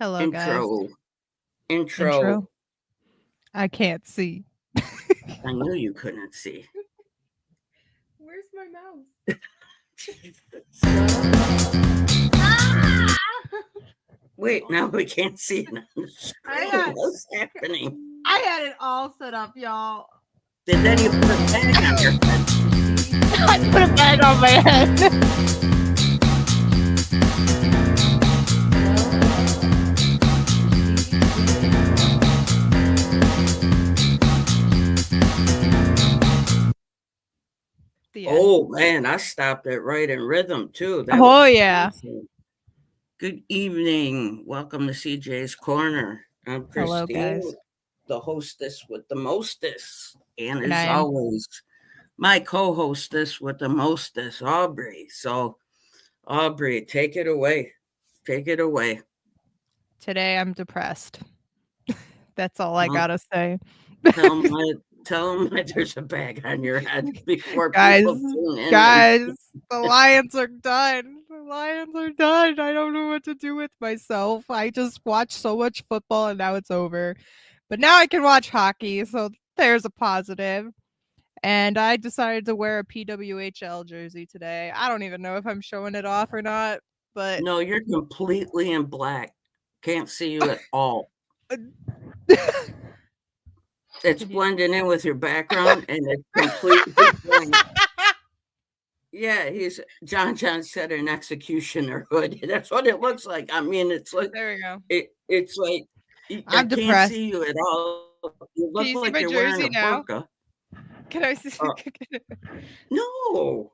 Hello, guys. Intro. I can't see. I knew you couldn't see. Where's my mouse? Wait, now we can't see it on the screen. What's happening? I had it all set up, y'all. Then you put a bag on your head. I put a bag on my head. Oh man, I stopped it right in rhythm too. Yeah. Awesome. Good evening. Welcome to CJ's Corner. I'm Christine, hello, guys. The hostess with the mostess. And as always, my co-hostess with the mostess, Aubrey. So, Aubrey, take it away. Take it away. Today I'm depressed. That's all I gotta say. Tell them there's a bag on your head before people tune in. Guys, the Lions are done. The Lions are done. I don't know what to do with myself. I just watched so much football and now it's over. But now I can watch hockey, so there's a positive. And I decided to wear a PWHL jersey today. I don't even know if I'm showing it off or not, but no, you're completely in black. Can't see you at all. It's blending in with your background and it's completely blank. Yeah, he's John said an executioner hood. That's what it looks like. I mean, it's like there we go. It's like I'm depressed. Can't see you at all. You look Can you like see my you're jersey wearing a now? burqa. Can I see? No.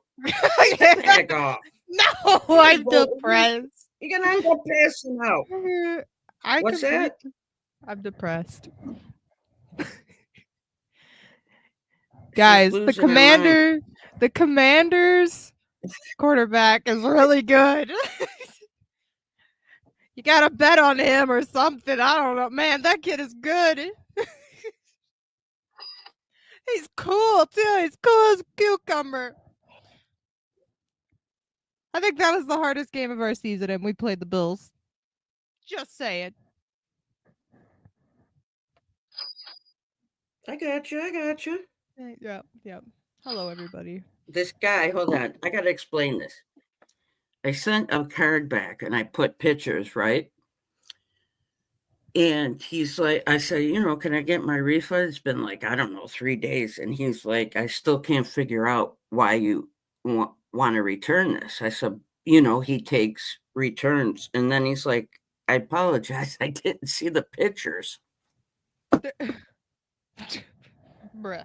Back off. No, I'm depressed. You're gonna end up passing out. What's that? I'm depressed. Guys, the Commanders quarterback is really good. You gotta bet on him or something. I don't know. Man, that kid is good. He's cool too. He's cool as a cucumber. I think that was the hardest game of our season, and we played the Bills. Just saying. I got you. Yep. Hello, everybody. This guy, hold on. I got to explain this. I sent a card back and I put pictures, right? And he's like, I said, can I get my refund? It's been like, I don't know, 3 days. And he's like, I still can't figure out why you want to return this. I said, he takes returns. And then he's like, I apologize. I didn't see the pictures. Bruh.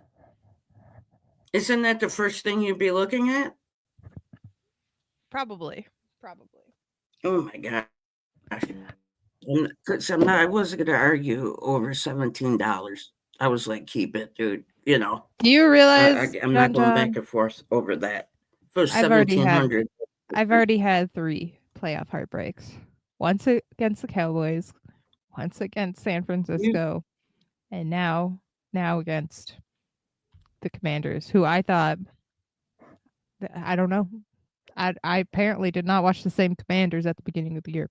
Isn't that the first thing you'd be looking at? Probably. Oh my gosh. Because I wasn't going to argue over $17. I was like, keep it, dude. Do you realize I'm not going back and forth over that. For $1,700. I've already had 3 playoff heartbreaks. Once against the Cowboys, once against San Francisco, and now against the Commanders, who I thought, I don't know. I apparently did not watch the same Commanders at the beginning of the year.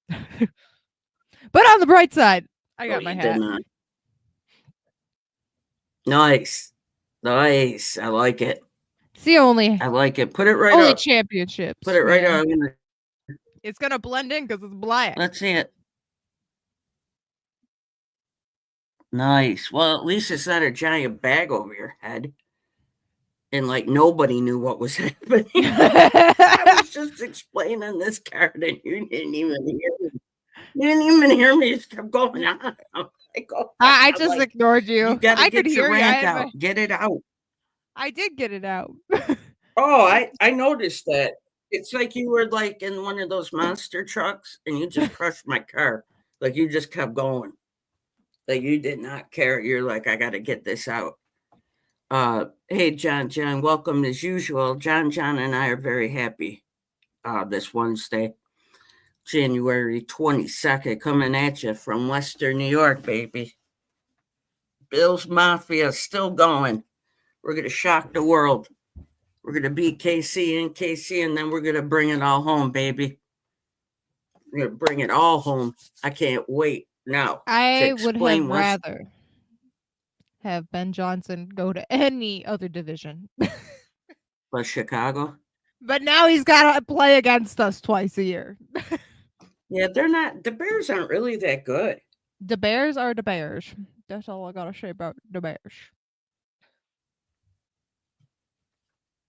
But on the bright side, I got my hat. Nice. I like it. I like it. Put it right only up. Championships. Put it right up. It's going to blend in because it's black. Let's see it. Nice. Well, at least it's not a giant bag over your head. And like nobody knew what was happening. I was just explaining this card and you didn't even hear me. You didn't even hear me. It just kept going on. I just ignored you. You got to get your rant out. Get it out. I did get it out. Oh, I noticed that. It's like you were like in one of those monster trucks and you just crushed my car. Like you just kept going. Like you did not care. You're like, I got to get this out. Hey, John, welcome as usual. John and I are very happy this Wednesday, January 22nd, coming at you from Western New York, baby. Bills Mafia still going. We're going to shock the world. We're going to beat KC, and then we're going to bring it all home, baby. bring it all home. I can't wait now to I would have explain what's rather have Ben Johnson go to any other division. but Chicago. But now he's got to play against us twice a year. Yeah, they're not. The Bears aren't really that good. The Bears are the Bears. That's all I got to say about the Bears.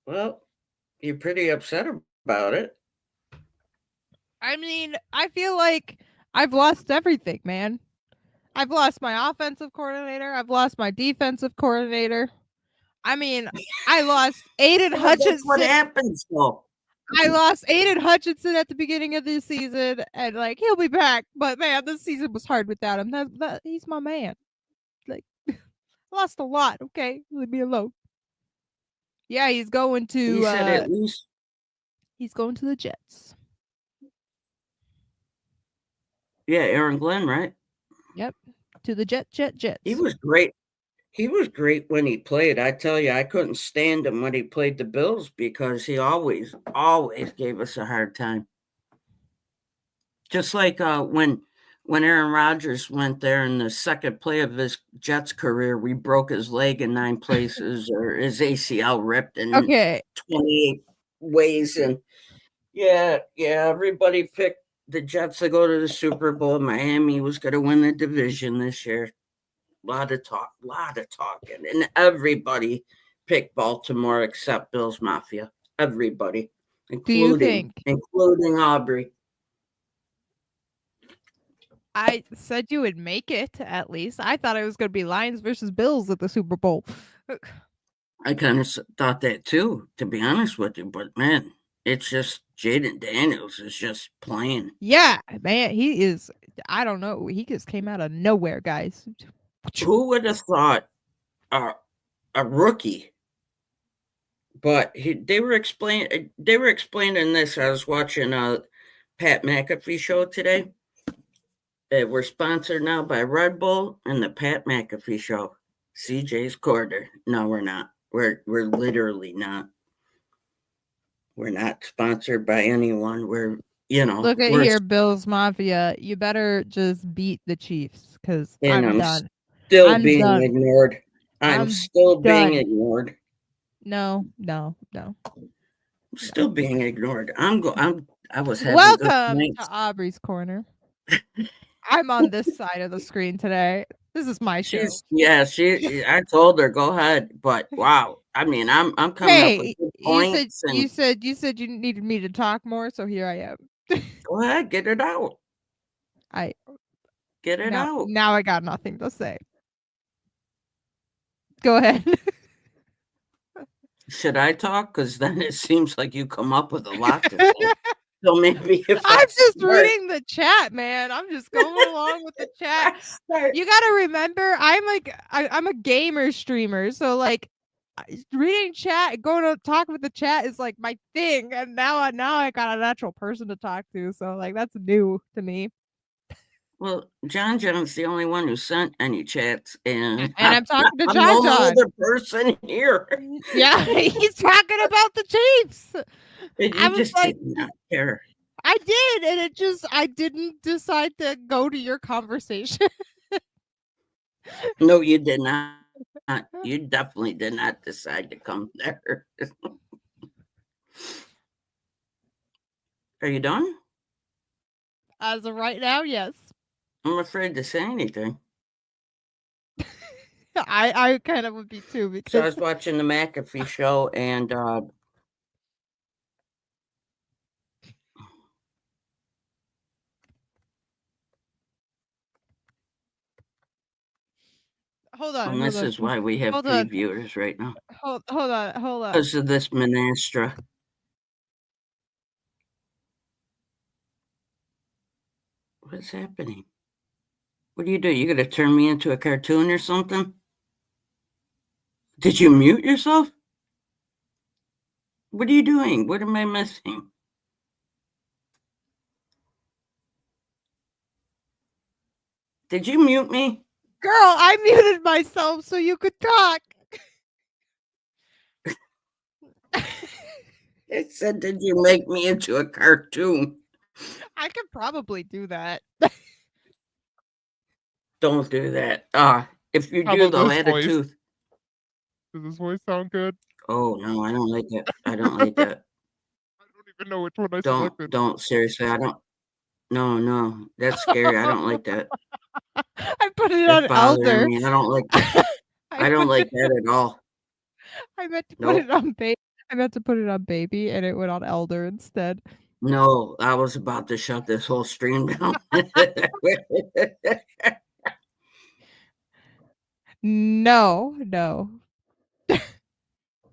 Well, you're pretty upset about it. I mean, I feel like I've lost everything, man. I've lost my offensive coordinator. I've lost my defensive coordinator. I mean, I lost Aiden Yeah, that's what Hutchinson. happens, though. I lost Aiden Hutchinson at the beginning of the season, and like he'll be back. But man, this season was hard without him. He's my man. Like, I lost a lot. Okay, leave me alone. Yeah, You said at least. he's going to the Jets. Yeah, Aaron Glenn, right? Yep, to the Jets. He was great. He was great when he played. I tell you, I couldn't stand him when he played the Bills because he always gave us a hard time. Just like when Aaron Rodgers went there in the second play of his Jets career, we broke his leg in 9 places, or his ACL ripped in Okay, 28 ways, and yeah, everybody picked the Jets to go to the Super Bowl. Miami was going to win the division this year. A lot of talking, and everybody picked Baltimore except Bill's Mafia. Everybody, do you think? including Aubrey. I said you would make it at least. I thought it was going to be Lions versus Bills at the Super Bowl. I kind of thought that too, to be honest with you. But man, it's just Jaden Daniels is just playing. Yeah, man, he is. I don't know. He just came out of nowhere, guys. Who would have thought a rookie? But they were explaining this. I was watching Pat McAfee show today. We're sponsored now by Red Bull and the Pat McAfee show. CJ's quarter. No, we're not. We're literally not. We're not sponsored by anyone. We're Look at here, Bills Mafia. You better just beat the Chiefs because I'm done. Still I'm being done. ignored. I'm still being done. ignored. No. Still being ignored. I was having Welcome good to Aubrey's Corner. I'm on this side of the screen today. This is my show. I told her go ahead, but wow. I mean, I'm coming up with good points. You said you needed me to talk more, so here I am. Go ahead, get it out. Get it out. Now I got nothing to say. Go ahead. Should I talk? Because then it seems like you come up with a lot to say. So maybe if I'm just reading the chat, man. I'm just going along with the chat. You gotta remember, I'm a gamer streamer, so like reading chat, going to talk with the chat is like my thing. And now I got a natural person to talk to, so like that's new to me. Well, John John's the only one who sent any chats, and I'm talking to John. I'm the only other person here. Yeah, he's talking about the Chiefs. I just did not care. I did, and I didn't decide to go to your conversation. No, you did not. You definitely did not decide to come there. Are you done? As of right now, yes. I'm afraid to say anything. I kind of would be too, because so I was watching the McAfee show, and hold on. And this is why we have 3 viewers right now. Hold on. Because of this Menastra. What's happening? What do? You gonna turn me into a cartoon or something? Did you mute yourself? What are you doing? What am I missing? Did you mute me? Girl, I muted myself so you could talk. It said, did you make me into a cartoon? I could probably do that. Don't do that. If you How do, about they'll this add a voice? tooth. Does this voice sound good? Oh no, I don't like that. I don't like that. I don't even know which one I selected. Don't seriously. I don't. No, that's scary. I don't like that. I put it That's on bothering Elder. me. I don't like that. I don't like that at all. I meant to put Nope. it on baby. I meant to put it on baby, and it went on Elder instead. No, I was about to shut this whole stream down. No.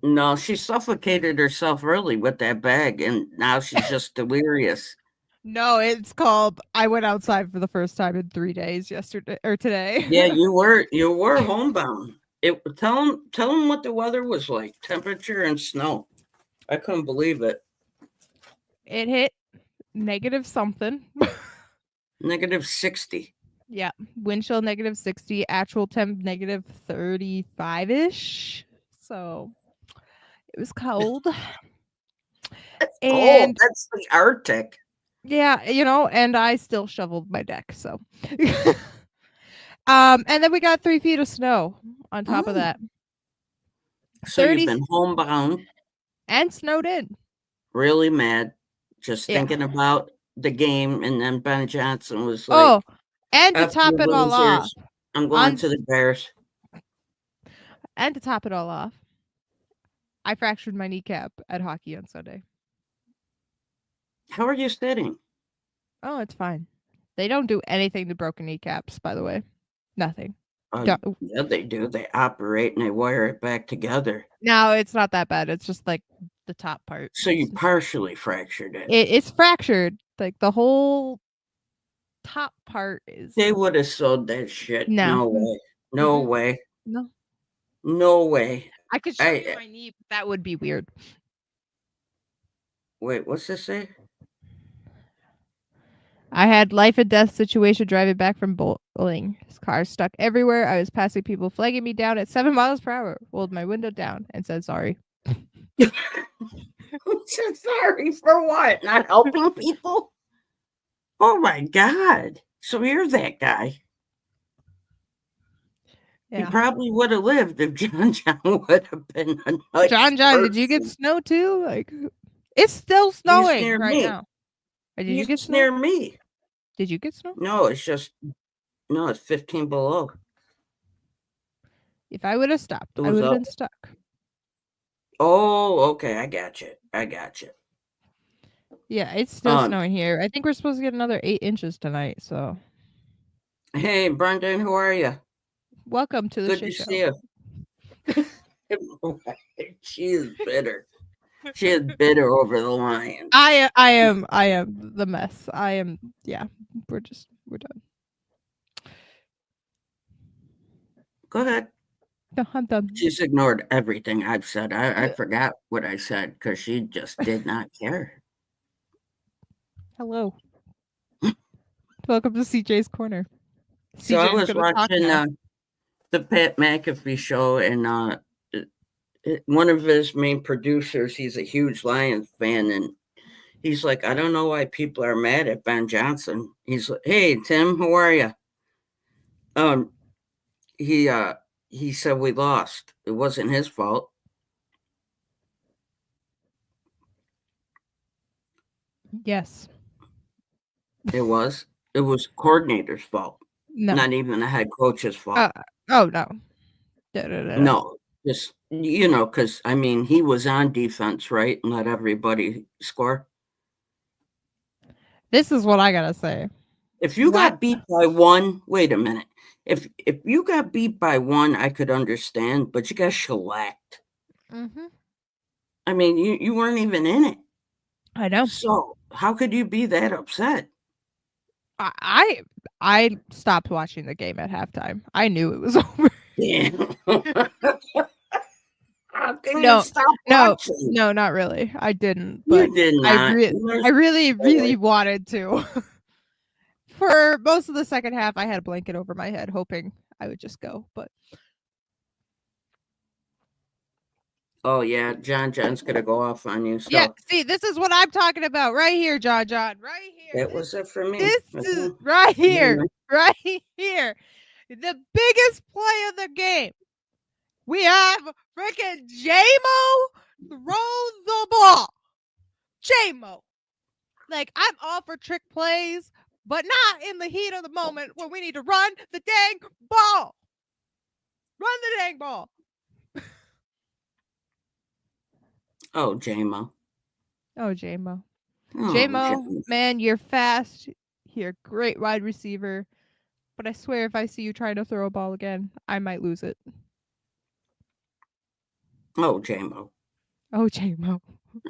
No, she suffocated herself early with that bag, and now she's just delirious. No, it's called I went outside for the first time in 3 days yesterday or today. Yeah, you were homebound. Tell them what the weather was like, temperature and snow. I couldn't believe it. It hit negative something. Negative 60. Yeah, wind chill negative 60, actual temp negative 35-ish. So it was cold. That's cold. And That's the Arctic. yeah, and I still shoveled my deck, so and then we got 3 feet of snow on top of that. So you've been homebound. And snowed in. Really mad. Just Yeah. thinking about the game, and then Ben Johnson was like, and to top it all off, I'm going to the Bears. And to top it all off, I fractured my kneecap at hockey on Sunday. How are you sitting? Oh, it's fine. They don't do anything to broken kneecaps, by the way. Nothing. Yeah, they do. They operate and they wire it back together. No, it's not that bad. It's just like the top part. So you partially fractured it. It's fractured. Like the whole top part is. They would have sewed that shit. No. No way. No. No way. I could show you my knee, but that would be weird. Wait, what's this say? I had life and death situation driving back from bowling. His car stuck everywhere. I was passing people flagging me down at 7 miles per hour. Rolled my window down and said sorry. Sorry for what? Not helping people? Oh my God. So you're that guy. Yeah. He probably would have lived if John would have been a nice John, person. did you get snow too? Like, it's still snowing right now. Did you get snow? Near me. Did you get snow? No, it's 15 below. If I would have stopped, I would have been stuck. Oh, okay. I got you. Yeah, it's still snowing here. I think we're supposed to get another 8 inches tonight. So, hey, Brendan, who are you? Welcome to the shit show. See you. She is bitter. She is bitter over the Lions. I am the mess. Yeah. We're done. Go ahead. No, I'm done. She's ignored everything I've said. I forgot what I said because she just did not care. Hello. Welcome to CJ's Corner. So I was watching the Pat McAfee show, and one of his main producers, he's a huge Lions fan, and he's like, I don't know why people are mad at Ben Johnson. He's like, hey, Tim, how are you? He said we lost. It wasn't his fault. Yes. It was. It was coordinator's fault. No. Not even the head coach's fault. Oh, no. No. Just, because, he was on defense, right? And let everybody score. This is what I got to say. If you got beat by one, wait a minute. If you got beat by one, I could understand, but you got shellacked. Mm-hmm. You weren't even in it. I know. So how could you be that upset? I stopped watching the game at halftime. I knew it was over. Yeah. How can you stop watching? No, not really. I didn't. But you did not. I really wanted to. For most of the second half, I had a blanket over my head, hoping I would just go. But Oh yeah, John's gonna go off on you. So Yeah, see, this is what I'm talking about right here, John. Right here. that was it for me. This That's is it. right Yeah, here, man. right here. The biggest play of the game. We have freaking J-Mo throw the ball. J-Mo. Like, I'm all for trick plays, but not in the heat of the moment when we need to run the dang ball. Run the dang ball. Oh, J-Mo. Oh, J-Mo. Oh, J-Mo, James. man, you're fast. You're a great wide receiver. But I swear if I see you trying to throw a ball again, I might lose it. Oh, J-Mo. Oh, J-Mo.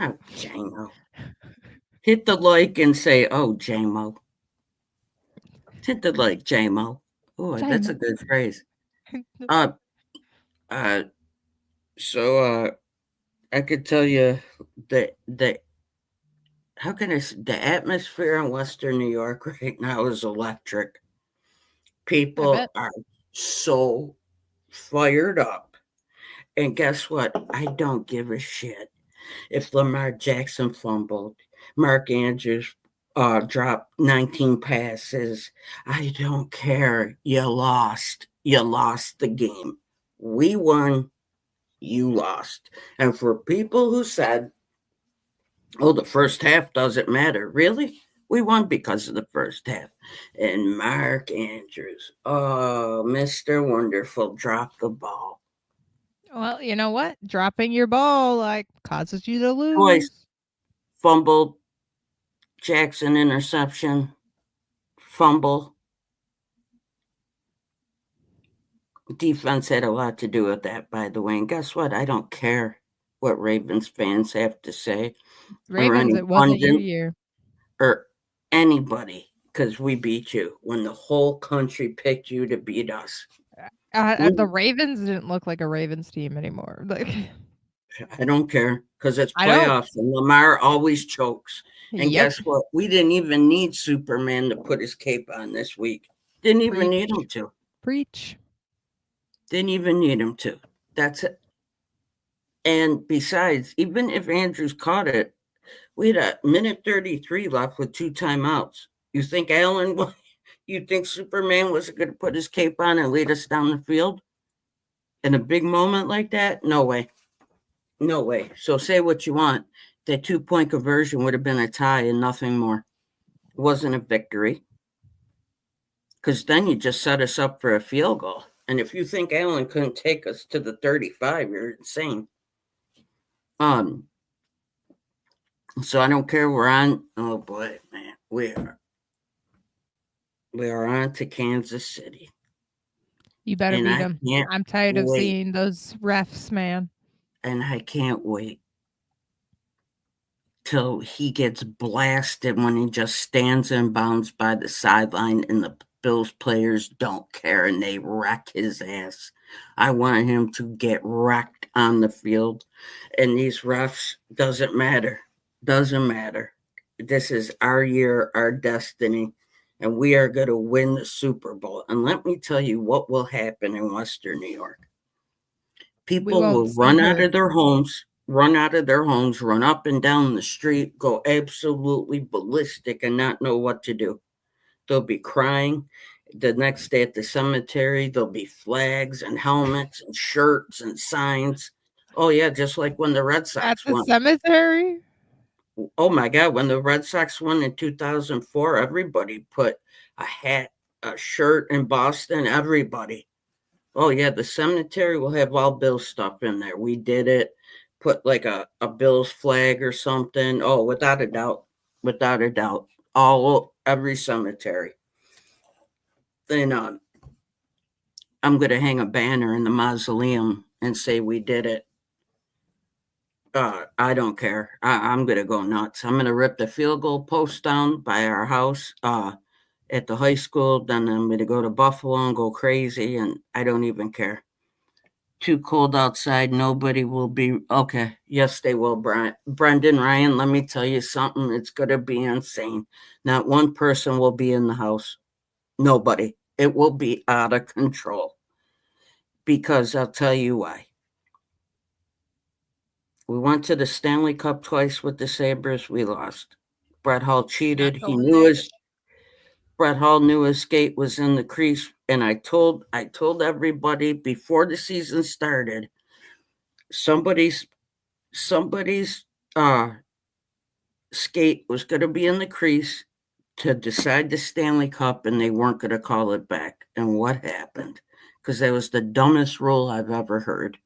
Oh, J-Mo. Hit the like and say, oh, J-Mo. Hit the like, J-Mo. Oh, that's a J-Mo. good phrase. Uh, so I could tell you that how can the atmosphere in Western New York right now is electric. I People bet. are so fired up. And guess what? I don't give a shit if Lamar Jackson fumbled, Mark Andrews dropped 19 passes. I don't care. You lost. You lost the game. We won. You lost. And for people who said, oh, the first half doesn't matter, really? We won because of the first half. And Mark Andrews, oh, Mr. Wonderful, dropped the ball. Well, you know what? Dropping your ball like causes you to lose. Twice. Fumbled, Jackson interception, fumble. Defense had a lot to do with that, by the way. And guess what? I don't care what Ravens fans have to say, Ravens, it wasn't your year. Or anybody, because we beat you when the whole country picked you to beat us. The Ravens didn't look like a Ravens team anymore. Like, I don't care because it's I don't. playoffs and Lamar always chokes. And Yep. guess what? We didn't even need Superman to put his cape on this week. Didn't even need him to. Preach. Didn't even need him to. That's it. And besides, even if Andrews caught it, we had a minute 33 left with 2 timeouts. You think you think Superman was going to put his cape on and lead us down the field in a big moment like that? No way. No way. So say what you want. That 2-point conversion would have been a tie and nothing more. It wasn't a victory. Because then you just set us up for a field goal. And if you think Allen couldn't take us to the 35, you're insane. So I don't care. We're on. Oh boy, man, we are on to Kansas City. You better beat them. I'm tired of seeing those refs, man. And I can't wait till he gets blasted when he just stands in bounds by the sideline and the Bills players don't care and they wreck his ass. I want him to get wrecked on the field. And these refs, doesn't matter. Doesn't matter. This is our year, our destiny, and we are going to win the Super Bowl. And let me tell you what will happen in Western New York. People will run out of their homes, run up and down the street, go absolutely ballistic and not know what to do. They'll be crying. The next day at the cemetery, there'll be flags and helmets and shirts and signs. Oh, yeah, just like when the Red Sox won. At the cemetery? Oh, my God. When the Red Sox won in 2004, everybody put a hat, a shirt in Boston, everybody. Oh, yeah, the cemetery will have all Bills stuff in there. We did it. Put like a Bills flag or something. Oh, without a doubt. Without a doubt. Every cemetery. Then I'm going to hang a banner in the mausoleum and say we did it. I don't care. I'm going to go nuts. I'm going to rip the field goal post down by our house at the high school. Then I'm going to go to Buffalo and go crazy, and I don't even care. Too cold outside. Nobody will be. Okay. Yes, they will, Brendan, Ryan, let me tell you something. It's going to be insane. Not one person will be in the house. Nobody. It will be out of control. Because I'll tell you why. We went to the Stanley Cup twice with the Sabres. We lost. Brett Hull cheated. Not going there. Brett Hull knew his skate was in the crease, and I told everybody before the season started, somebody's skate was going to be in the crease to decide the Stanley Cup, and they weren't going to call it back. And what happened? Because that was the dumbest rule I've ever heard.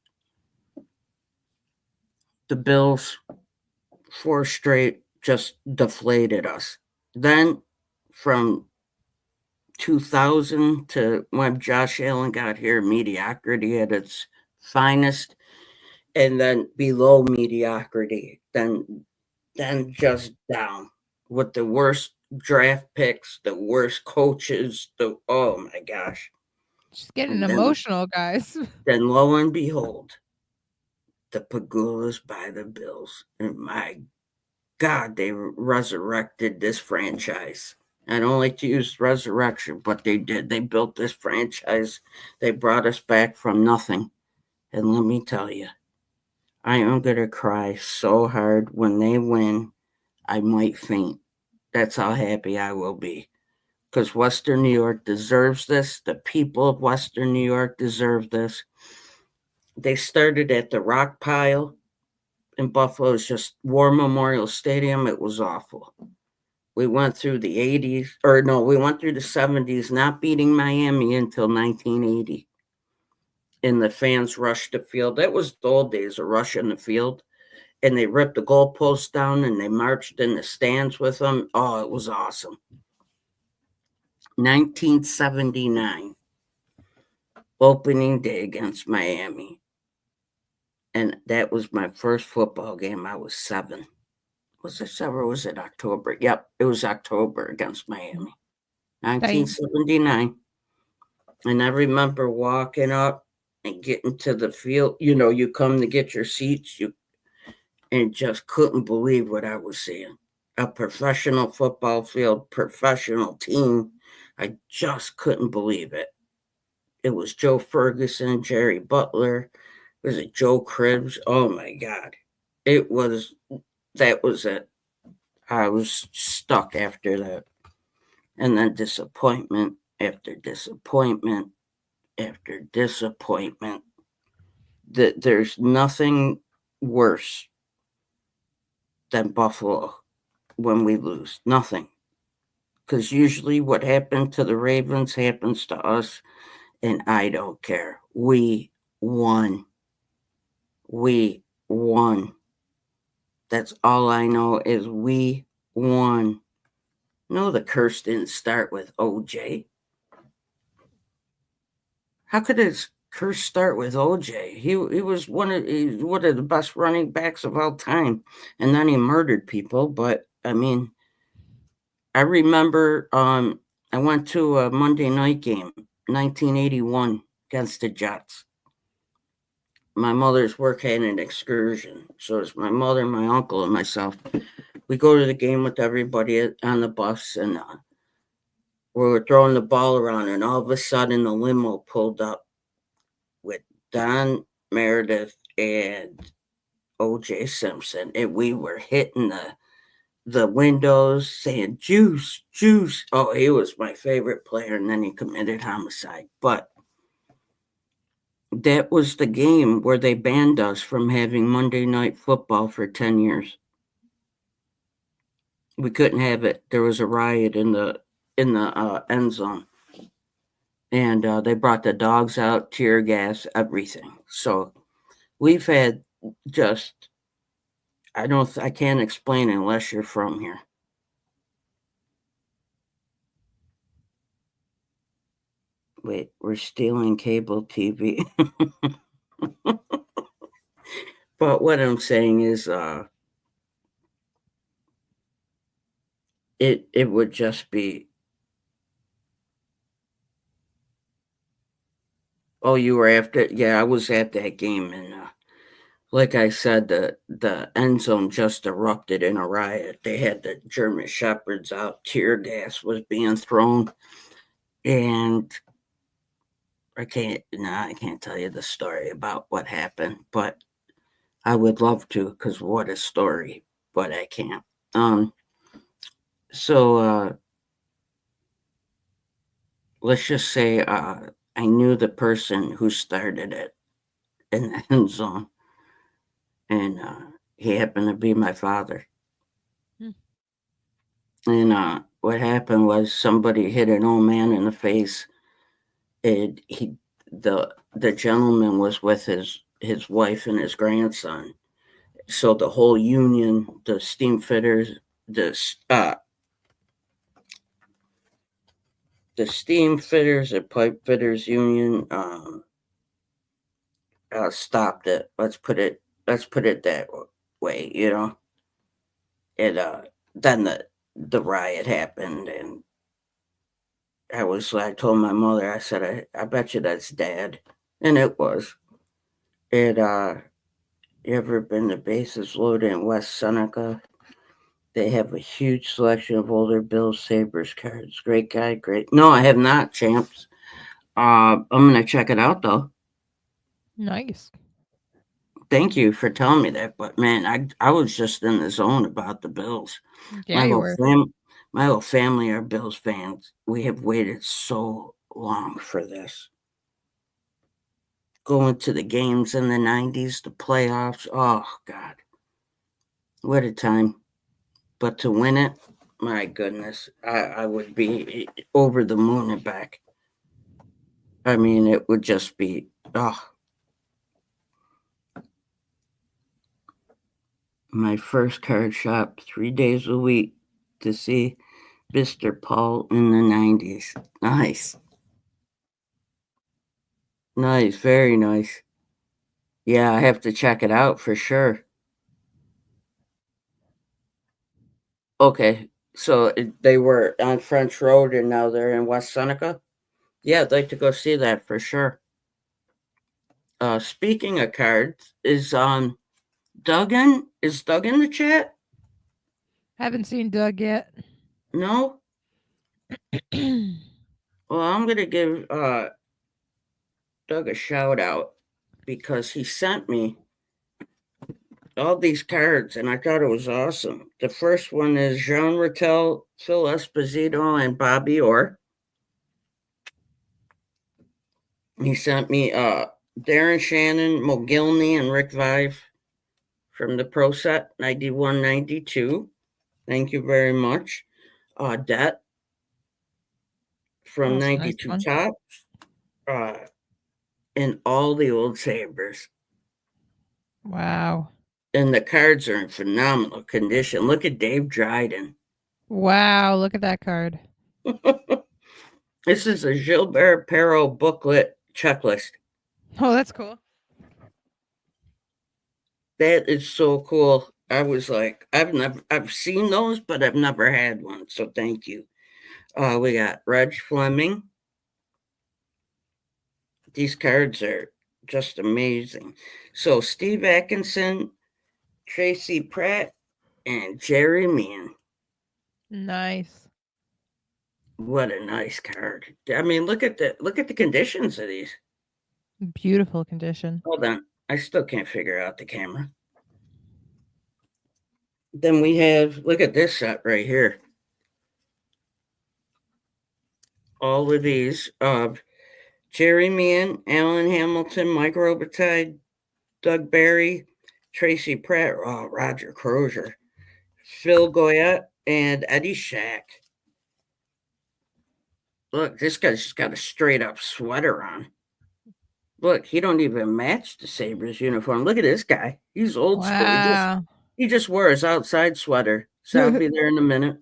The Bills, 4 straight, just deflated us. Then from 2000 to when Josh Allen got here, mediocrity at its finest, and then below mediocrity, then just down with the worst draft picks, the worst coaches, oh my gosh. Just getting emotional, guys. Then lo and behold, the Pagulas by the Bills. And my God, they resurrected this franchise. I don't like to use resurrection, but they did. They built this franchise. They brought us back from nothing. And let me tell you, I am going to cry so hard when they win, I might faint. That's how happy I will be. Because Western New York deserves this. The people of Western New York deserve this. They started at the Rock Pile in Buffalo. It's just War Memorial Stadium. It was awful. We went through the 80s, we went through the 70s, not beating Miami until 1980. And the fans rushed the field. That was the old days of rushing the field. And they ripped the goalposts down and they marched in the stands with them. Oh, it was awesome. 1979, opening day against Miami. And that was my first football game. I was 7. Was it 7 or was it October? Yep, it was October against Miami. 1979. And I remember walking up and getting to the field. You come to get your seats, and just couldn't believe what I was seeing. A professional football field, professional team. I just couldn't believe it. It was Joe Ferguson, Jerry Butler. Was it Joe Cribbs? Oh my God. That was it. I was stuck after that. And then disappointment after disappointment after disappointment. There's nothing worse than Buffalo when we lose. Nothing. Because usually what happened to the Ravens happens to us, and I don't care. We won. We won. That's all I know is we won. No, the curse didn't start with OJ. How could his curse start with OJ? He was one of the best running backs of all time, and then he murdered people. But I mean, I remember I went to a Monday night game, 1981, against the Jets. My mother's work had an excursion, so it's my mother, my uncle, and myself. We go to the game with everybody on the bus, and we were throwing the ball around, and all of a sudden the limo pulled up with Don Meredith and O.J. Simpson, and we were hitting the windows saying, "Juice, juice." Oh, he was my favorite player, and then he committed homicide. But that was the game where they banned us from having Monday Night Football for 10 years. We couldn't have it. There was a riot in the end zone. And they brought the dogs out, tear gas, everything. So we've had just, I can't explain it unless you're from here. Wait, we're stealing cable TV. But what I'm saying is it would just be, oh, you were after, yeah, I was at that game, and like I said, the end zone just erupted in a riot. They had the German Shepherds out, tear gas was being thrown, and I can't tell you the story about what happened, but I would love to, because what a story, but I can't. So let's just say I knew the person who started it in the end zone, and he happened to be my father. Hmm. And what happened was somebody hit an old man in the face. And the gentleman was with his wife and his grandson. So the whole union, the steam fitters, the steam fitters and pipe fitters union stopped it. Let's put it that way. It then the riot happened, and I told my mother, I said, I bet you that's Dad, and it was. It You ever been to Bases Loaded in West Seneca? They have a huge selection of older Bills Sabres cards. Great guy, great. No, I have not, champs. I'm gonna check it out though. Nice. Thank you for telling me that. But man, I was just in the zone about the Bills. Yeah, you were. My whole family are Bills fans. We have waited so long for this. Going to the games in the 90s, the playoffs. Oh God. What a time. But to win it, my goodness, I would be over the moon and back. I mean, it would just be, my first card shop 3 days a week to see Mr. Paul in the 90s. Nice. Nice, very nice. Yeah, I have to check it out for sure. Okay, so they were on French Road and now they're in West Seneca? Yeah, I'd like to go see that for sure. Speaking of cards, is Doug in? Is Doug in the chat? Haven't seen Doug yet. No? Well, I'm gonna give Doug a shout out because he sent me all these cards and I thought it was awesome. The first one is Jean Rattel, Phil Esposito, and Bobby Orr. He sent me Darren Shannon, Mogilny, and Rick Vive from the Pro Set 91-92. Thank you very much. Det from 92 nice Tops. And all the old Sabres. Wow. And the cards are in phenomenal condition. Look at Dave Dryden. Wow, look at that card. This is a Gilbert Perrault booklet checklist. Oh, that's cool. That is so cool. I was like, I've seen those, but I've never had one. So thank you. We got Reg Fleming. These cards are just amazing. So Steve Atkinson, Tracy Pratt, and Jerry Meehan. Nice. What a nice card. I mean, look at the conditions of these. Beautiful condition. Hold on. I still can't figure out the camera. Then we have, look at this set right here. All of these. Jerry Meehan, Alan Hamilton, Mike Robitaille, Doug Barry, Tracy Pratt, Roger Crozier, Phil Goyette, and Eddie Shack. Look, this guy's just got a straight up sweater on. Look, he don't even match the Sabres uniform. Look at this guy. He's old school. Wow. He just wore his outside sweater. So I'll be there in a minute.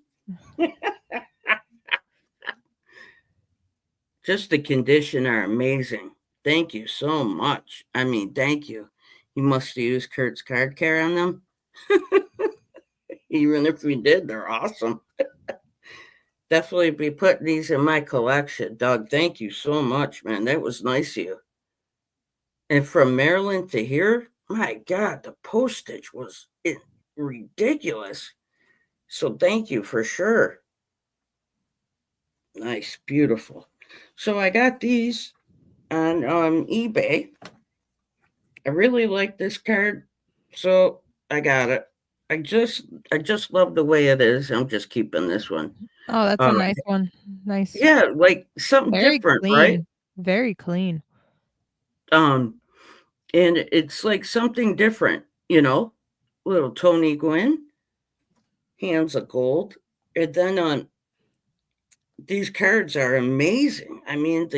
Just the condition are amazing. Thank you so much. I mean, thank you. You must have used Kurt's card care on them. Even if we did, they're awesome. Definitely be putting these in my collection. Doug, thank you so much, man. That was nice of you. And from Maryland to here, my God, the postage was ridiculous. So thank you for sure. Nice, beautiful. So I got these on eBay. I really like this card. So I got it. I just love the way it is. I'm just keeping this one. Oh, that's a nice one. Nice. Yeah, like something Very different, clean. right? Very clean. And it's like something different, Little Tony Gwynn, hands of gold. And then these cards are amazing. I mean,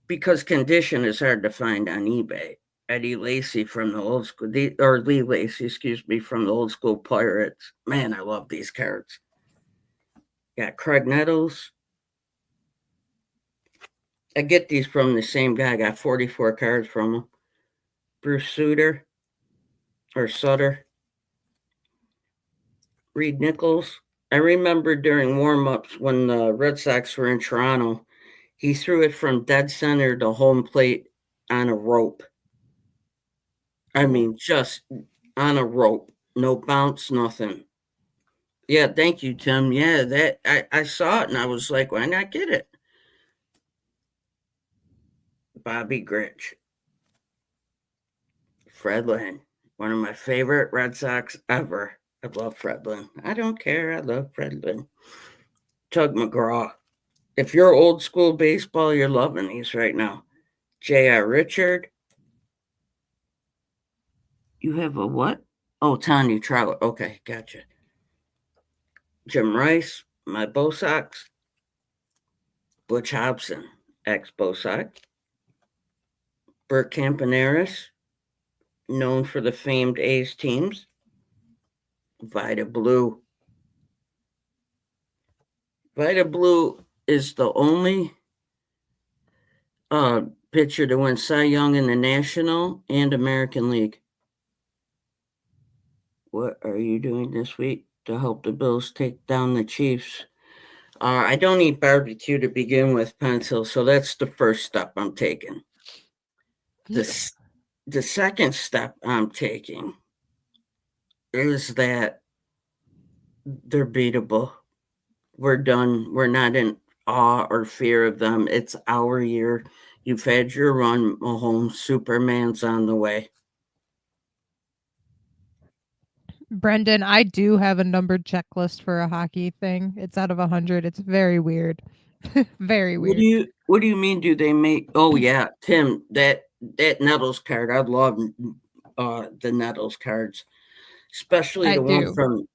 because condition is hard to find on eBay. Eddie Lacy from the old school, or Lee Lacy, excuse me, from the old school Pirates. Man, I love these cards. Got Craig Nettles. I get these from the same guy. I got 44 cards from him. Bruce Sutter. Reed Nichols. I remember during warm-ups when the Red Sox were in Toronto, he threw it from dead center to home plate on a rope. I mean, just on a rope. No bounce, nothing. Yeah, thank you, Tim. Yeah, that I saw it and I was like, why not get it? Bobby Grich. Fred Lynn, one of my favorite Red Sox ever. I love Fred Lynn. I don't care. I love Fred Lynn. Tug McGraw. If you're old school baseball, you're loving these right now. J.R. Richard. You have a what? Oh, Tanya Trout. Okay, gotcha. Jim Rice, my Bo Sox. Butch Hobson, ex-Bo Sox. Bert Campaneris, known for the famed A's teams. Vida Blue. Vida Blue is the only pitcher to win Cy Young in the National and American League. What are you doing this week to help the Bills take down the Chiefs? I don't eat barbecue to begin with, Pencil, so that's the first step I'm taking. The second step I'm taking is that they're beatable. We're done. We're not in awe or fear of them. It's our year. You've had your run, Mahomes. Superman's on the way. Brendan, I do have a numbered checklist for a hockey thing. It's out of 100. It's very weird. Very weird. What do you mean? Do they make? Oh yeah, Tim. That Nettles card. I love the Nettles cards, especially the one from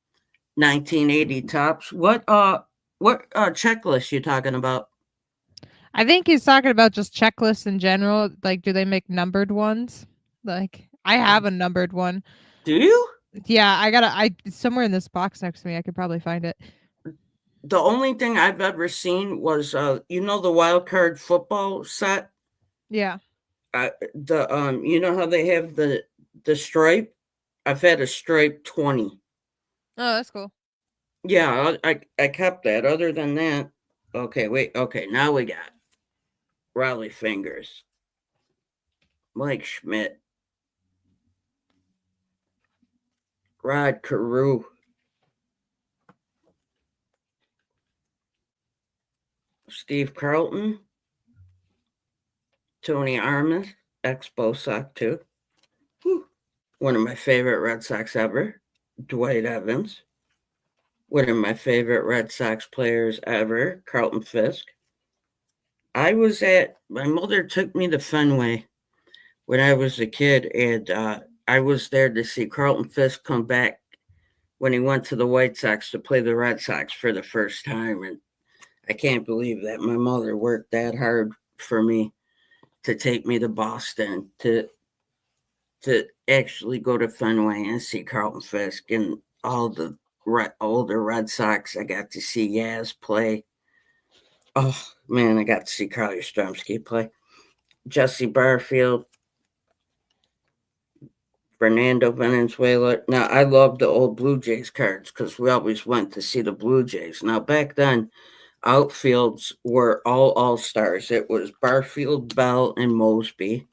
1980 tops. What checklist you talking about? I think he's talking about just checklists in general. Like, do they make numbered ones? Like, I have a numbered one. Do you? Yeah, it's somewhere in this box next to me. I could probably find it. The only thing I've ever seen was the wild card football set. Yeah. You know how they have the stripe? I've had a stripe 20. Oh, that's cool. Yeah, I kept that. Other than that, okay, wait, okay, now we got Raleigh Fingers, Mike Schmidt, Rod Carew, Steve Carlton, Tony Armas, ex-Bo Sox too. Whew. One of my favorite Red Sox ever, Dwight Evans. One of my favorite Red Sox players ever, Carlton Fisk. My mother took me to Fenway when I was a kid, and I was there to see Carlton Fisk come back when he went to the White Sox to play the Red Sox for the first time. And I can't believe that my mother worked that hard for me to take me to Boston to actually go to Fenway and see Carlton Fisk and all the older Red Sox. I got to see Yaz play. Oh, man, I got to see Carly Yastrzemski play. Jesse Barfield. Fernando Valenzuela. Now, I love the old Blue Jays cards because we always went to see the Blue Jays. Now, back then, outfields were all stars. It was Barfield, Bell, and Mosby.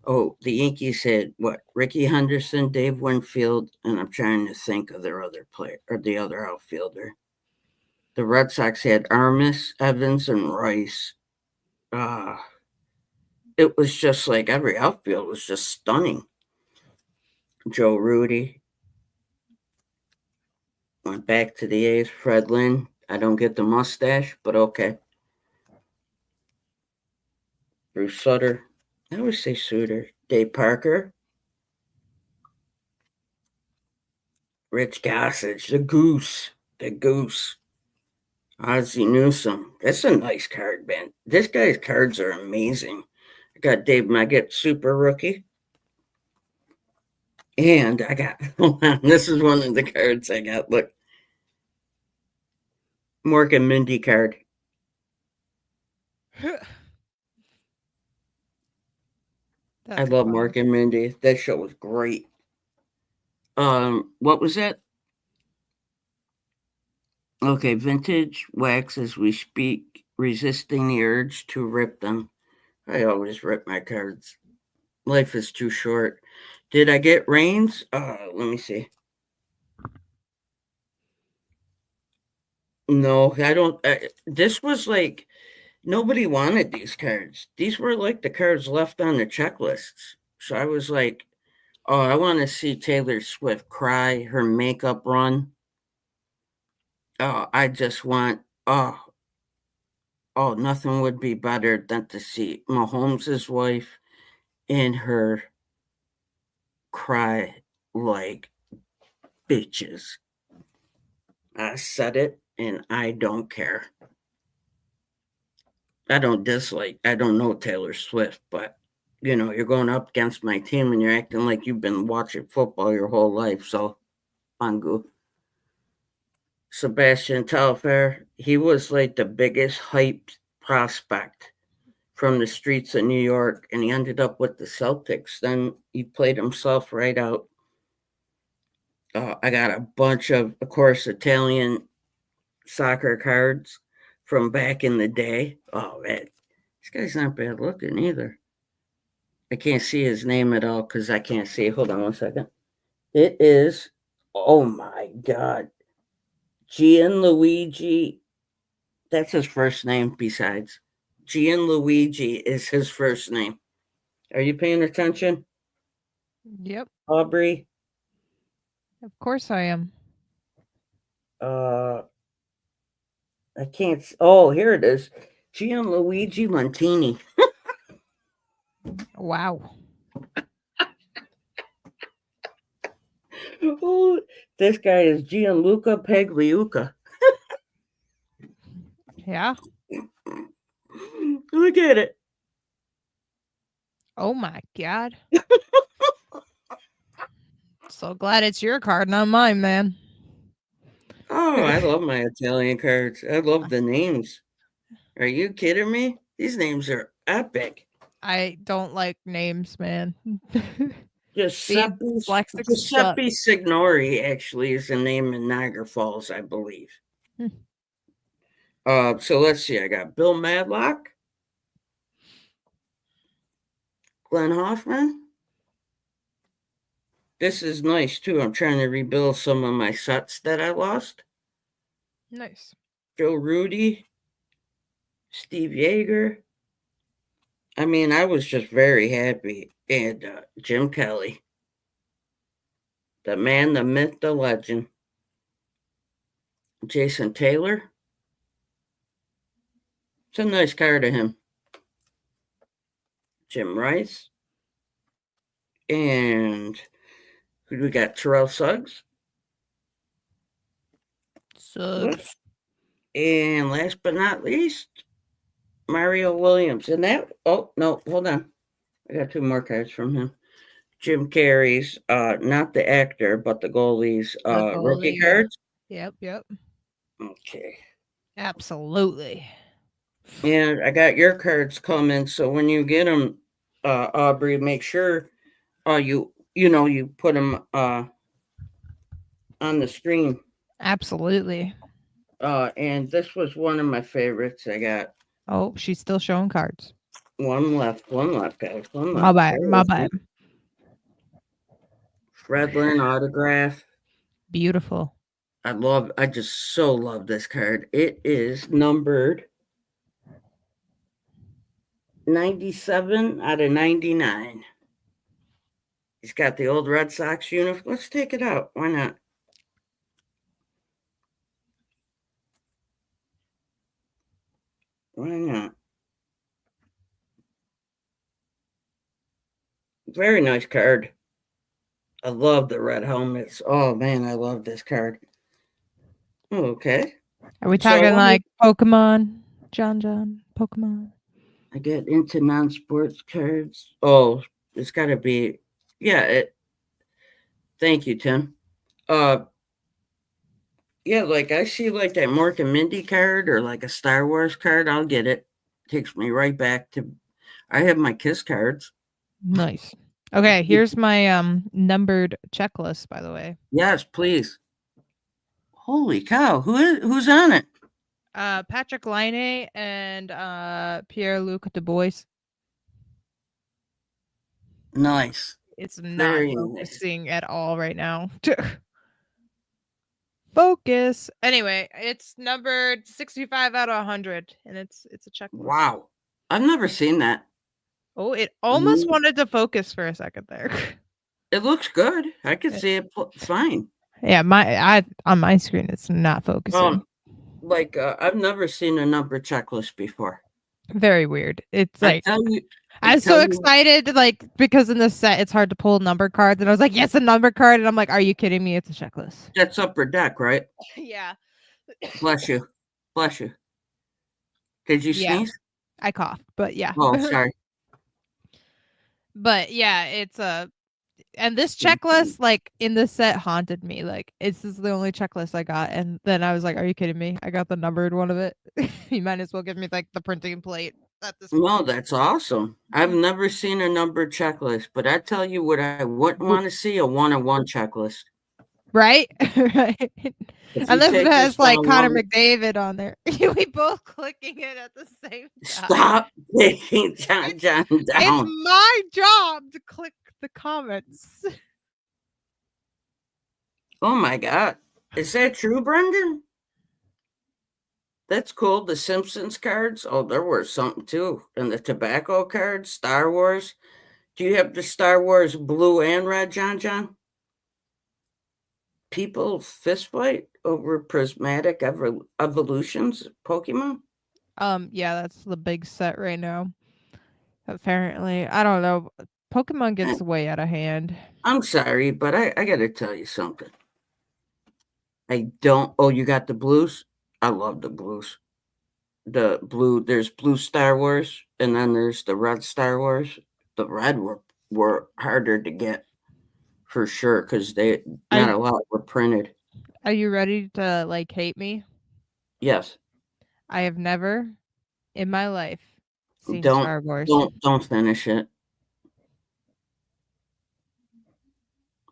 Oh, the Yankees had what? Ricky Henderson, Dave Winfield, and I'm trying to think of their other player or the other outfielder. The Red Sox had Armas, Evans, and Rice. It was just like every outfield was just stunning. Joe Rudy. Went back to the A's. Fred Lynn. I don't get the mustache, but okay. Bruce Sutter. I always say Suter. Dave Parker. Rich Gossage. The Goose. The Goose. Ozzie Newsome. That's a nice card, man. This guy's cards are amazing. I got Dave Meggett, Super Rookie. And I got, hold on, this is one of the cards I got. Look. Morgan Mindy card. I love Mark and Mindy. That show was great. What was that? Okay, vintage wax as we speak, resisting the urge to rip them. I always rip my cards. Life is too short. Did I get Reigns? Let me see. No, I don't. This was like, nobody wanted these cards. These were like the cards left on the checklists. So I was like, oh, I want to see Taylor Swift cry, her makeup run. Oh, I just want, oh, nothing would be better than to see Mahomes' wife and her cry like bitches. I said it and I don't care. I don't know Taylor Swift, but you're going up against my team and you're acting like you've been watching football your whole life. So, Bangu. Sebastian Telfair, he was like the biggest hyped prospect from the streets of New York, and he ended up with the Celtics. Then he played himself right out. I got a bunch of course, Italian soccer cards from back in the day. Oh, man, this guy's not bad looking either. I can't see his name at all because I can't see. Hold on one second. It is, oh my God, Gianluigi. That's his first name, besides. Gianluigi is his first name. Are you paying attention? Yep. Aubrey? Of course I am. I can't. Oh, here it is. Gianluigi Montini. Wow. Oh, this guy is Gianluca Pagliuca. Yeah. Look at it. Oh my God. So glad it's your card, not mine, man. Oh, I love my Italian cards. I love the names. Are you kidding me? These names are epic. I don't like names, man. Giuseppe Signori actually is the name in Niagara Falls, I believe. So let's see. I got Bill Madlock, Glenn Hoffman. This is nice too. I'm trying to rebuild some of my sets that I lost. Nice. Joe Rudy, Steve Yeager. I mean, I was just very happy. And Jim Kelly, the man, the myth, the legend. Jason Taylor. It's a nice card of him. Jim Rice. And who do we got? Terrell Suggs. Suggs. And last but not least, Mario Williams. And that, oh, no, hold on. I got two more cards from him. Jim Carrey's, not the actor, but the goalie's rookie cards. Yep. Okay. Absolutely. And I got your cards coming, so when you get them, Aubrey, make sure you put them on the screen. Absolutely. And this was one of my favorites. I got. Oh, she's still showing cards. One left, guys. One left. My bad. Fredlin autograph. Beautiful. I just so love this card. It is numbered 97 out of 99. He's got the old Red Sox uniform. Let's take it out. Why not? Why not? Very nice card. I love the red helmets. Oh man, I love this card. Okay. Are we So I talking wanna- like Pokemon? John, Pokemon? I get into non-sports cards. Oh, it's got to be. Yeah. Thank you, Tim. Yeah, like I see like that Mork and Mindy card or like a Star Wars card. I'll get it. Takes me right back to. I have my Kiss cards. Nice. Okay, here's my numbered checklist, by the way. Yes, please. Holy cow! Who's on it? Patrick Laine and Pierre-Luc Dubois. Nice. It's not Very nice. focusing at all right now. Focus. Anyway, it's numbered 65 out of 100, and it's a checklist. Wow, I've never seen that. Oh, it almost Mm. wanted to focus for a second there. It looks good. I could see it fine. Yeah, on my screen it's not focusing. Like I've never seen a number checklist before. Very weird. It's I like tell you, I was so excited, like because in this set it's hard to pull number cards, and I was like, yes, a number card, and I'm like, are you kidding me? It's a checklist. That's upper deck, right? Yeah. Bless you. Bless you. Did you Yeah. sneeze? I coughed, but yeah. Oh, sorry. But yeah, it's and this checklist, like in the set, haunted me. Like this is the only checklist I got, and then I was like, "Are you kidding me? I got the numbered one of it. You might as well give me like the printing plate at this point." No, that's awesome. I've never seen a number checklist, but I tell you what, I wouldn't want to see a one-on-one checklist. Right, right. If Unless you it take has this like Connor one-on-one- McDavid on there. We both clicking it at the same time. Stop taking John down. It's my job to click the comments. Oh my God. Is that true, Brendan? That's cool. The Simpsons cards. Oh, there were something too. And the tobacco cards, Star Wars. Do you have the Star Wars blue and red, John? People fist fight over prismatic evolutions Pokemon? Yeah, that's the big set right now. Apparently, I don't know. Pokemon gets way out of hand. I'm sorry, but I got to tell you something. I don't. Oh, you got the blues? I love the blues. The blue, there's blue Star Wars, and then there's the red Star Wars. The red were harder to get for sure because not a lot were printed. Are you ready to like hate me? Yes. I have never in my life seen Star Wars. Don't finish it.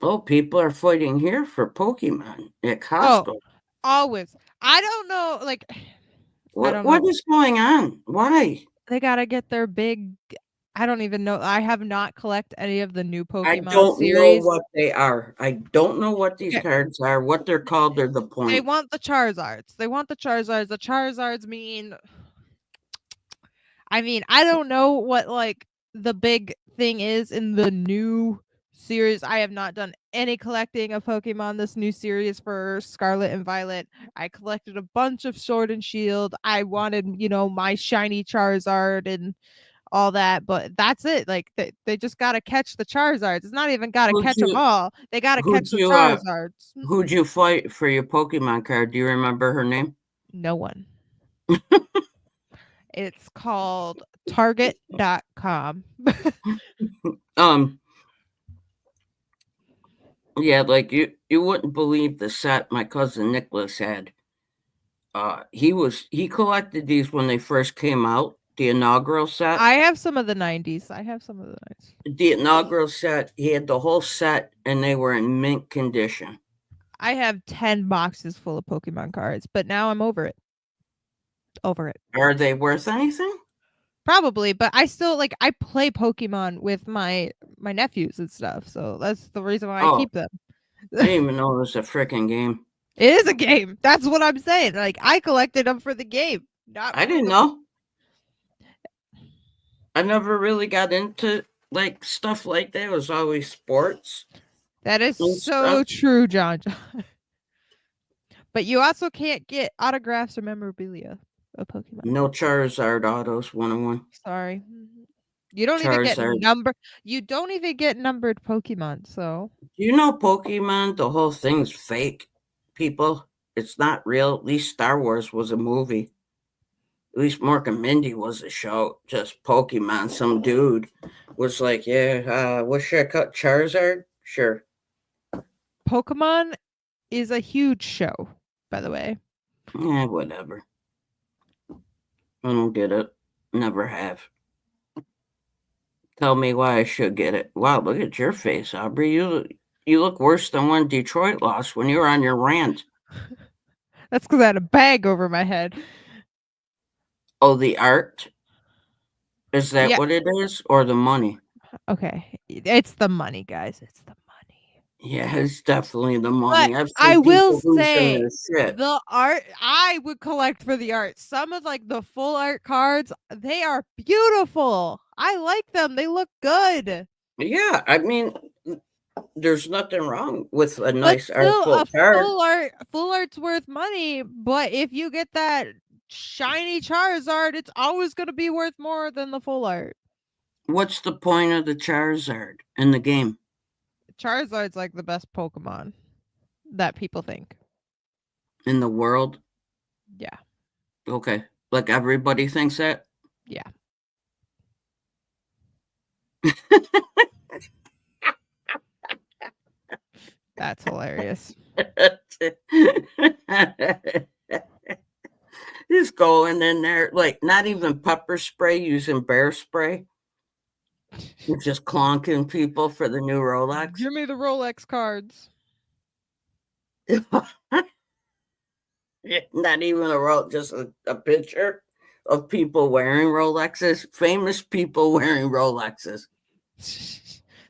Oh, people are fighting here for Pokemon at Costco. Oh, always. I don't know, like what is going on? Why? They gotta get their big. I don't even know. I have not collected any of the new Pokemon I don't series. know what they are. I don't know what these cards are, what they're called, or the point. They want the Charizards. The Charizards mean. I mean, I don't know what like the big thing is in the new series. I have not done any collecting of Pokemon this new series for Scarlet and Violet. I collected a bunch of Sword and Shield. I wanted, my shiny Charizard and all that, but that's it. Like they just gotta catch the Charizards. It's not even gotta catch them all. They gotta catch the Charizards. Who'd you fight for your Pokemon card? Do you remember her name? No one. It's called Target.com. Yeah, like you wouldn't believe the set my cousin Nicholas had. He collected these when they first came out, the inaugural set. I have some of the 90s. The inaugural set, he had the whole set and they were in mint condition. I have 10 boxes full of Pokemon cards, but now I'm over it. Are they worth anything? Probably, but I still I play Pokemon with my nephews and stuff, so that's the reason why I keep them. I didn't even know it was a freaking game. It is a game. That's what I'm saying. Like I collected them for the game. I didn't know. I never really got into like stuff like that was always sports. That is and so stuff. true, John. But you also can't get autographs or memorabilia of Pokemon. No Charizard autos 101. Sorry. You don't even get Charizard. You don't even get numbered Pokemon, so Do you know Pokemon? The whole thing's fake, people. It's not real. At least Star Wars was a movie. At least Mork and Mindy was a show. Just Pokemon. Some dude was like, yeah, what should I cut? Charizard? Sure. Pokemon is a huge show, by the way. Yeah, whatever. I don't get it. Never have. Tell me why I should get it. Wow, look at your face, Aubrey. You look worse than when Detroit lost when you were on your rant. That's because I had a bag over my head. Oh, the art? Is that Yeah. what it is? Or the money? Okay. It's the money, guys. It's the money. Yeah, it's definitely the money. But I will say shit. the art, I would collect for the art. Some of like the full art cards, they are beautiful. I like them. They look good. Yeah, I mean, there's nothing wrong with a But nice still, artful card. full art's worth money. But if you get that shiny Charizard, it's always going to be worth more than the full art. What's the point of the Charizard in the game? Charizard's like the best Pokemon that people think. In the world? Yeah. Okay. Like everybody thinks that? Yeah. That's hilarious. He's going in there, like not even pepper spray, using bear spray. He's just clonking people for the new Rolex. Give me the Rolex cards. Not even a Rolex, just a picture of people wearing Rolexes, famous people wearing Rolexes.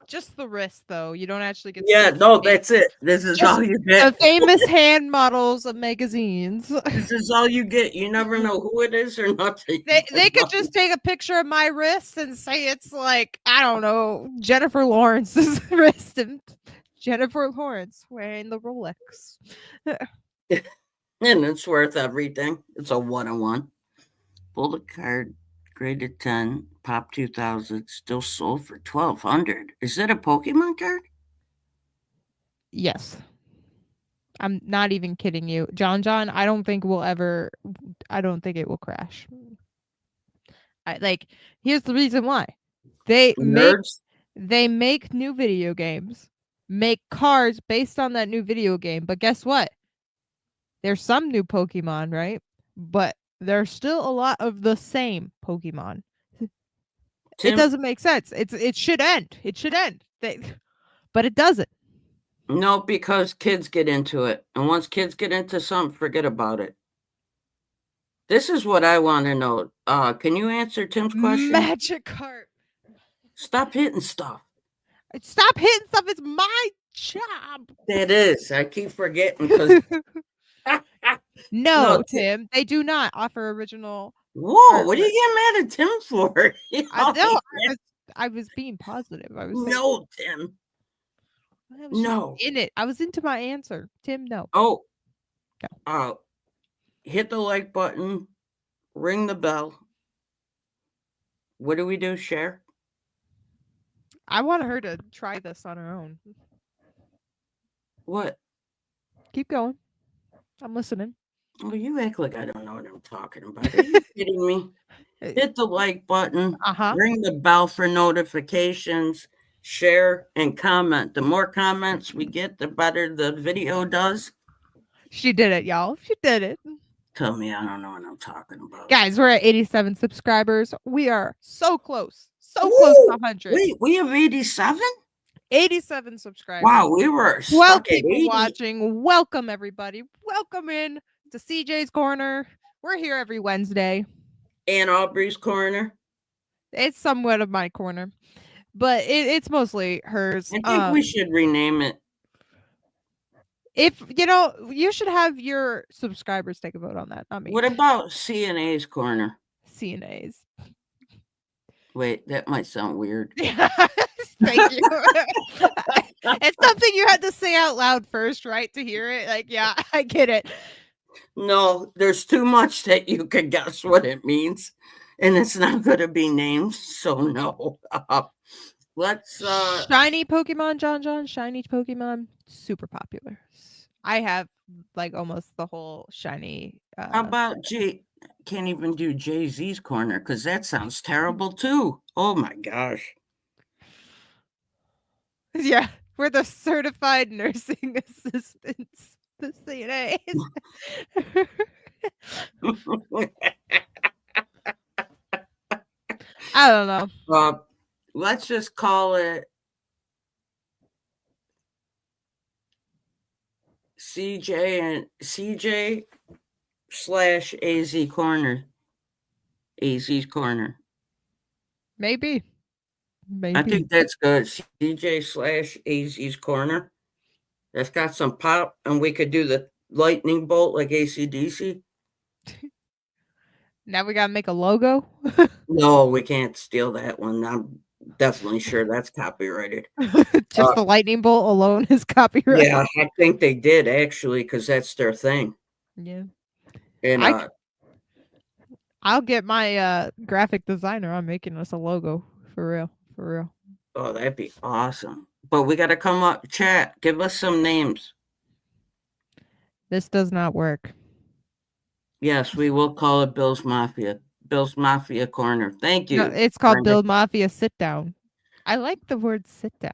Just the wrist, though. You don't actually get. Yeah, no, that's it. This is all you get. The famous hand models of magazines. This is all you get. You never know who it is or nothing. They could just take a picture of my wrist and say it's like, I don't know, Jennifer Lawrence's wrist, and Jennifer Lawrence wearing the Rolex. And it's worth everything. It's a 101. Pull the card, graded 10, pop 2000, still sold for 1200. Is that a Pokemon card? Yes. I'm not even kidding you. John, I don't think it will crash. Here's the reason why. They make new video games, make cards based on that new video game, but guess what? There's some new Pokemon, right? But there's still a lot of the same Pokemon. It doesn't make sense. It should end. It should end. But it doesn't. No, because kids get into it. And once kids get into something, forget about it. This is what I want to know. Can you answer Tim's question? Magikarp. Stop hitting stuff. Stop hitting stuff. It's my job. It is. I keep forgetting because... No, Tim, they do not offer original. Whoa, what are you getting mad at Tim for? I was being positive. No, Tim. No. In it. I was into my answer. Tim, no. Oh. No. Hit the like button. Ring the bell. What do we do? Share? I want her to try this on her own. What? Keep going. I'm listening. Oh, you act like I don't know what I'm talking about. Are you kidding me? Hit the like button. Ring the bell for notifications. Share and comment. The more comments we get, the better the video does. She did it, y'all. She did it. Tell me I don't know what I'm talking about. Guys, we're at 87 subscribers. We are so close. So close to 100. Wait, we have 87? 87 subscribers. Wow, we were 12 people watching. Welcome, everybody. Welcome in to CJ's Corner. We're here every Wednesday. And Aubrey's Corner. It's somewhat of my corner, but it's mostly hers. I think we should rename it. If you should have your subscribers take a vote on that, not me. What about CNA's Corner? CNA's. Wait, that might sound weird. Thank you. It's something you had to say out loud first, right? To hear it. Like, yeah, I get it. No, there's too much that you could guess what it means. And it's not going to be names. So, no. Let's. Shiny Pokemon, John. Shiny Pokemon, super popular. I have like almost the whole shiny. How about Can't even do Jay-Z's corner because that sounds terrible too. Oh my gosh. Yeah, we're the certified nursing assistants, the CNAs. I don't know. Let's just call it CJ / AZ corner. AZ's corner. Maybe. I think that's good. CJ / AZ's corner. That's got some pop, and we could do the lightning bolt like AC/DC. Now we gotta make a logo. No, we can't steal that one. I'm definitely sure that's copyrighted. Just the lightning bolt alone is copyrighted. Yeah, I think they did actually, because that's their thing. Yeah. And I'll get my graphic designer on making us a logo. For real. oh, that'd be awesome. But we gotta come up, chat. Give us some names. This does not work. Yes, we will call it Bill's Mafia. Bill's Mafia Corner. Thank you. No, it's called Brenda. Bill Mafia Sit Down. I like the word sit down.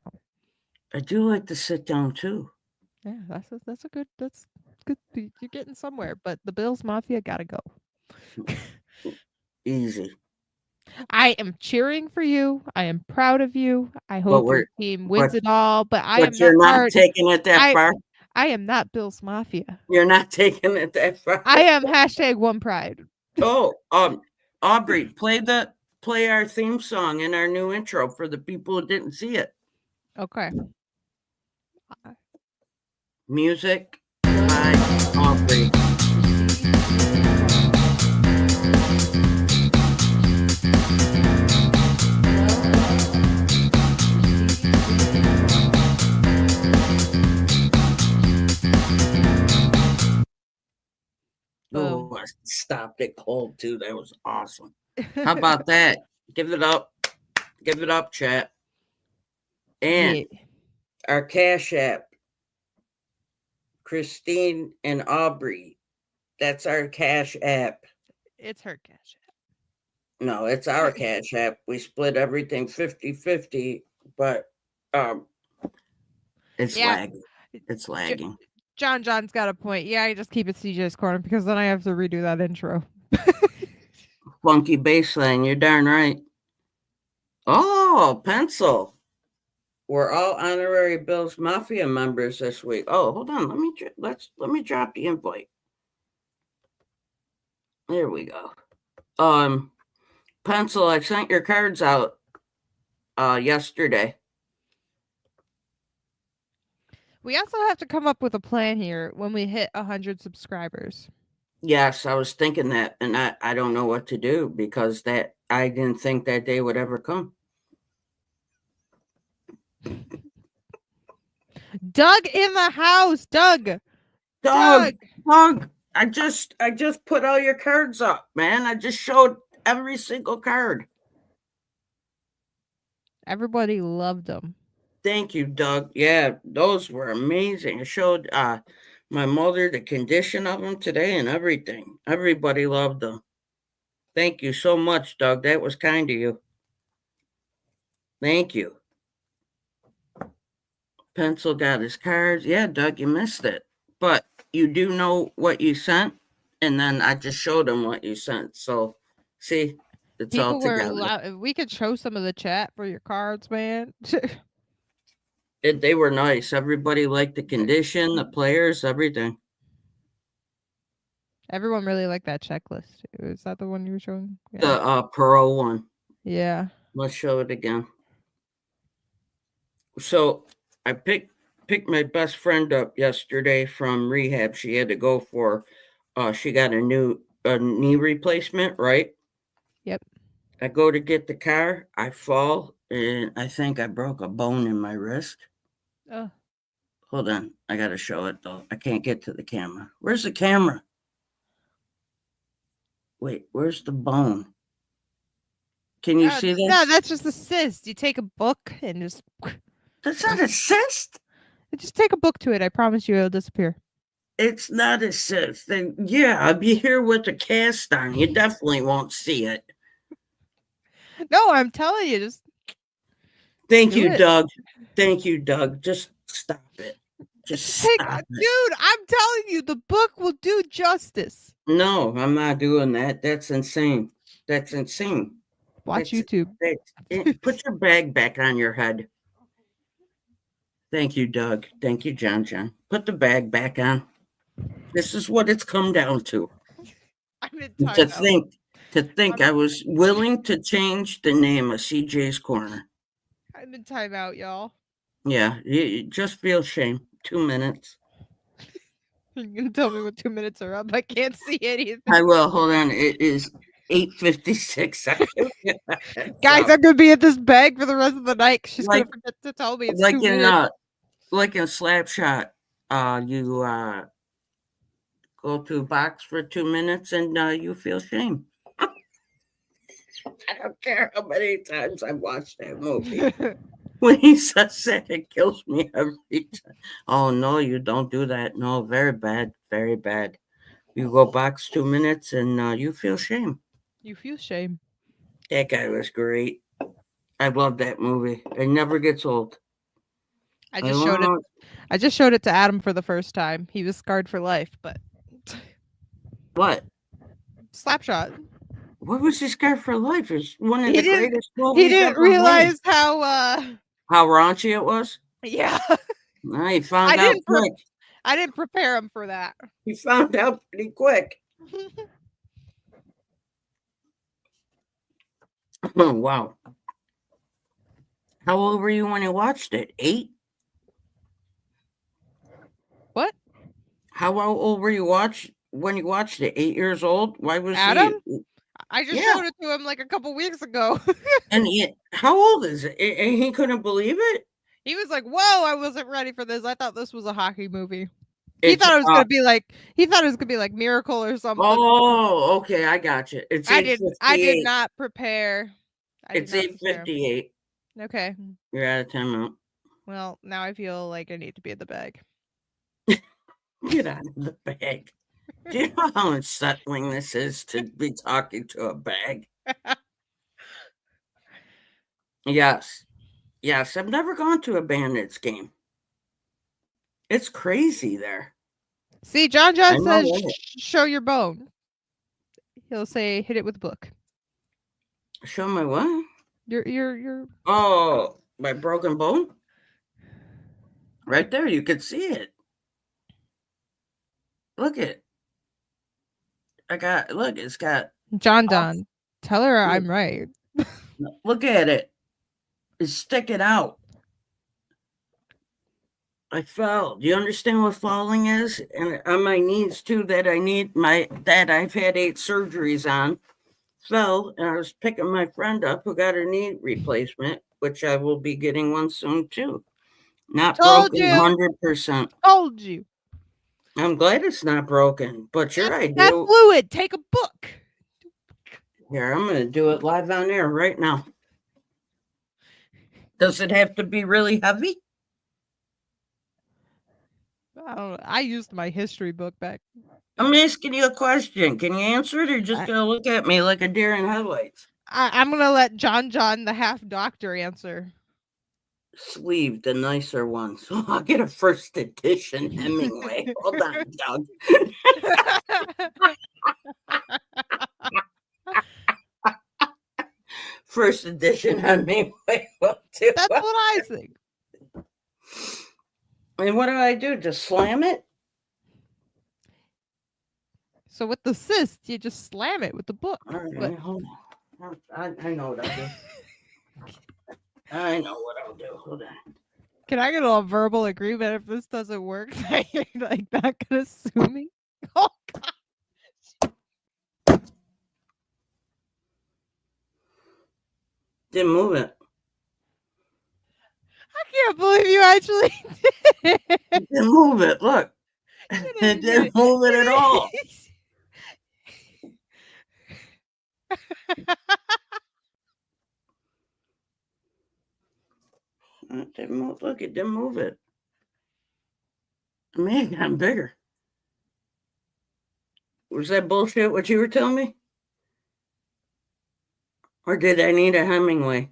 I do like to sit down too. Yeah, that's good. You're getting somewhere, but the Bills Mafia gotta go. Easy. I am cheering for you. I am proud of you. I hope your team wins it all. But you're not taking it that far. I am not Bills Mafia. You're not taking it that far. I am #1Pride. Oh, Aubrey, play our theme song and our new intro for the people who didn't see it. Okay. Music by Aubrey. Oh, I stopped it cold too. That was awesome. How about that? Give it up. Give it up, chat. And our Cash App, Christine and Aubrey. That's our Cash App. It's her Cash App. No, it's our Cash App. We split everything 50-50, but it's lagging. It's lagging. John's got a point. Yeah, I just keep it CJ's corner because then I have to redo that intro. Funky bassline, you're darn right. Oh, Pencil. We're all honorary Bills Mafia members this week. Oh, hold on. Let me drop the invite. There we go. Pencil, I sent your cards out yesterday. We also have to come up with a plan here when we hit 100 subscribers. Yes, I was thinking that, and I don't know what to do because I didn't think that day would ever come. Doug in the house. Doug. I just put all your cards up, man. I just showed every single card. Everybody loved them. Thank you, Doug. Yeah, those were amazing. I showed my mother the condition of them today and everything. Everybody loved them. Thank you so much, Doug. That was kind of you. Thank you. Pencil got his cards. Yeah, Doug, you missed it. But you do know what you sent, and then I just showed them what you sent. So, see, it's all together. We could show some of the chat for your cards, man. They were nice. Everybody liked the condition, the players, everything. Everyone really liked that checklist. Is that the one you were showing? Yeah. The Pro one. Yeah. Let's show it again. So I picked my best friend up yesterday from rehab. She had to go for she got a knee replacement, right? Yep. I go to get the car, I fall, and I think I broke a bone in my wrist. Oh, Hold on, I gotta show it though. I can't get to the camera. Where's the camera? Wait, where's the bone? Can you see this? no, that's just a cyst. You take a book and just That's not a cyst. take a book to it. I promise you, it'll disappear. It's not a cyst. Then yeah, I'll be here with a cast on. You definitely won't see it. No, I'm telling you, just Thank do you, it. Doug. Thank you, Doug. Just stop it. Just take, stop it. dude. I'm telling you, the book will do justice. No, I'm not doing that. That's insane. That's insane. Watch That's- YouTube. Put your bag back on your head. Thank you, Doug. Thank you, John. Put the bag back on. This is what it's come down to. I'm in To timeout. think I was willing to change the name of CJ's Corner. I'm in timeout, y'all. Yeah, you just feel shame. 2 minutes. You're gonna tell me when 2 minutes are up. I can't see anything. I will. Hold on. It is 8:56. Guys, I'm gonna be at this bag for the rest of the night. She's gonna forget to tell me it's 2 minutes. Like in Slapshot, you go to a box for 2 minutes and you feel shame. I don't care how many times I've watched that movie. When he says that, it kills me every time. Oh, no, you don't do that. No, very bad. Very bad. You go box 2 minutes and you feel shame. You feel shame. That guy was great. I love that movie. It never gets old. I just showed it to Adam for the first time. He was scarred for life, but What? Slapshot. What was he scared for life? It's one of the greatest He movies didn't ever realize made. How raunchy it was? Yeah. He found out quick. I didn't prepare him for that. He found out pretty quick. Oh, wow. How old were you when you watched it? 8? What? How old were you when you watched it? 8 years old? Why was Adam? he? I just showed it to him like a couple weeks ago. And how old is it? And he couldn't believe it? He was like, "Whoa, I wasn't ready for this. I thought this was a hockey movie." He thought it was gonna be like Miracle or something. Oh, okay, I got you. It's I did not prepare. It's 8:58. Okay. You're out of timeout. Well, now I feel like I need to be in the bag. Get out of the bag. Do you know how unsettling this is to be talking to a bag? Yes. Yes, I've never gone to a Bandits game. It's crazy there. See, John says, show your bone. He'll say, hit it with a book. Show my what? Your Oh, my broken bone? Right there, you can see it. Look it. It's got John. Tell her I'm right. Look at it. It's sticking out. I fell. Do you understand what falling is? And on my knees too, that I've had 8 surgeries on. Fell, and I was picking my friend up who got her knee replacement, which I will be getting one soon too. Not broken, 100%. Told you. I'm glad it's not broken, but your idea. That fluid. Take a book. Here, I'm going to do it live on air right now. Does it have to be really heavy? I don't know. I used my history book back. I'm asking you a question. Can you answer it, or just gonna look at me like a deer in headlights? I'm gonna let John, the half doctor, answer. Sleeve, the nicer one. So I'll get a first edition Hemingway. Hold on, Doug. First edition Hemingway. That's what I think. And what do I do? Just slam it? So with the cyst, you just slam it with the book. All right, hold on. I know what I'll do. I know what I'll do. Hold on. Can I get a verbal agreement if this doesn't work? That you're like not gonna sue me? Oh God. Didn't move it. I can't believe you actually did. Didn't move it. Look. It didn't move it at all. It didn't move. Look, it didn't move it. Man, I'm bigger. Was that bullshit what you were telling me? Or did I need a Hemingway?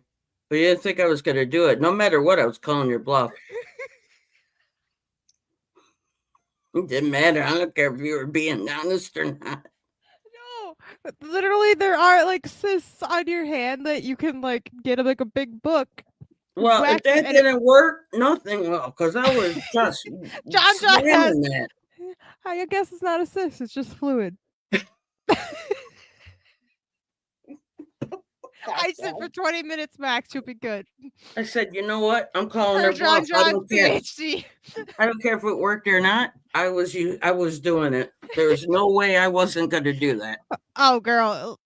But you didn't think I was going to do it. No matter what, I was calling your bluff. It didn't matter. I don't care if you were being honest or not. No, literally, there are like cysts on your hand that you can like get like a big book. Well, if that didn't work, nothing will, because I was just John slamming that. I guess it's not a cyst; it's just fluid. I said for 20 minutes max, you'll be good. I said, you know what? I'm calling her John bluff. I don't care. PhD. I don't care if it worked or not. I was doing it. There was no way I wasn't going to do that. Oh, girl,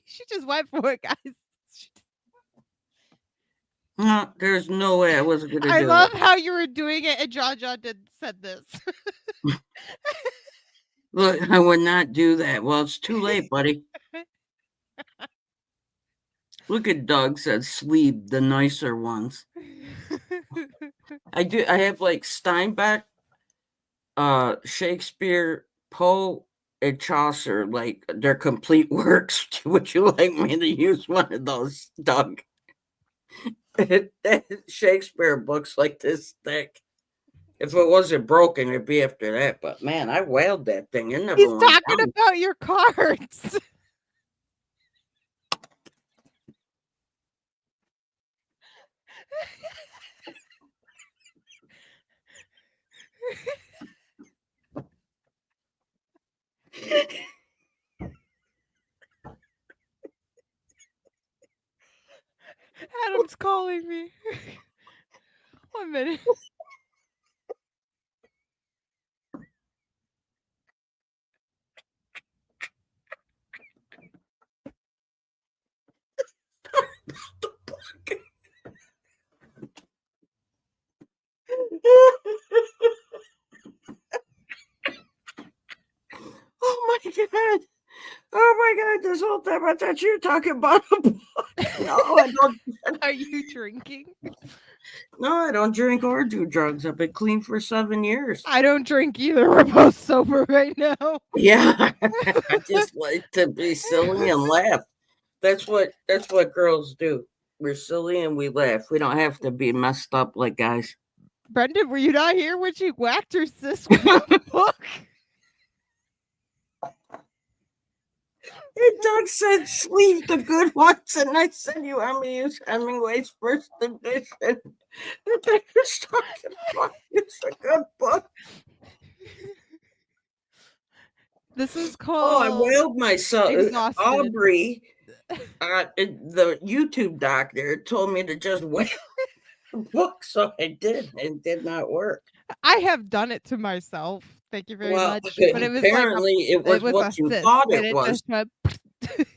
she just went for it, guys. No, there's no way I wasn't going to do it. I love how you were doing it, and John said this. Look, I would not do that. Well, it's too late, buddy. Look at Doug said sleeve the nicer ones. I have like Steinbeck, Shakespeare, Poe, and Chaucer, like their complete works. Would you like me to use one of those, Doug? Shakespeare books like this thick. If it wasn't broken, it'd be after that. But man, I wailed that thing. He's talking about your cards. Adam's calling me. 1 minute. Oh my god! Oh my god! This whole time I thought you were talking about a book. No, I don't. Are you drinking? No, I don't drink or do drugs. I've been clean for 7 years. I don't drink either. We're both sober right now. Yeah, I just like to be silly and laugh. That's what girls do. We're silly and we laugh. We don't have to be messed up like guys. Brendan, were you not here when she whacked her sis with a book? And Doug said, sleeve the good ones. And I said, you want me to use Hemingway's first edition? And they was talking about it's a good book. This is called... Oh, I wailed myself. Exhausted. Aubrey, the YouTube doctor, told me to just wail the book. So I did. It did not work. I have done it to myself. Thank you very much. But it was apparently it was what you thought it was.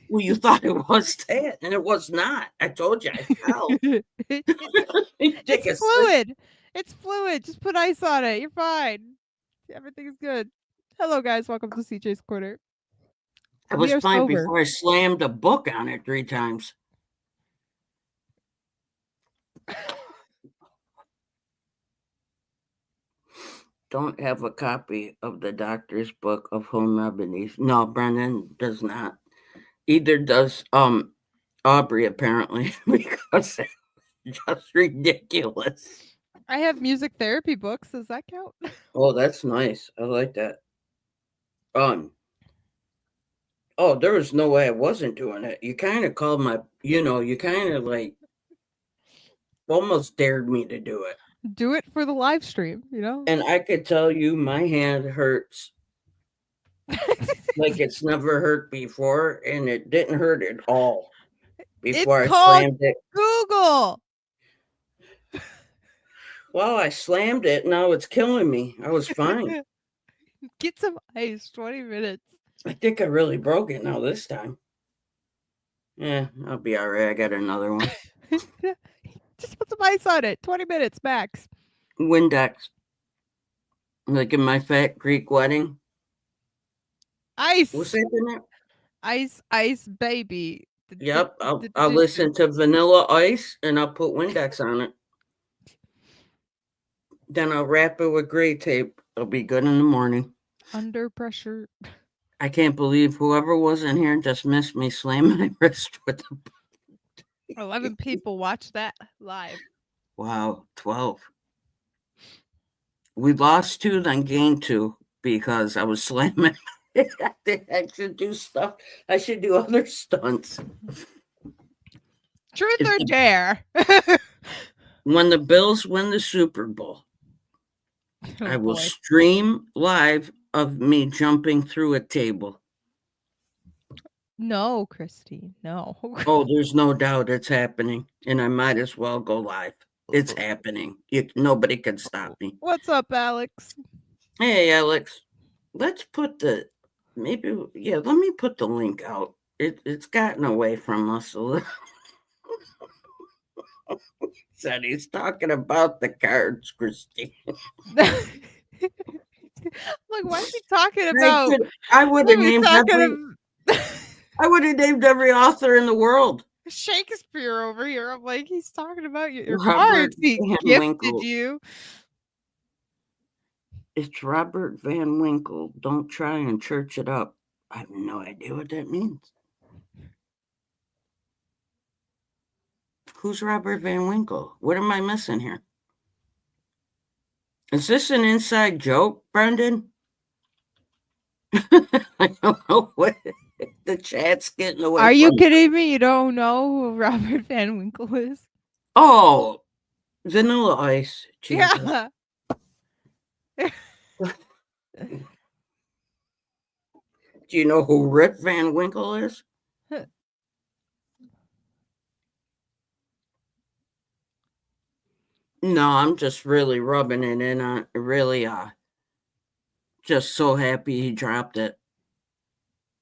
Well, you thought it was that, and it was not. I told you. It's fluid. It's fluid. Just put ice on it. You're fine. Everything's good. Hello, guys. Welcome to CJ's Corner. I was fine before I slammed a book on it 3 times. Don't have a copy of the doctor's book of home remedies. No, Brendan does not. Either does Aubrey, apparently, because it's just ridiculous. I have music therapy books. Does that count? Oh, that's nice. I like that. Oh, there was no way I wasn't doing it. You kind of called my, you kind of like almost dared me to do it. Do it for the live stream, And I could tell you my hand hurts like it's never hurt before, and it didn't hurt at all before I slammed it. Google. Well, I slammed it. Now it's killing me. I was fine. Get some ice. 20 minutes. I think I really broke it now this time. Yeah, I'll be all right. I got another one. Just put some ice on it. 20 minutes max. Windex. Like in my fat Greek wedding. Ice. What's that in it? Ice, baby. Yep. I'll listen to Vanilla Ice and I'll put Windex on it. Then I'll wrap it with gray tape. It'll be good in the morning. Under pressure. I can't believe whoever was in here just missed me slamming my wrist with the 11 people watched that live. Wow, 12. We lost 2, then gained 2 because I was slamming. I should do stuff. I should do other stunts. Truth or dare? When the Bills win the Super Bowl, I will stream live of me jumping through a table. No, Christine, no. Oh, there's no doubt it's happening, and I might as well go live. It's happening. Nobody can stop me. What's up, Alex? Hey, Alex. Let's put let me put the link out. It's gotten away from us a little. Said he's talking about the cards, Christine. Like, why is he talking about? I would have named every author in the world. Shakespeare over here. I'm like, he's talking about your Robert cards. He Van gifted Winkle. you. It's Robert Van Winkle. Don't try and church it up. I have no idea what that means. Who's Robert Van Winkle? What am I missing here? Is this an inside joke, Brendan? I don't know what the chat's getting away. Are you kidding me? You don't know who Robert Van Winkle is? Oh, Vanilla Ice. Jesus. Yeah. Do you know who Rip Van Winkle is? No, I'm just really rubbing it in on just so happy he dropped it.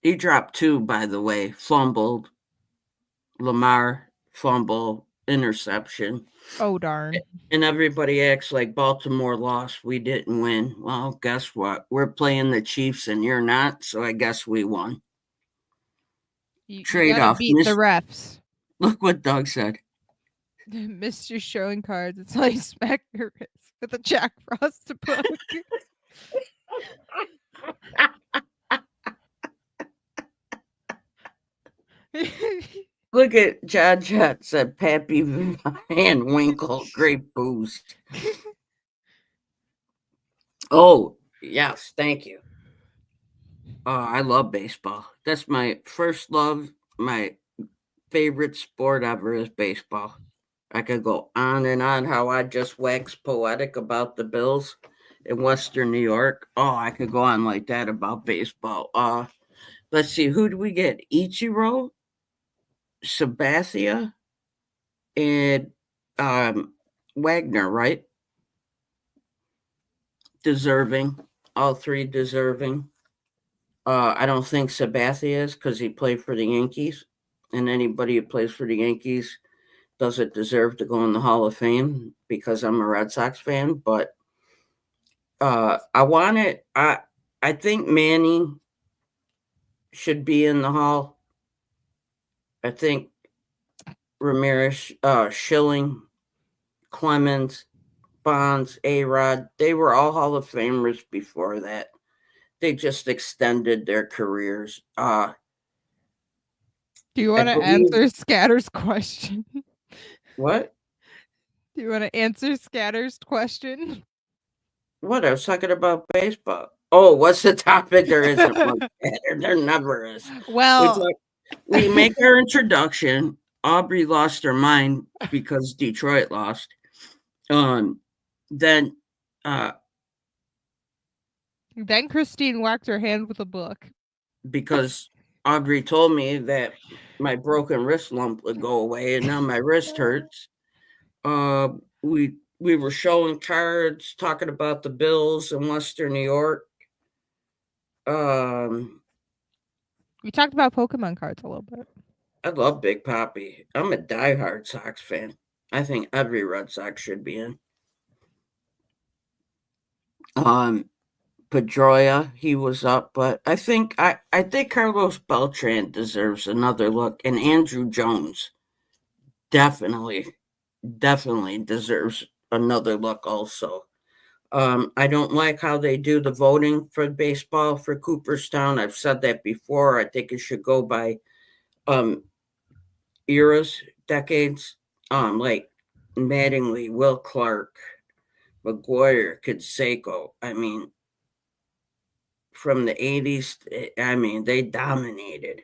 He dropped 2, by the way. Fumbled. Lamar, fumble, interception. Oh, darn. And everybody acts like Baltimore lost. We didn't win. Well, guess what? We're playing the Chiefs and you're not, so I guess we won. You Trade gotta off. beat the refs. Look what Doug said. Missed your showing cards until you smack your wrist with a Jack Frost book. Look at John Jett said Pappy Van Winkle, great boost. Oh, yes, thank you. I love baseball. That's my first love. My favorite sport ever is baseball. I could go on and on how I just wax poetic about the Bills in Western New York. Oh, I could go on like that about baseball. Let's see, who do we get? Ichiro, Sabathia, and Wagner, right? Deserving. All 3 deserving. I don't think Sabathia is because he played for the Yankees. And anybody who plays for the Yankees doesn't deserve to go in the Hall of Fame because I'm a Red Sox fan. But I think Manning should be in the Hall. I think Ramirez, Schilling, Clemens, Bonds, A-Rod, they were all Hall of Famers before that. They just extended their careers. Do you want to answer Scatter's question? What? Do you want to answer Scatter's question? What? I was talking about baseball. Oh, what's the topic? There isn't one. There never is. Well, we make our introduction. Aubrey lost her mind because Detroit lost. Then Christine whacked her hand with a book. Because Aubrey told me that my broken wrist lump would go away, and now my wrist hurts. We were showing cards, talking about the Bills in Western New York. We talked about Pokemon cards a little bit. I love Big Papi. I'm a diehard Sox fan. I think every Red Sox should be in. Pedroia, he was up, but I think Carlos Beltran deserves another look, and Andrew Jones definitely deserves another look also. I don't like how they do the voting for baseball for Cooperstown. I've said that before. I think it should go by eras, decades. Like Mattingly, Will Clark, McGuire, Canseco. I mean, from the 80s, I mean, they dominated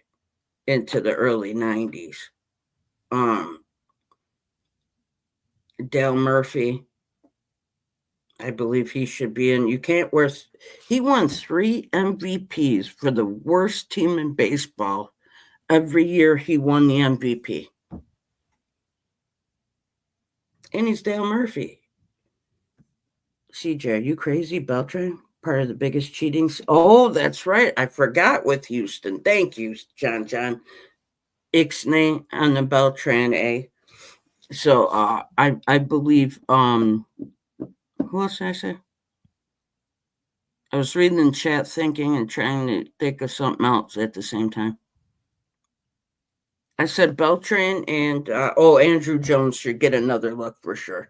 into the early 90s. Dale Murphy, I believe he should be in. You can't wear. He won 3 MVPs for the worst team in baseball. Every year he won the MVP. And he's Dale Murphy. CJ, are you crazy, Beltran? Part of the biggest cheating. Oh, that's right. I forgot with Houston. Thank you, John. Ixnay on the Beltran A. So I believe who else did I say? I was reading in chat, thinking and trying to think of something else at the same time. I said Beltran and Andrew Jones should get another look for sure.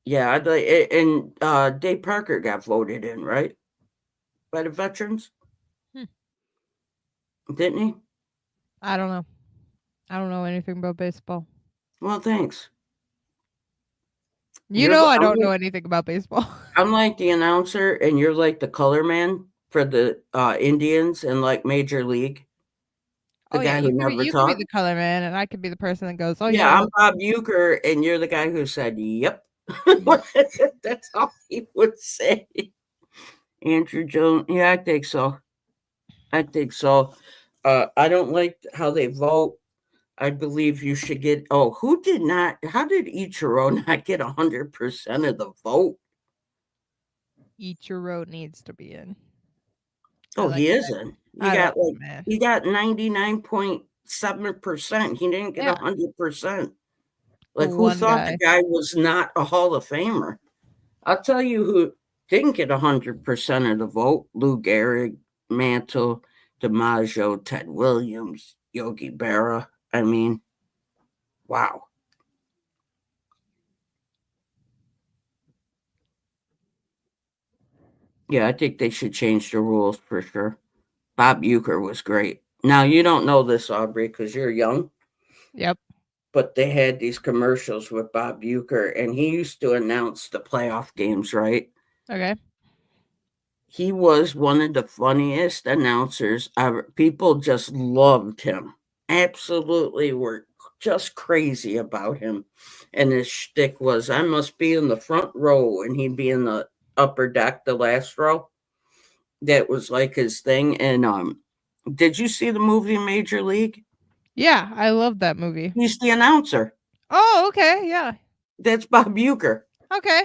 Yeah, I'd like, and Dave Parker got voted in, right? By the veterans? Didn't he? I don't know. I don't know anything about baseball. Well, thanks. You know I don't know anything about baseball. I'm like the announcer, and you're like the color man for the Indians and like Major League. The guy who never you talked. could be the color man, and I could be the person that goes, "Oh Yeah, yeah." I'm Bob Uecker, and you're the guy who said, "Yep." That's all he would say. Andrew Jones. Yeah, I think so. I don't like how they vote. I believe you should get. Oh, who did not? How did Ichiro not get 100% of the vote? Ichiro needs to be in. Oh, he isn't. He got 99.7%. He didn't get 100%. Like, who thought the guy was not a Hall of Famer? I'll tell you who didn't get 100% of the vote: Lou Gehrig, Mantle, DiMaggio, Ted Williams, Yogi Berra. I mean, wow. Yeah, I think they should change the rules for sure. Bob Uecker was great. Now, you don't know this, Aubrey, because you're young. Yep. But they had these commercials with Bob Uecker, and he used to announce the playoff games, right? Okay. He was one of the funniest announcers ever. People just loved him. Absolutely were just crazy about him. And his shtick was, I must be in the front row, and he'd be in the upper deck, the last row. That was like his thing. And did you see the movie Major League? Yeah, I love that movie. He's the announcer. Oh, okay, yeah. That's Bob Uecker. Okay.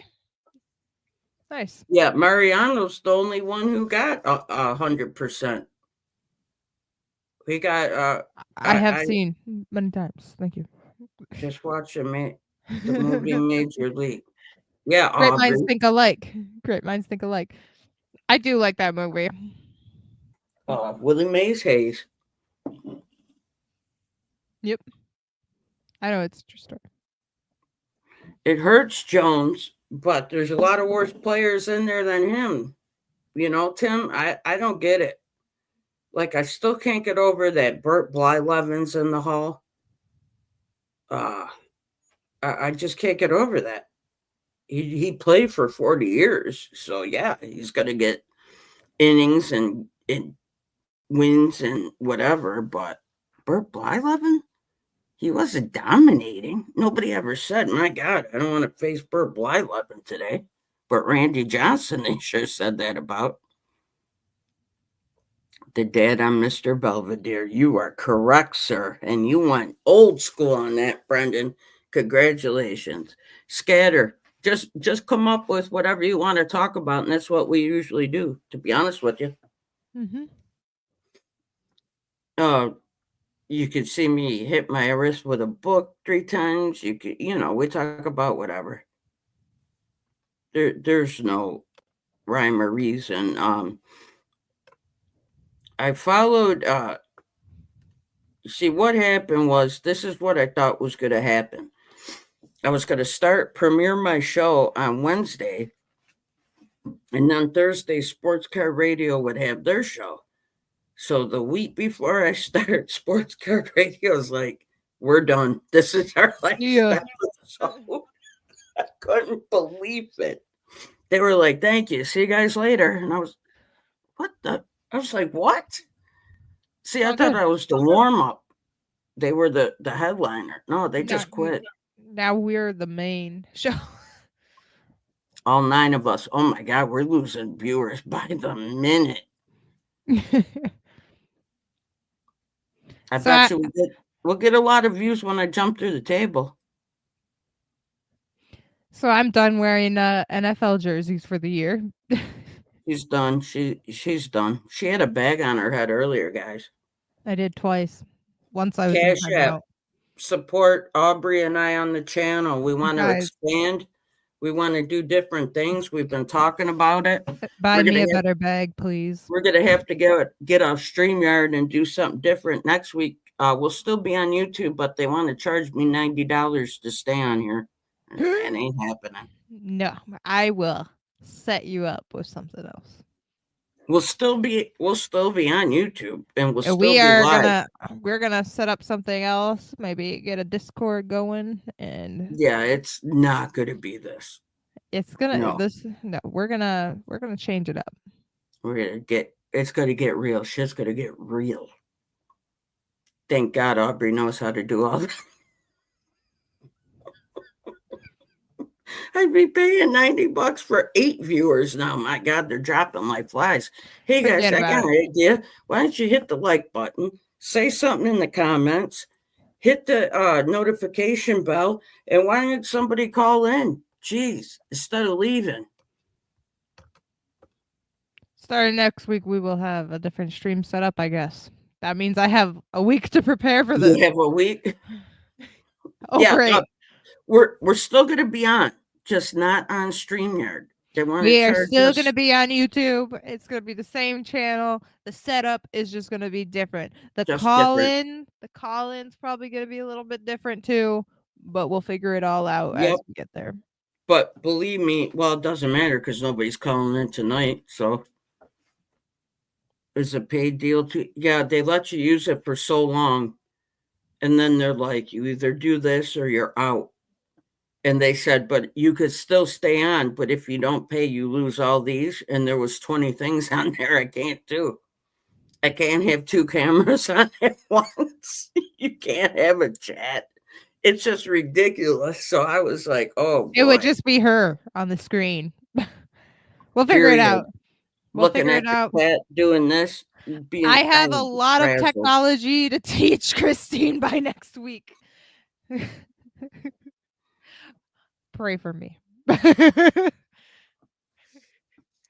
Nice. Yeah, Mariano's the only one who got 100%. We got. I have seen many times. Thank you. Just watch the movie Major League. Yeah, Great minds think alike. Great minds think alike. I do like that movie. Willie Mays Hayes. Yep. I know it's a true story. It hurts Jones, but there's a lot of worse players in there than him. You know, Tim, I don't get it. Like, I still can't get over that Burt Blyleven's in the Hall. I just can't get over that. He played for 40 years. So, yeah, he's going to get innings and wins and whatever. But Burt Blyleven, he wasn't dominating. Nobody ever said, my God, I don't want to face Burt Blyleven today. But Randy Johnson, they sure said that about. The dad on Mr. Belvedere. You are correct, sir. And you went old school on that, Brendan. Congratulations. Scatter. Just come up with whatever you want to talk about, and that's what we usually do, to be honest with you. Mm-hmm. You could see me hit my wrist with a book 3 times. You could, we talk about whatever. There's no rhyme or reason. I followed. See, what happened was, this is what I thought was going to happen. I was going to premiere my show on Wednesday, and then Thursday, Sports Car Radio would have their show. So the week before I started, Sports Car Radio was like, we're done. This is our last episode. I couldn't believe it. They were like, thank you. See you guys later. And I was, what the? I was like, what? See, I thought I was the warm-up. They were the headliner. No, they just quit. Now we're the main show. All 9 of us. Oh my God, we're losing viewers by the minute. I bet you we'll get a lot of views when I jump through the table. So I'm done wearing NFL jerseys for the year. She's done. She's done. She had a bag on her head earlier, guys. I did twice. Once I was Cash in timeout. Support Aubrey and I on the channel. We want to expand. We want to do different things. We've been talking about it. Buy me a better bag, please. We're going to have to get off StreamYard and do something different next week. We'll still be on YouTube, but they want to charge me $90 to stay on here. It ain't happening. No, I will set you up with something else. We'll still be on YouTube, and we'll still be live. We're gonna set up something else. Maybe get a Discord going, and it's not gonna be this. It's gonna we're gonna change it up. It's gonna get real. Shit's gonna get real. Thank God Aubrey knows how to do all that. I'd be paying $90 for 8 viewers now. My God, they're dropping like flies. Hey guys, I got an idea. Why don't you hit the like button, say something in the comments, hit the notification bell, and why didn't somebody call in? Jeez, instead of leaving. Starting next week, we will have a different stream set up, I guess. That means I have a week to prepare for this. You have a week? Great. We're still going to be on, just not on StreamYard. We are still going to be on YouTube. It's going to be the same channel. The setup is just going to be different. The call-in's probably going to be a little bit different too, but we'll figure it all out as we get there. But believe me, well, it doesn't matter because nobody's calling in tonight. So it's a paid deal too. Yeah, they let you use it for so long. And then they're like, you either do this or you're out. And they said, but you could still stay on. But if you don't pay, you lose all these. And there was 20 things on there I can't do. I can't have 2 cameras on at once. You can't have a chat. It's just ridiculous. So I was like, oh, boy. It would just be her on the screen. We'll figure it out. Looking at the chat, doing this. I have a lot of technology to teach Christine by next week. Pray for me.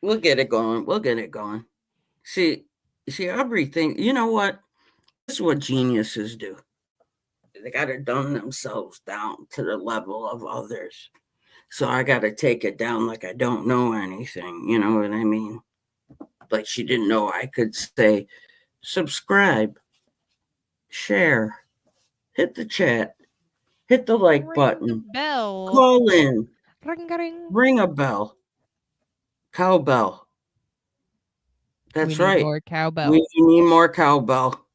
We'll get it going. See, Aubrey thinks, you know what? This is what geniuses do. They got to dumb themselves down to the level of others. So I got to take it down like I don't know anything. You know what I mean? Like she didn't know I could say, subscribe, share, hit the chat, hit the like button, bell, call in, ring a bell, cowbell. That's right. More cowbell. We need more cowbell.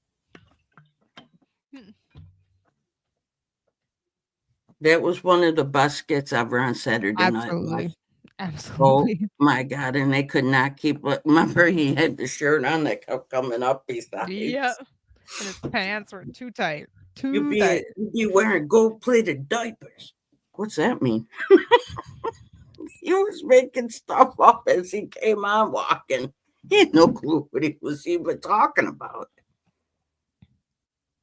That was one of the best skits ever on Saturday Night Live. Absolutely. Oh my God. And they could not keep it. Remember, he had the shirt on that kept coming up beside. Yeah. And his pants were too tight. You'd be wearing gold-plated diapers. What's that mean? He was making stuff up as he came on walking. He had no clue what he was even talking about.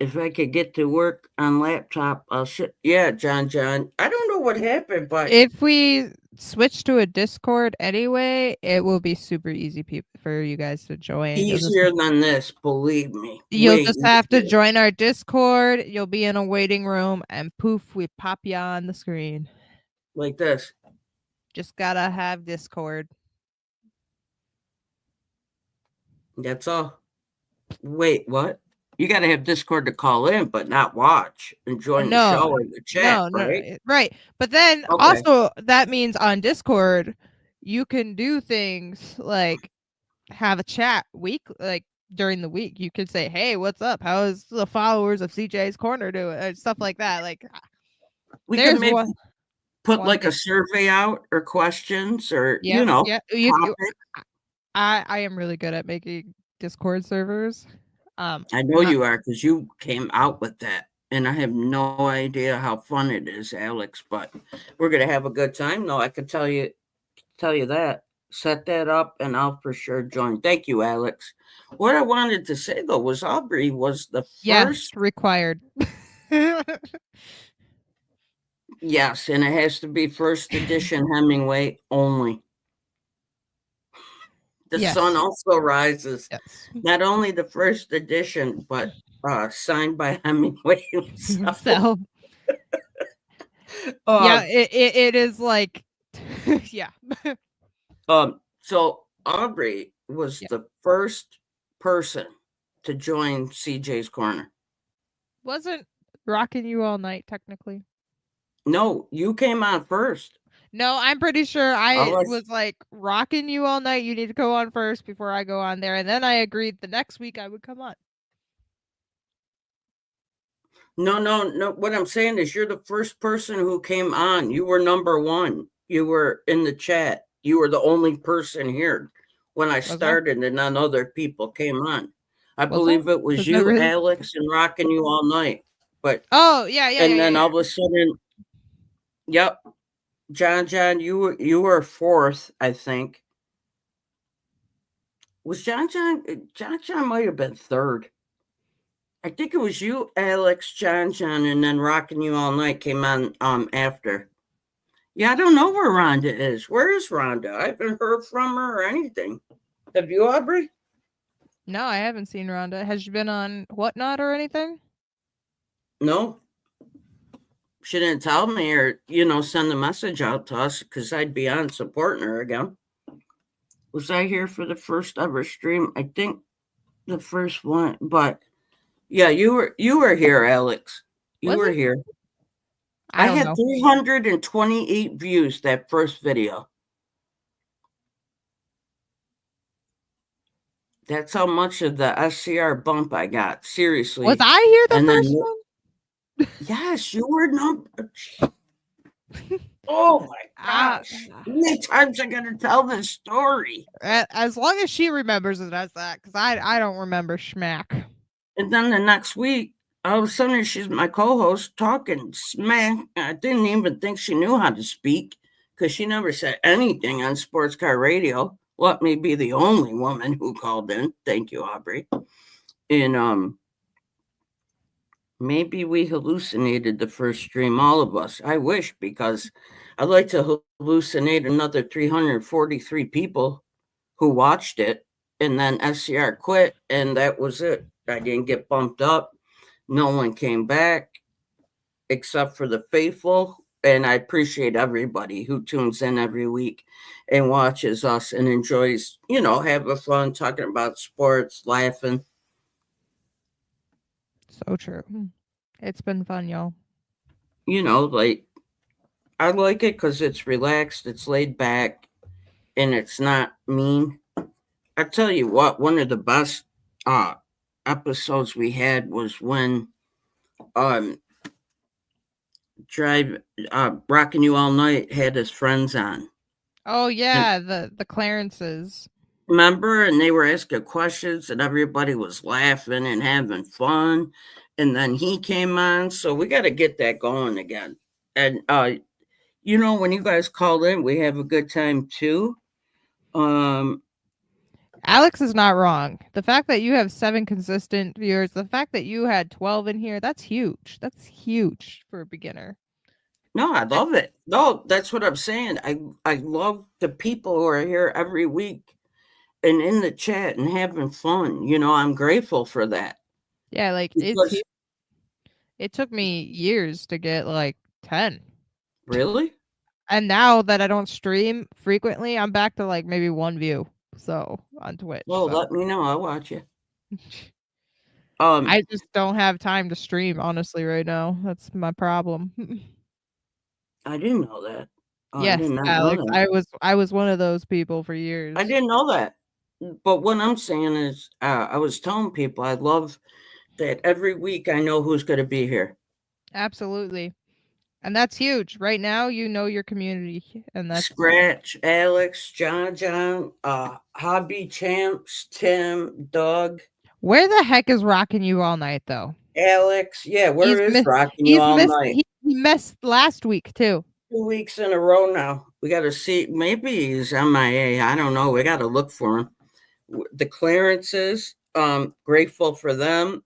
If I could get to work on laptop, I'll John. I don't know what happened, but if we switch to a Discord anyway, it will be super easy for you guys to join. Easier than this, believe me. You'll Way just have to easier. join our Discord. You'll be in a waiting room, and poof, we pop you on the screen. Like this. Just gotta have Discord. That's all. Wait, what? You got to have Discord to call in, but not watch and join the show or the chat, right? Right. But then Okay. also that means on Discord, you can do things like have a chat like during the week. You could say, "Hey, what's up? How is the followers of CJ's Corner doing?" Or stuff like that. Like, We there's can maybe one. put one like a thing. survey out or questions or Yeah. topics. I am really good at making Discord servers. I know you are because you came out with that, and I have no idea how fun it is, Alex. But we're gonna have a good time. No, I can tell you that. Set that up, and I'll for sure join. Thank you, Alex. What I wanted to say though was Aubrey was the first. Required. Yes, and it has to be first edition Hemingway only. The sun also rises. Yes. Not only the first edition, but signed by Hemingway himself. It is like, yeah. So Aubrey was the first person to join CJ's Corner. Wasn't Rocking You All Night technically? No, you came on first. No, I'm pretty sure I was like, Rocking You All Night, you need to go on first before I go on there. And then I agreed the next week I would come on. No. What I'm saying is you're the first person who came on. You were number one. You were in the chat. You were the only person here when I started, and then other people came on. I believe it was you, really? Alex, and Rocking You All Night. But and then all of a sudden, yep. John, you were fourth, I think. Was John might have been third. I think it was you, Alex, John, and then Rocking You All Night came on after. Yeah, I don't know where Rhonda is. Where is Rhonda? I haven't heard from her or anything. Have you, Aubrey? No, I haven't seen Rhonda. Has she been on Whatnot or anything? No. She didn't tell me or, send a message out to us because I'd be on supporting her again. Was I here for the first ever stream? I think the first one, but yeah, you were here, Alex. You were here. I had 328 views that first video. That's how much of the SCR bump I got. Seriously. Was I here the first one? Yes, you were number. Oh my gosh. How many times I gotta tell this story? As long as she remembers it as that, because I don't remember schmack. And then the next week, all of a sudden she's my co-host talking smack. I didn't even think she knew how to speak because she never said anything on Sports Car Radio. Let me be the only woman who called in. Thank you, Aubrey. And maybe we hallucinated the first stream, all of us. I wish, because I'd like to hallucinate another 343 people who watched it, and then SCR quit, and that was it. I didn't get bumped up. No one came back except for the faithful, and I appreciate everybody who tunes in every week and watches us and enjoys, having fun, talking about sports, laughing. So true. It's been fun, y'all. I like it because it's relaxed, it's laid back, and it's not mean. I tell you what, one of the best episodes we had was when Rocking You All Night had his friends on. Oh yeah, the Clarences. Remember? And they were asking questions and everybody was laughing and having fun. And then he came on. So we got to get that going again. And, when you guys call in, we have a good time too. Alex is not wrong. The fact that you have 7 consistent viewers, the fact that you had 12 in here, that's huge. That's huge for a beginner. No, I love it. No, that's what I'm saying. I love the people who are here every week and in the chat and having fun. I'm grateful for that Yeah, like it's because huge. It took me years to get like 10. really, And now that I don't stream frequently, I'm back to like maybe 1 view. So on Twitch. well, So let me know. I'll watch you. Um, I just don't have time to stream honestly right now. That's my problem. I didn't know that. I Yes, did not know Alex. that. I was one of those people for I years. didn't know that. But what I'm saying is, I was telling people I love that every week I know who's going to be here. Absolutely. And that's huge. Right now, you know your community, and that's Scratch, Alex, John, Hobby Champs, Tim, Doug, where the heck is Rockin' You All Night though? Alex. Yeah, He's where is missed. Rocking You He's All missed. Night? He missed last week too. 2 weeks in a row now. We got to see. Maybe he's MIA. I don't know. We got to look for him. The clearances, grateful for them.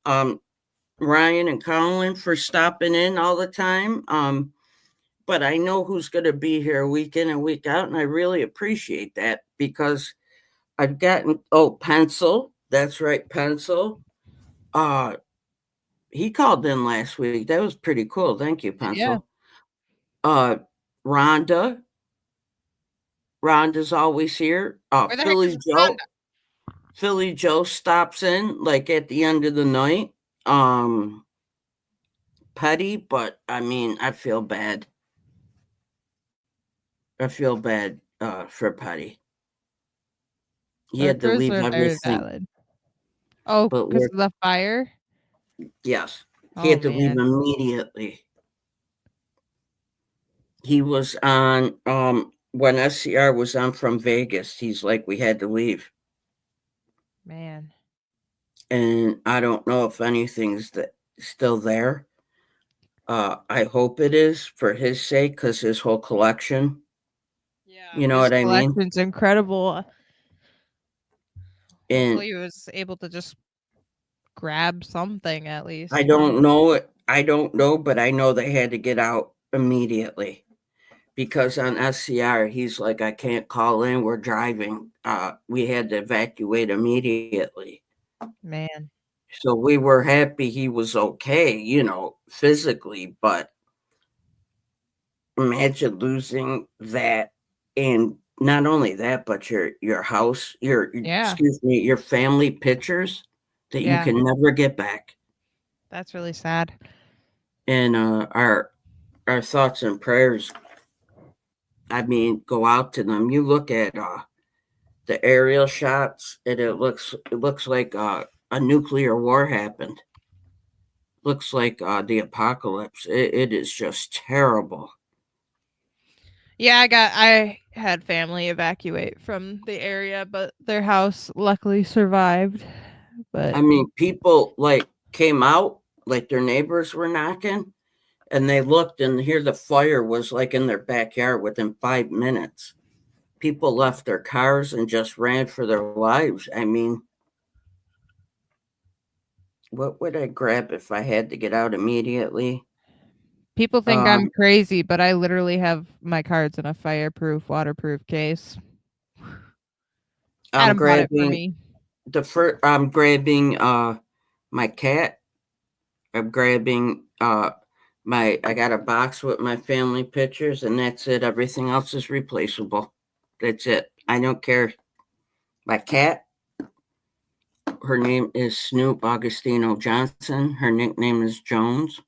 Ryan and Colin for stopping in all the time. But I know who's going to be here week in and week out, and I really appreciate that because I've gotten Pencil. That's right, Pencil. He called in last week. That was pretty cool. Thank you, Yeah. Pencil. Rhonda. Rhonda's always here. Where the heck is Rhonda? Philly Joe stops in like at the end of the night. Petty, but I mean, I feel bad. For Petty. He Our had to prayers leave are very everything. valid. Oh, But because of the fire? yes, he Oh had to leave man. immediately. He was on when SCR was on from Vegas. He's like, we had to leave, Man. and I don't know if anything's still there. I hope it is for his sake because his whole collection. Yeah. You know His what I mean? collection's incredible. And Hopefully he was able to just grab something at least. I don't know. I don't know, but I know they had to get out immediately because on SCR he's like, I can't call in. We're driving. We had to evacuate immediately. Man. So we were happy he was okay, physically, but imagine losing that, and not only that, but your house, Yeah. your family pictures that you Yeah. can never get back. That's really sad. And our thoughts and prayers, I mean, go out to them. You look at the aerial shots, and it looks like a nuclear war happened. Looks like the apocalypse. It is just terrible. Yeah, I had family evacuate from the area, but their house luckily survived. But I mean, people like came out, like their neighbors were knocking, and they looked, and here the fire was like in their backyard within 5 minutes. People left their cars and just ran for their lives. I mean, what would I grab if I had to get out immediately? people think I'm crazy, but I literally have my cards in a fireproof, waterproof case. I'm Adam bought it for grabbing me. I'm grabbing my cat. I'm grabbing I got a box with my family pictures, and that's it. Everything else is replaceable. That's it. I don't care. My cat, her name is Snoop Augustino Johnson. Her nickname is Jones.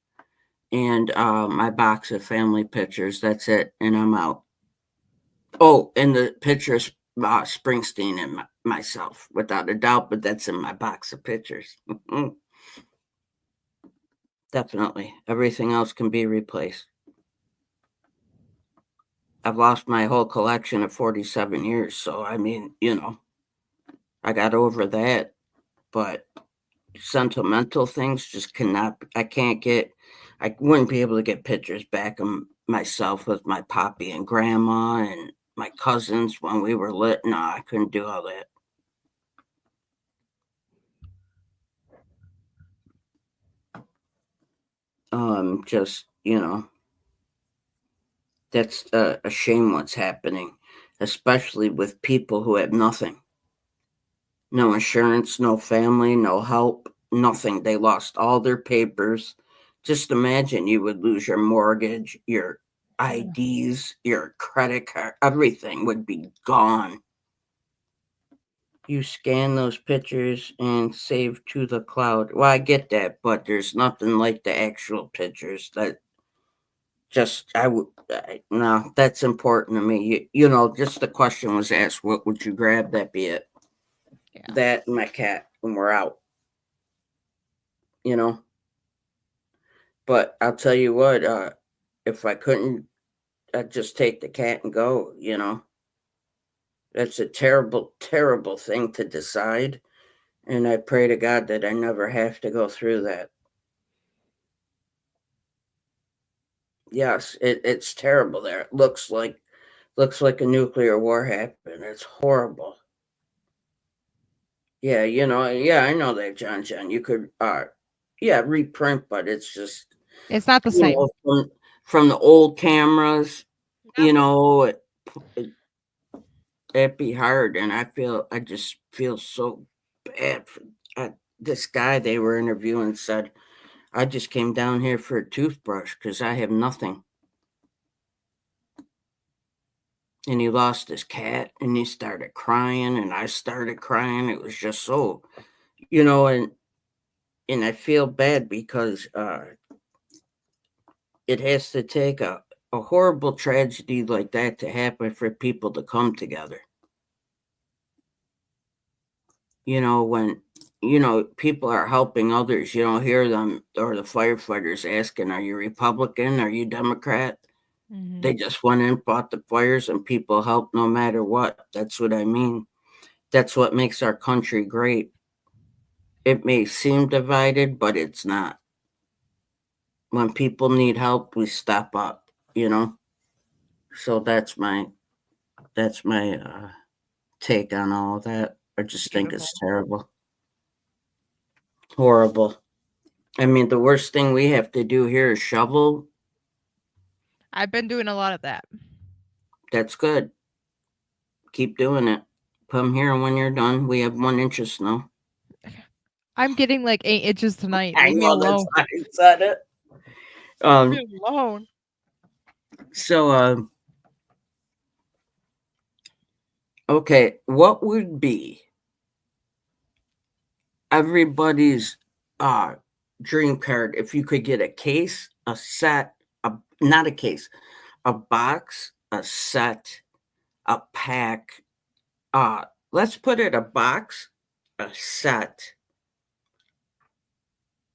And my box of family pictures. That's it. And I'm out. Oh, and the pictures, Springsteen and myself, without a doubt, but that's in my box of pictures. Definitely. Everything else can be replaced. I've lost my whole collection of 47 years. So, I mean, I got over that. But sentimental things just I wouldn't be able to get pictures back of myself with my poppy and grandma and my cousins when we were lit. No, I couldn't do all that. Just, That's a shame what's happening, especially with people who have nothing. No insurance, no family, no help, nothing. They lost all their papers. Just imagine you would lose your mortgage, your IDs, your credit card, everything would be gone. You scan those pictures and save to the cloud. Well, I get that, but there's nothing like the actual pictures that just I would no, that's important to me. You know, just the question was asked, what would you grab? That be it. Yeah. That and my cat when we're out. You know. But I'll tell you what, if I couldn't, I'd just take the cat and go, you know. That's a terrible, terrible thing to decide. And I pray to God that I never have to go through that. Yes, it's terrible there. It looks like a nuclear war happened. It's horrible. Yeah, you know, yeah, I know that, John. You could reprint, but it's just It's not the same. From the old cameras, you know, it'd be hard, and I just feel so bad for this guy they were interviewing said, I just came down here for a toothbrush because I have nothing. And he lost his cat, and he started crying, and I started crying. It was just so, you know, and I feel bad because it has to take a horrible tragedy like that to happen for people to come together. You know, when, you know, people are helping others, you don't hear them or the firefighters asking, are you Republican? Are you Democrat? Mhm. They just went in, fought the fires, and people help no matter what. That's what I mean. That's what makes our country great. It may seem divided, but it's not. When people need help, we step up, you know? So that's my take on all of that. I just think it's terrible. Horrible. I mean, the worst thing we have to do here is shovel. I've been doing a lot of that. That's good. Keep doing it. Come here when you're done. We have 1 inch of snow. I'm getting like 8 inches tonight. I Leave me know that's alone. why I said it. Leave me alone. So, okay, what would be everybody's dream card if you could get a case, a set, not a case, a box, a set, a pack. Let's put it a box, a set,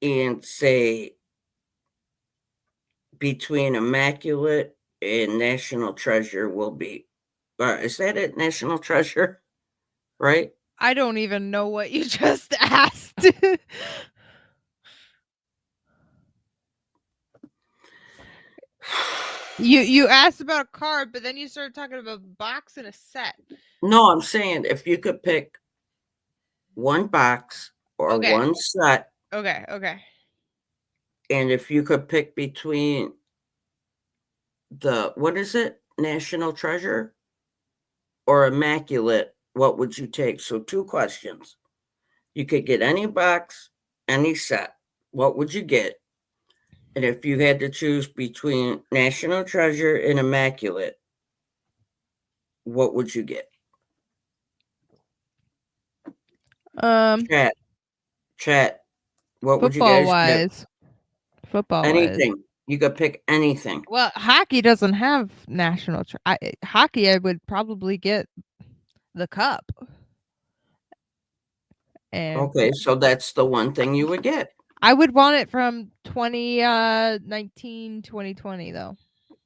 and say between Immaculate and National Treasure will be. Is that it? National Treasure, right? I don't even know what you just asked. You asked about a card, but then you started talking about a box and a set. No, I'm saying if you could pick one box or one set. Okay. And if you could pick between the, what is it? National Treasure or Immaculate, what would you take? So 2 questions. You could get any box, any set. What would you get? And if you had to choose between National Treasure and Immaculate, what would you get? Chat. What would you guys get? Football Anything. You could pick anything. Well, hockey doesn't have national. Hockey, I would probably get the cup. And Okay, so that's the one thing you would get. I would want it from 2019, 2020, though.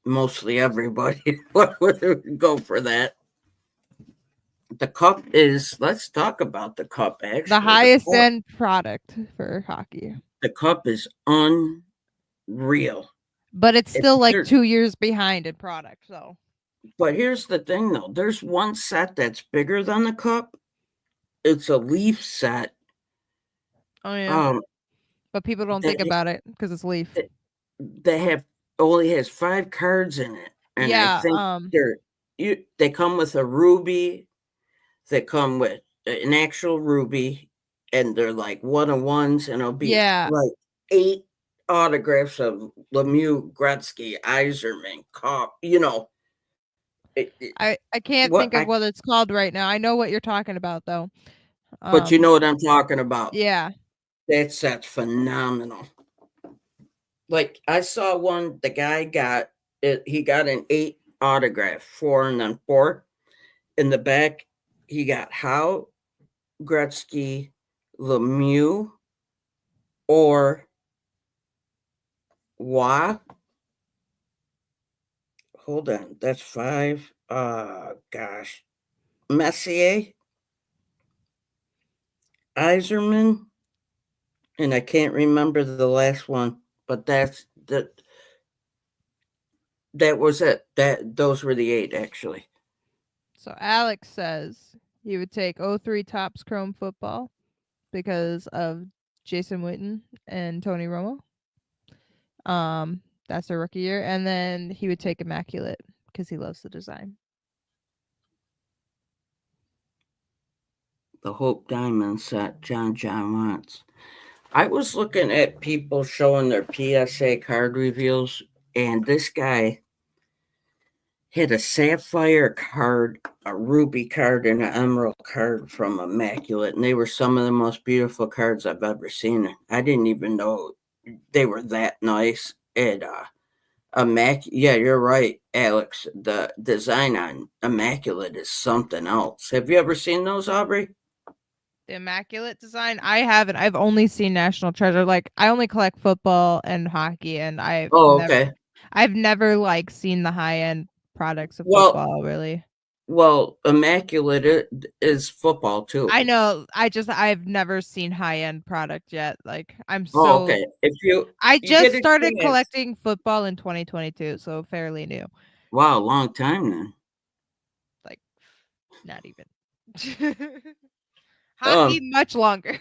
Mostly everybody would go for that. The cup is, let's talk about the cup, actually. The highest end product for hockey. The cup is unreal. But it's still like 2 years behind in product, so. But here's the thing, though. There's one set that's bigger than the cup. It's a Leaf set. Oh, yeah. But people don't think about it because it's Leaf. They only has 5 cards in it. And I Yeah, think they come with a ruby. They come with an actual ruby, and they're like 1-of-1s, and it'll be yeah. like 8 autographs of Lemieux, Gretzky, Yzerman, Kopp. I can't What think of what it's called right now. I know what you're talking about though. but you know what I'm talking about. Yeah. That's phenomenal. Like I saw one, the guy got it. He got an 8 autograph, 4 and then 4. In the back, he got Howe, Gretzky, Lemieux, or Waugh. Hold on, that's 5. Gosh, Messier, Yzerman, and I can't remember the last one. But that was it. Those were the 8 actually. So Alex says he would take 03 Topps Chrome football because of Jason Witten and Tony Romo. That's their rookie year, and then he would take Immaculate because he loves the design. The Hope Diamond set John wants. I was looking at people showing their PSA card reveals, and this guy had a sapphire card, a ruby card, and an emerald card from Immaculate, and they were some of the most beautiful cards I've ever seen. I didn't even know they were that nice. And yeah, you're right, Alex. The design on Immaculate is something else. Have you ever seen those, Aubrey? The Immaculate design, I haven't. I've only seen National Treasure. Like I only collect football and hockey, and Okay. I've never like seen the high end products of Well, football really. Well, Immaculate is football too. I know. I've never seen high end product yet. Like I'm Oh, so okay. If you I you get just a started chance, collecting football in 2022, so fairly new. wow, long time then. Like not even. Hockey much longer.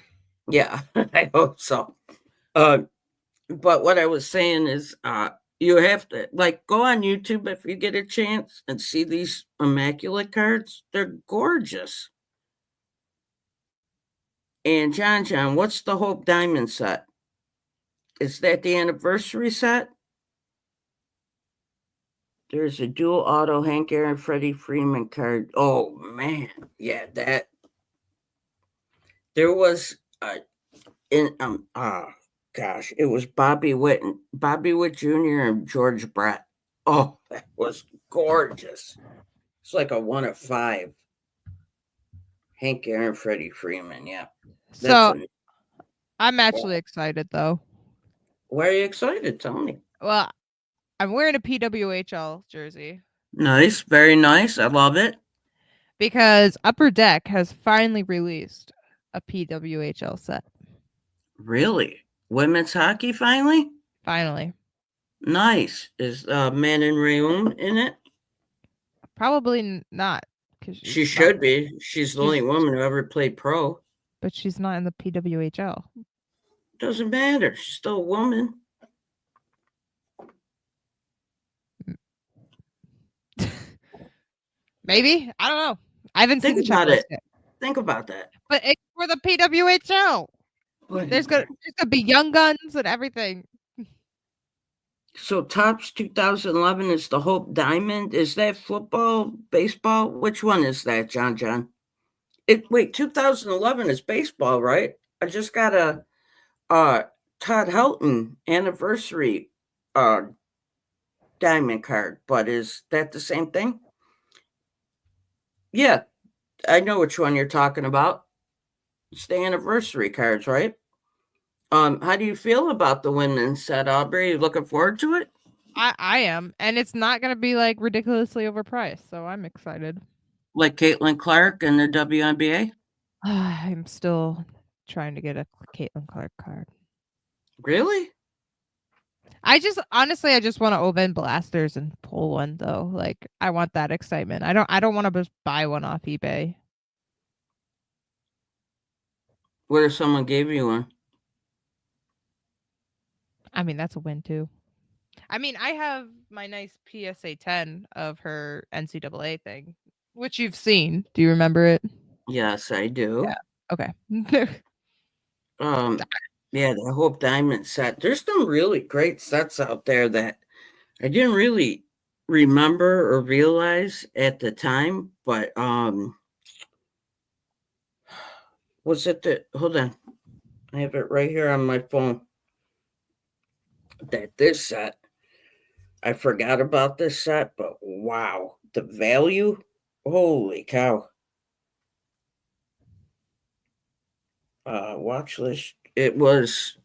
Yeah, I hope so. But what I was saying is, you have to like go on YouTube if you get a chance and see these Immaculate cards. They're gorgeous. And John, what's the Hope Diamond set? Is that the anniversary set? There's a dual auto Hank Aaron Freddie Freeman card. Oh man, yeah, that there was in gosh, it was Bobby Witt Jr. and George Brett. Oh, that was gorgeous. It's like a 1-of-5. Hank Aaron, Freddie Freeman, yeah. So I'm actually excited though. Why are you excited? Tell me. Well, I'm wearing a PWHL jersey. Nice, very nice. I love it. Because Upper Deck has finally released a PWHL set. Really? Women's hockey finally? Finally. Nice. Is Manon Rheaume in it? Probably not. She should be. She's the only woman who ever played pro. But she's not in the PWHL. Doesn't matter. She's still a woman. Maybe? I don't know. I haven't seen the checklist yet. Think about that. But it's for the PWHL. There's gonna be young guns and everything. So Topps 2011 is the Hope Diamond. Is that football, baseball? Which one is that, John? Wait, 2011 is baseball, right? I just got a Todd Helton anniversary diamond card, but is that the same thing? Yeah, I know which one you're talking about. It's the anniversary cards, right? How do you feel about the women's set, Aubrey? You looking forward to it? I am, and it's not going to be like ridiculously overpriced, so I'm excited. Like Caitlin Clark and the WNBA? I'm still trying to get a Caitlin Clark card. Really? I just want to open blasters and pull one though. Like I want that excitement. I don't want to just buy one off eBay. What if someone gave you one? I mean, that's a win too. I mean, I have my nice PSA 10 of her NCAA thing, which you've seen. Do you remember it? Yes, I do. Okay. Yeah, the Hope Diamond set. There's some really great sets out there that I didn't really remember or realize at the time, but was it the hold on. I have it right here on my phone. That this set. I forgot about this set, but wow, the value. Holy cow. Watch list. It was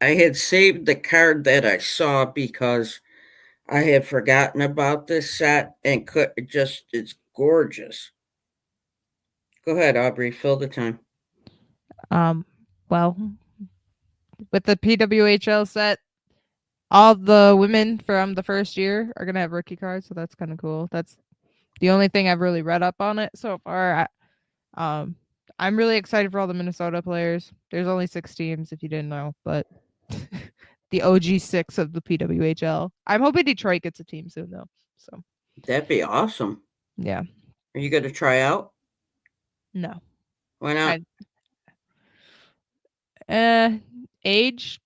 I had saved the card that I saw because I had forgotten about this set and it's gorgeous. Go ahead, Aubrey, fill the time. Well, with the PWHL set, all the women from the first year are gonna have rookie cards, so that's kind of cool. That's the only thing I've really read up on it so far. I'm really excited for all the Minnesota players. There's only 6 teams, if you didn't know, but the OG 6 of the PWHL. I'm hoping Detroit gets a team soon, though. So That'd be awesome. yeah, Are you going to try out? no, Why not? Age.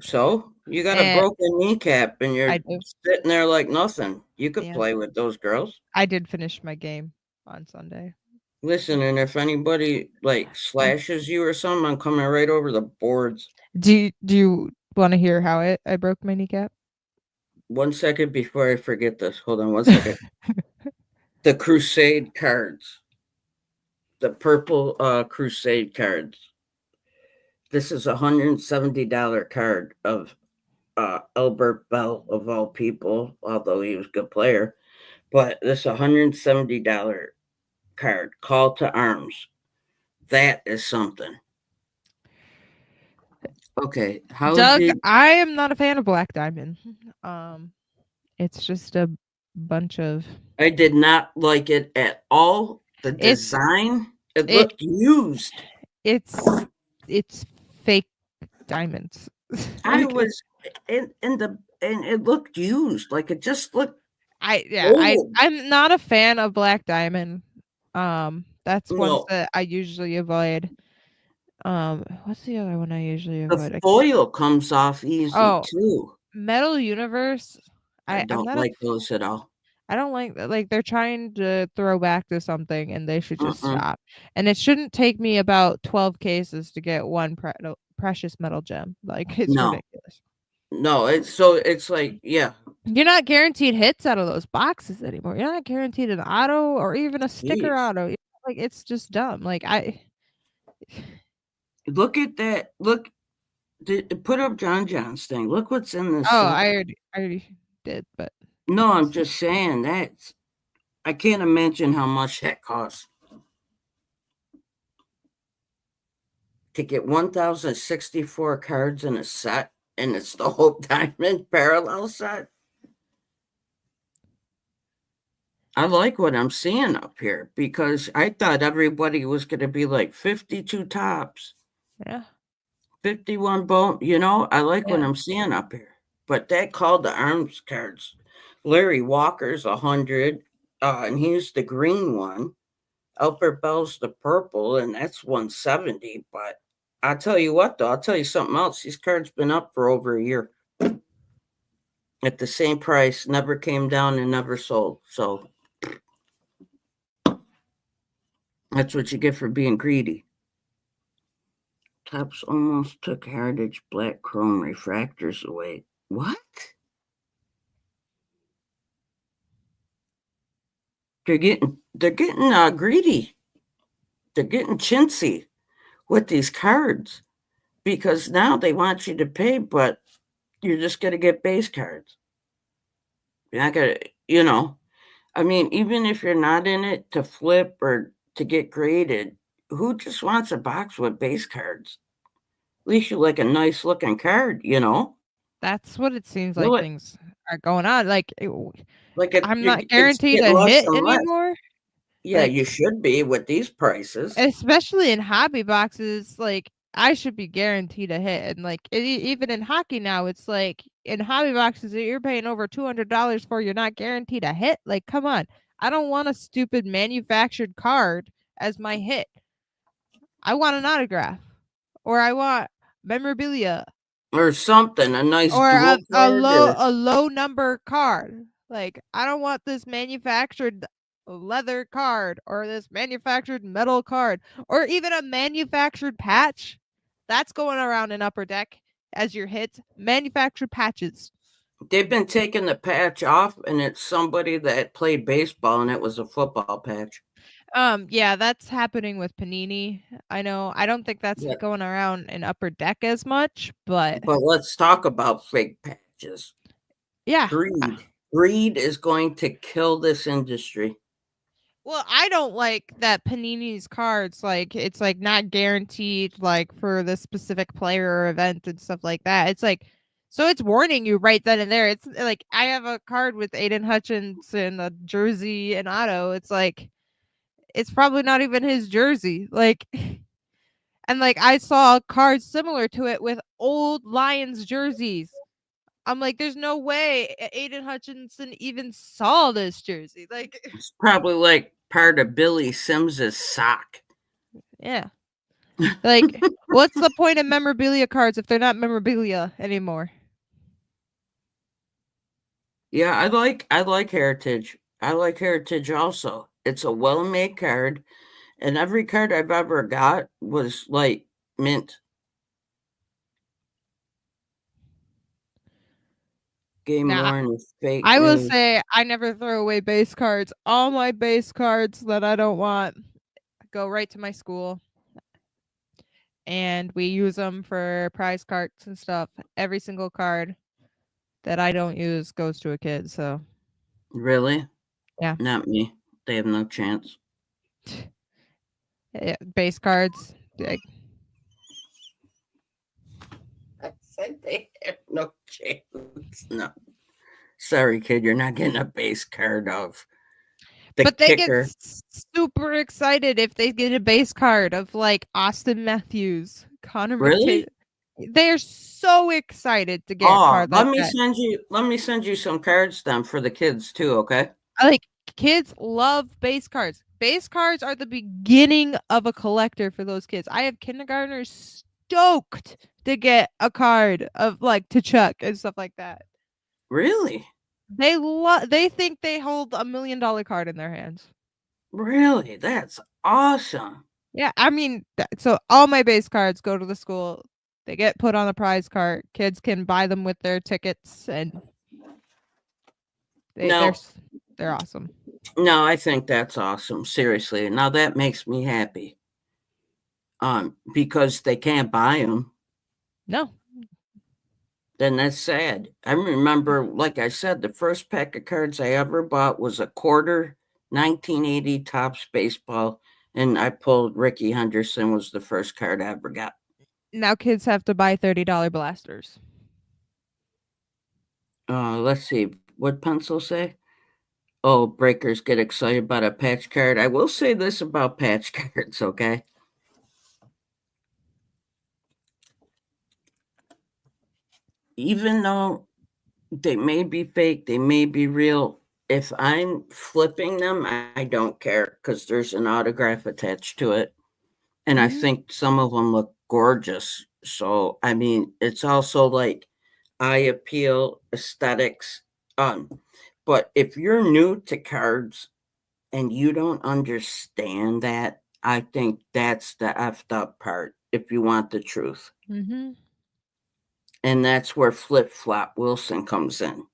So you got a Eh, broken kneecap and you're I do. sitting there like nothing. You could Yeah. play with those girls. I did finish my game on Sunday. Listen, and if anybody like slashes you or something, I'm coming right over the boards. Do you want to hear how I broke my kneecap? 1 second before I forget this. Hold on 1 second. The Crusade cards. The purple Crusade cards. This is $170 card of Albert Bell of all people, although he was a good player. But this $170 card, Call to Arms. That is something. Okay, how Doug, did I am not a fan of Black Diamond. It's just a bunch of. I did not like it at all. The design, it looked used. It's fake diamonds. I was and it looked used. Like it just looked. I'm not a fan of Black Diamond. That's ones No. that I usually avoid. What's the other one I usually avoid? The foil comes off easy too. Metal Universe. I don't like those at all. I don't like they're trying to throw back to something and they should just stop. And it shouldn't take me about 12 cases to get one precious metal gem. Like it's ridiculous. No, it's like, yeah. You're not guaranteed hits out of those boxes anymore. You're not guaranteed an auto or even a sticker auto. Like it's just dumb. Like look at that. Look, put up John John's thing. Look what's in this. Oh, I already did, but no, I'm just saying that I can't imagine how much that costs. To get 1,064 cards in a set, and it's the Hope Diamond parallel set. I like what I'm seeing up here because I thought everybody was going to be like 52 tops. Yeah. 51 bone. I like what I'm seeing up here. But that Call to Arms cards. Larry Walker's 100, and he's the green one. Albert Bell's the purple, and that's 170. But I'll tell you what, though. I'll tell you something else. These cards been up for over a year. At the same price, never came down and never sold. So that's what you get for being greedy. Tops almost took Heritage Black Chrome refractors away. What? They're getting greedy. They're getting chintzy with these cards because now they want you to pay, but you're just going to get base cards. You're not going to, I mean, even if you're not in it to flip or to get graded, who just wants a box with base cards? At least you like a nice looking card, That's what it seems like things are going on. Like I'm not it's guaranteed a hit anymore. Yeah, you should be with these prices. Especially in hobby boxes, like I should be guaranteed a hit. And like even in hockey now, it's like in hobby boxes that you're paying over $200 for, you're not guaranteed a hit. Like, come on. I don't want a stupid manufactured card as my hit. I want an autograph, or I want memorabilia, or something, a nice or dual card, or a low number card. Like, I don't want this manufactured leather card or this manufactured metal card or even a manufactured patch. That's going around in Upper Deck as your hits. Manufactured patches. they've been taking the patch off, and it's somebody that played baseball, and it was a football patch. Yeah, that's happening with Panini. I know. I don't think that's Yeah. going around in Upper Deck as much, but But let's talk about fake patches. yeah. Greed is going to kill this industry. Well, I don't like that Panini's cards, like, it's like not guaranteed, like, for this specific player or event and stuff like that. It's like, so it's warning you right then and there. It's like, I have a card with Aiden Hutchinson, a jersey and auto. It's like, it's probably not even his jersey. Like, and like, I saw cards similar to it with old Lions jerseys. I'm like, there's no way Aiden Hutchinson even saw this jersey. Like, It's probably like part of Billy Sims's sock. yeah. Like, what's the point of memorabilia cards if they're not memorabilia anymore? Yeah, I like Heritage. I like Heritage also. It's a well-made card, and every card I've ever got was like mint. Game Nah, worn is fake I will news. say I never throw away base cards. All my base cards that I don't want go right to my school, and we use them for prize cards and stuff. Every single card that I don't use goes to a kid. So Really? yeah, Not me. They have no chance. yeah, base cards. Like, I said they have no chance. No. Sorry, kid, you're not getting a base card of the but they get kicker. super excited if they get a base card of like Austin Matthews, Connor Really? McDavid. They're so excited to get a Oh, card like that. let me send you some cards then for the kids too, okay? Like, kids love base cards. Base cards are the beginning of a collector for those kids. I have kindergartners stoked to get a card of like to Chuck and stuff like that. Really? They think they hold $1 million card in their hands. Really? That's awesome. Yeah, I mean, so all my base cards go to the school. They get put on a prize card. Kids can buy them with their tickets, and No, they're awesome. no, I think that's awesome. Seriously. Now that makes me happy. Because they can't buy them. No, Then that's sad. I remember, like I said, the first pack of cards I ever bought was a quarter 1980 Topps baseball, and I pulled Ricky Henderson was the first card I ever got. now kids have to buy $30 blasters. Let's see. What pencil say? Oh, breakers get excited about a patch card. I will say this about patch cards, okay? Even though they may be fake, they may be real. If I'm flipping them, I don't care because there's an autograph attached to it. And I think some of them look gorgeous. So, I mean, it's also like eye appeal, aesthetics. But if you're new to cards and you don't understand that, I think that's the effed up part if you want the truth. Mm-hmm. And that's where Flip Flop Wilson comes in.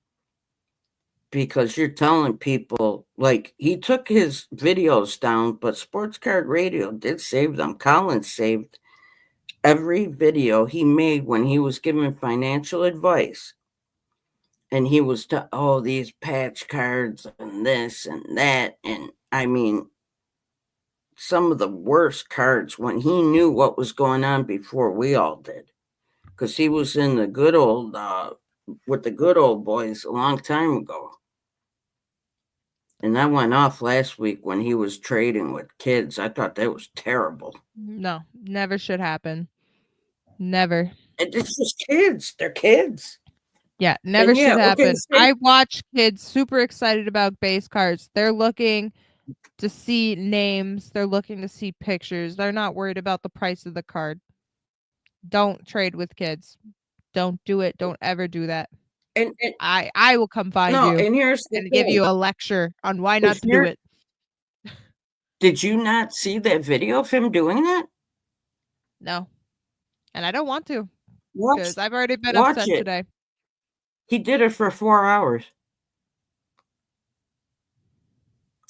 Because you're telling people, like, he took his videos down, but Sports Card Radio did save them. Collins saved every video he made when he was giving financial advice. And he was these patch cards and this and that. And I mean, some of the worst cards when he knew what was going on before we all did. Because he was in the good old, with the good old boys a long time ago. And that went off last week when he was trading with kids. I thought that was terrible. No, never should happen. Never. And it's just kids. They're kids. Yeah, never And should yeah, okay, happen. say I watch kids super excited about base cards. They're looking to see names. They're looking to see pictures. They're not worried about the price of the card. Don't trade with kids. Don't do it. Don't ever do that. and I will come find no, you and here's the and give thing. you a lecture on why If not to do you're it. Did you not see that video of him doing that? No. And I don't want to Watch because I've already been watch upset it. today. He did it for 4 hours.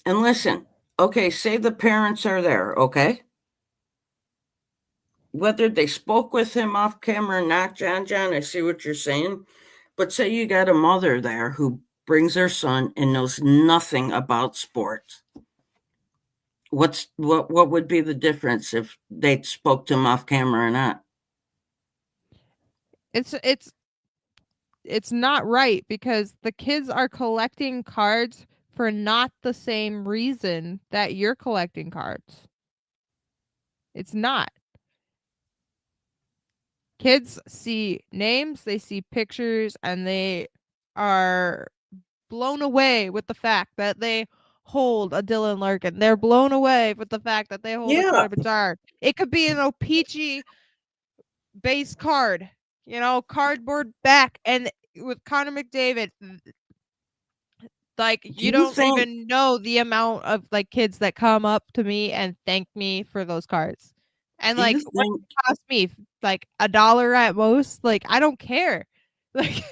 And listen, okay, say the parents are there, okay? Whether they spoke with him off camera or not, John, I see what you're saying. But say you got a mother there who brings her son and knows nothing about sports. What would be the difference if they spoke to him off camera or not? It's not right because the kids are collecting cards for not the same reason that you're collecting cards. It's not. Kids see names, they see pictures, and they are blown away with the fact that they hold a Dylan Larkin. They're blown away with the fact that they hold a Yeah. Connor Bedard. It could be an O-Pee-Chee base card, cardboard back, and with Connor McDavid, like Do you you don't think even know the amount of like kids that come up to me and thank me for those cards. And do you like what think it cost me? Like $1 at most? Like I don't care. Like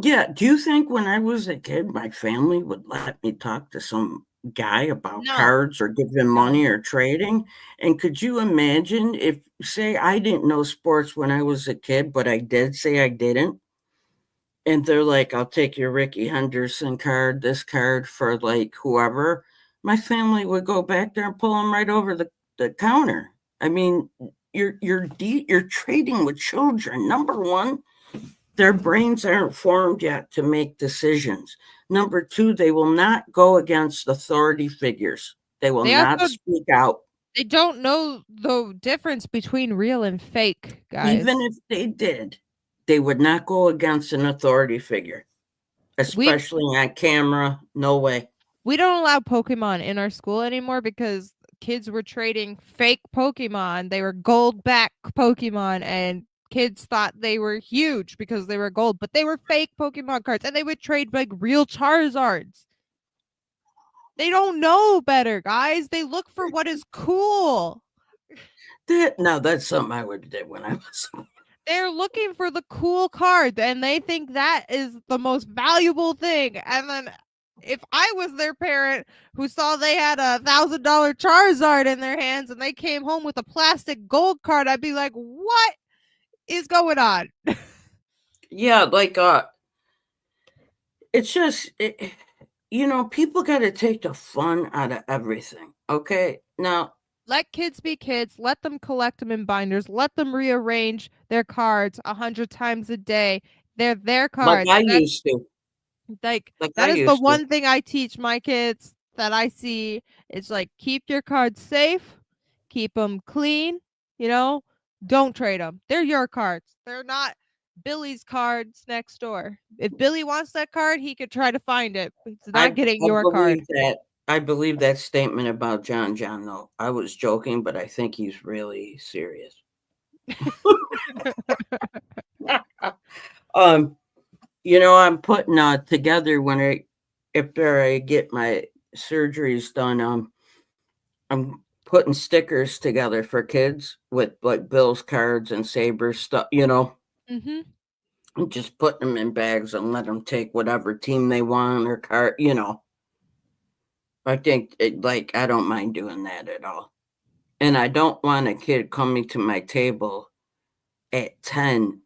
Yeah, do you think when I was a kid, my family would let me talk to some guy about no, cards or give him no. money or trading? And could you imagine if, say, I didn't know sports when I was a kid, but I did say I didn't? And they're like, I'll take your Ricky Henderson card, this card for like whoever. My family would go back there and pull them right over the counter. I mean, you're trading with children. Number one, their brains aren't formed yet to make decisions. Number two, they will not go against authority figures. They will They not also speak out. they don't know the difference between real and fake, guys. Even if they did, they would not go against an authority figure, We especially on camera. No way. we don't allow Pokemon in our school anymore because kids were trading fake Pokemon. They were gold back Pokemon, and kids thought they were huge because they were gold, but they were fake Pokemon cards, and they would trade like real Charizards. They don't know better, guys. They look for what is cool. That's something I would have did when I was. They're looking for the cool card, and they think that is the most valuable thing. And then if I was their parent who saw they had $1,000 Charizard in their hands and they came home with a plastic gold card, I'd be like, what is going on? Yeah, like it's just people got to take the fun out of everything. Okay, now Let kids be kids. Let them collect them in binders. Let them rearrange their cards 100 times a day. They're their like cards. I used to, Like like I that is the used to. one thing I teach my kids that I see. It's like keep your cards safe, keep them clean, don't trade them. They're your cards. They're not Billy's cards next door. If Billy wants that card, he could try to find it. But it's not getting your card. I believe that statement about John, though. I was joking, but I think he's really serious. I'm putting together after I get my surgeries done, I'm putting stickers together for kids with like Bill's cards and Sabres stuff, Mm-hmm. I'm just putting them in bags and let them take whatever team they want or card, I think I don't mind doing that at all. And I don't want a kid coming to my table at 10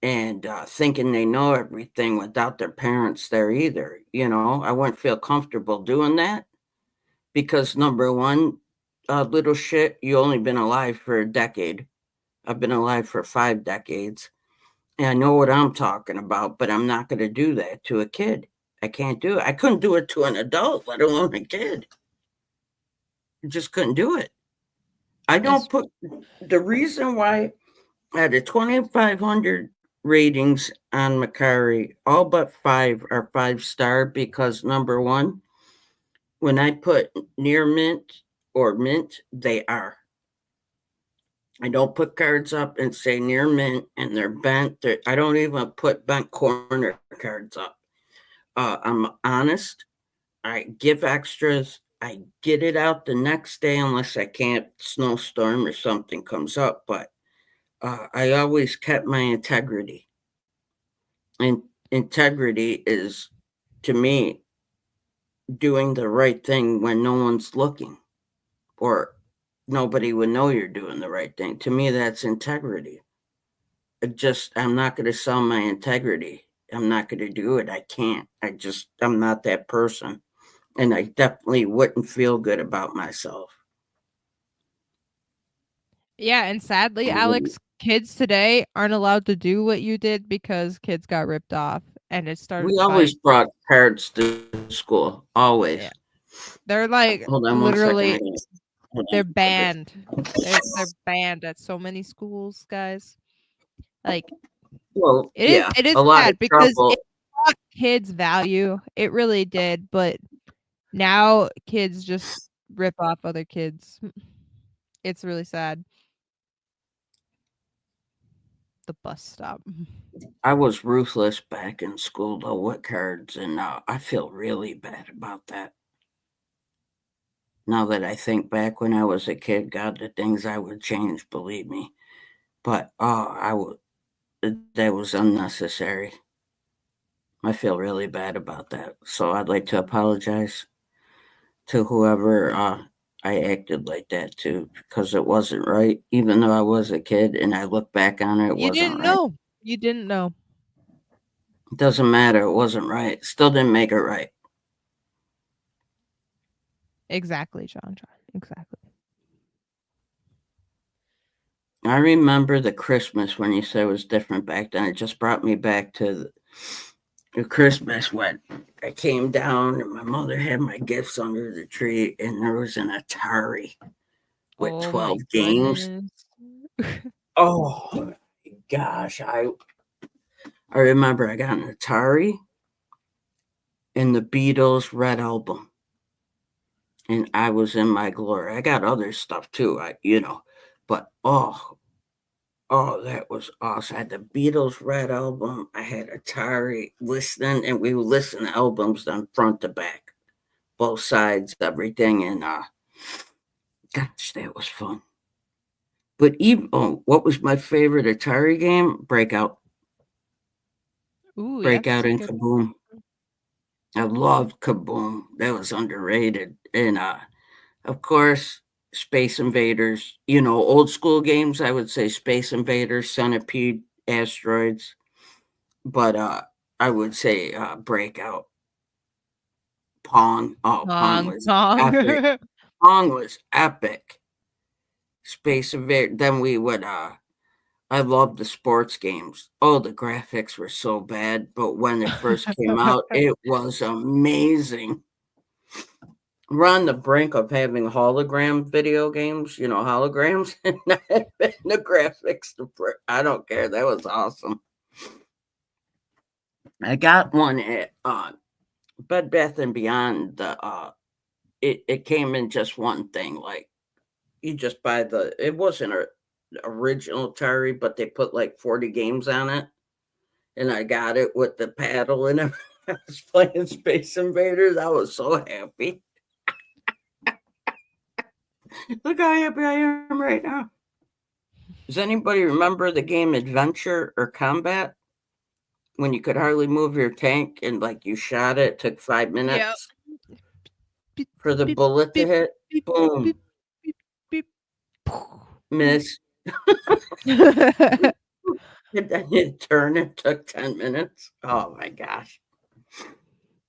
and thinking they know everything without their parents there either. I wouldn't feel comfortable doing that because number one, little shit, you only been alive for a decade. I've been alive for 5 decades. And I know what I'm talking about, but I'm not going to do that to a kid. I can't do it. I couldn't do it to an adult, let alone a kid. I just couldn't do it. I don't put the reason why at a 2,500 ratings on Macari. All but 5 are 5-star because number one, when I put near mint or mint, they are. I don't put cards up and say near mint and they're bent. I don't even put bent corner cards up. I'm honest. I give extras. I get it out the next day unless I can't, snowstorm or something comes up. But I always kept my integrity. And integrity is, to me, doing the right thing when no one's looking or nobody would know you're doing the right thing. To me, that's integrity. I'm not going to sell my integrity. I'm not going to do it. I can't. I'm not that person. And I definitely wouldn't feel good about myself. Yeah, and sadly, Alex, kids today aren't allowed to do what you did because kids got ripped off and it started We a always fight. brought cards to school. Always. Yeah. They're like Hold on one second. literally Hold they're on. banned. They're banned at so many schools, guys. Like Well, it yeah, is a lot of sad because trouble. it taught kids value. It really did, but now kids just rip off other kids. It's really sad. The bus stop. I was ruthless back in school though with cards, and I feel really bad about that. Now that I think back when I was a kid, God, the things I would change, believe me. But that was unnecessary. I feel really bad about that. So I'd like to apologize to whoever I acted like that to because it wasn't right. Even though I was a kid and I look back on it, it You wasn't didn't right. know. You didn't know. It doesn't matter. It wasn't right. Still didn't make it right. Exactly, John. Exactly. I remember the Christmas when you said it was different back then. It just brought me back to the Christmas when I came down and my mother had my gifts under the tree and there was an Atari with Oh 12 my games. goodness. Oh my gosh. I remember I got an Atari and the Beatles Red Album. And I was in my glory. I got other stuff too, but that was awesome. I had the Beatles Red Album. I had Atari listening, and we would listen to albums on front to back, both sides, everything. And gosh, that was fun. But what was my favorite Atari game? Breakout. Ooh, yeah, Breakout that's a and good Kaboom. I loved Kaboom. That was underrated. And of course, Space Invaders. Old school games. I would say Space Invaders, Centipede, Asteroids. But I would say Breakout, Pong. Oh, Pong song. was epic. Song. Pong was epic. Space Invader. Then we would. I loved the sports games. Oh, the graphics were so bad, but when it first came out, it was amazing. We're on the brink of having hologram video games. Holograms, and the graphics. I don't care. That was awesome. I got one at Bed Bath and Beyond. It came in just one thing. Like you just buy it wasn't a original Atari, but they put like 40 games on it, and I got it with the paddle and everything. I was playing Space Invaders. I was so happy. Look how happy I am right now. Does anybody remember the game Adventure or Combat? When you could hardly move your tank and like you shot it, it took 5 Yep. minutes for the bullet to hit. Boom. Miss. And then you turn, it took 10 minutes. Oh my gosh.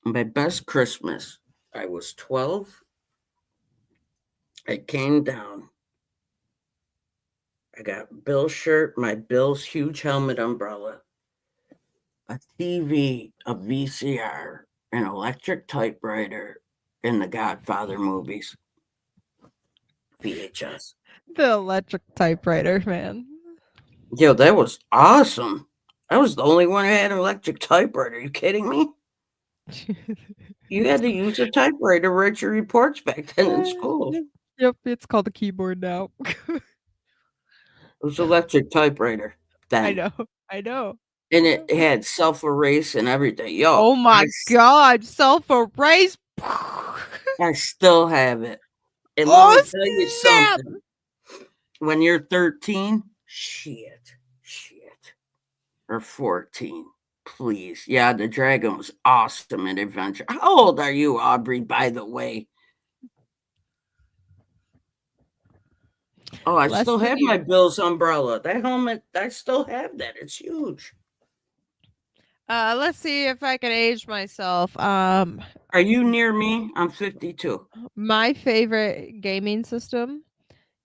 My best Christmas, I was 12. I came down. I got Bill's shirt, my Bill's huge helmet umbrella, a TV, a VCR, an electric typewriter, and the Godfather movies. VHS. The electric typewriter, man. Yo, that was awesome. I was the only one who had an electric typewriter. Are you kidding me? You had to use a typewriter to write your reports back then in school. It Yep, it's called a keyboard now. was electric typewriter then. I know. And it had self-erase and everything. Yo, Oh my God, self-erase. I still have it. And Oh, let me tell you snap! something. When you're 13, shit, or 14, please. Yeah, the dragon was awesome in Adventure. How old are you, Aubrey, by the way? Oh, I Less still than have you. my Bill's umbrella. That helmet, I still have that. It's huge. Let's see if I can age myself. Are you near me? I'm 52. My favorite gaming system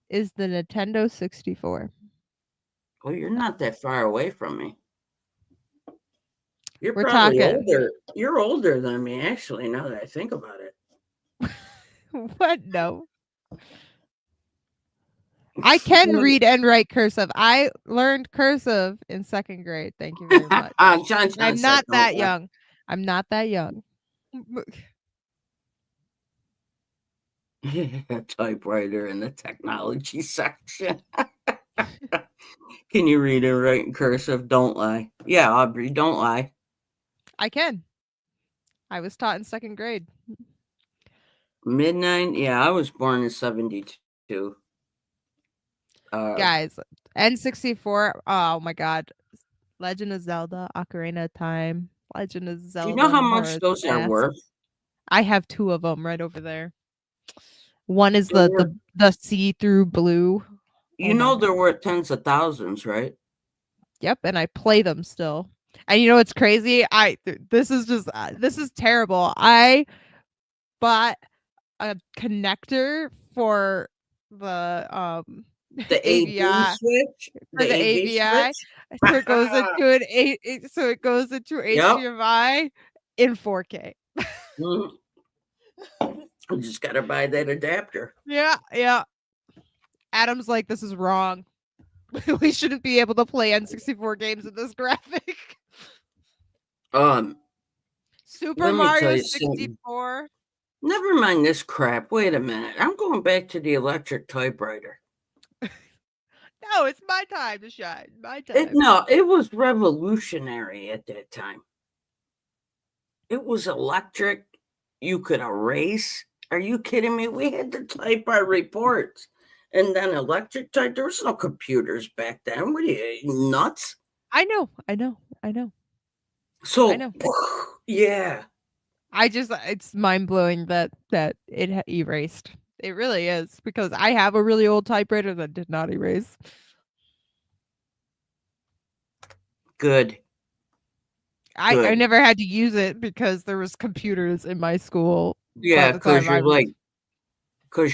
is the Nintendo 64. Well, you're not that far away from me. You're We're probably talking. older. You're older than me, actually, now that I think about it. What? No. I can read and write cursive. I learned cursive in 2nd grade. Thank you very much. John I'm said not don't that lie. young. I'm not that young. Typewriter in the technology section. Can you read and write in cursive? Don't lie. Yeah, Aubrey, don't lie. I can. I was taught in 2nd grade. Midnight. Yeah, I was born in 72. Guys, N64. Oh my God. Legend of Zelda, Ocarina of Time, Legend of Zelda. Do you know how much Majora's those are Mask. worth? I have 2 of them right over there. One is the see-through blue. You Oh my know God. they're worth tens of thousands, right? Yep, and I play them still. And you know what's crazy? This is terrible. I bought a connector for the The AV AVI switch. for the AVI, so it goes into Yep. HDMI in 4K. Mhm. You just gotta buy that adapter. Yeah. Adam's like, this is wrong. We shouldn't be able to play N64 games in this graphic. Super Let me tell Mario you something. 64. Never mind this crap. Wait a minute. I'm going back to the electric typewriter. No, it's my time to shine. My time. It was revolutionary at that time. It was electric. You could erase. Are you kidding me? We had to type our reports. And then electric type. There was no computers back then. What are you, nuts? I know. So, I know. yeah. It's mind blowing that it erased. It really is, because I have a really old typewriter that did not erase. Good. I never had to use it because there was computers in my school. Yeah, because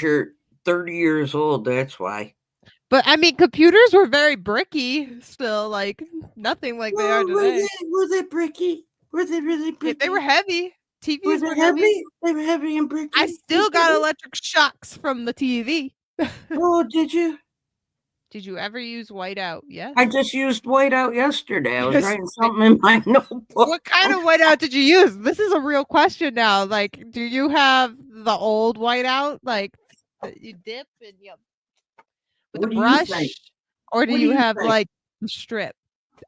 you're 30 years old. That's why. But I mean, computers were very bricky still, like nothing like they are today. Were they bricky? Were they really bricky? They were heavy. TVs were heavy. heavy. They were heavy and bricky. I still got electric shocks from the TV. Oh, did you? Did you ever use whiteout? Yes. I just used whiteout yesterday. I was writing something in my notebook. What kind of whiteout did you use? This is a real question now. Like, do you have the old whiteout, like that you dip and you with a brush, or do you have like the strip?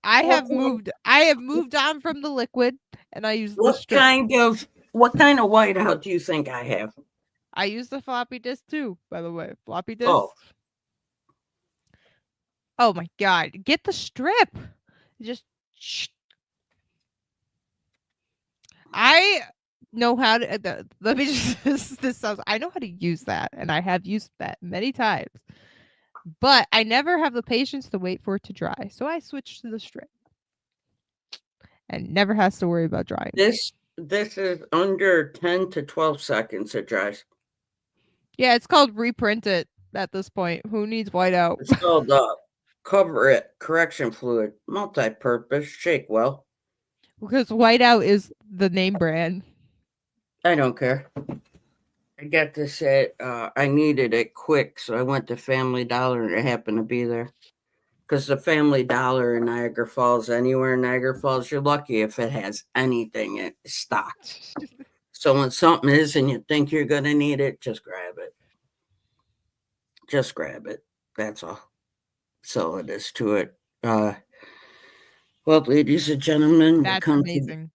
I have moved on from the liquid, and I use the strip. What kind of whiteout do you think I have? I use the floppy disk too, by the way. Floppy disk. Oh my God! Get the strip. Just. I know how to. Let me just. This sounds. I know how to use that, and I have used that many times. But I never have the patience to wait for it to dry, so I switch to the strip, and never has to worry about drying. This is under 10 to 12 seconds. It dries. Yeah, it's called reprint it at this point. Who needs whiteout? It's called cover it, correction fluid, multi-purpose, shake well. Because whiteout is the name brand. I don't care. I got this at, I needed it quick, so I went to Family Dollar and it happened to be there. Because the Family Dollar in Niagara Falls, anywhere in Niagara Falls, you're lucky if it has anything in stock. So when something is and you think you're going to need it, just grab it. Just grab it. That's all. So it is to it. Well, ladies and gentlemen, That's amazing.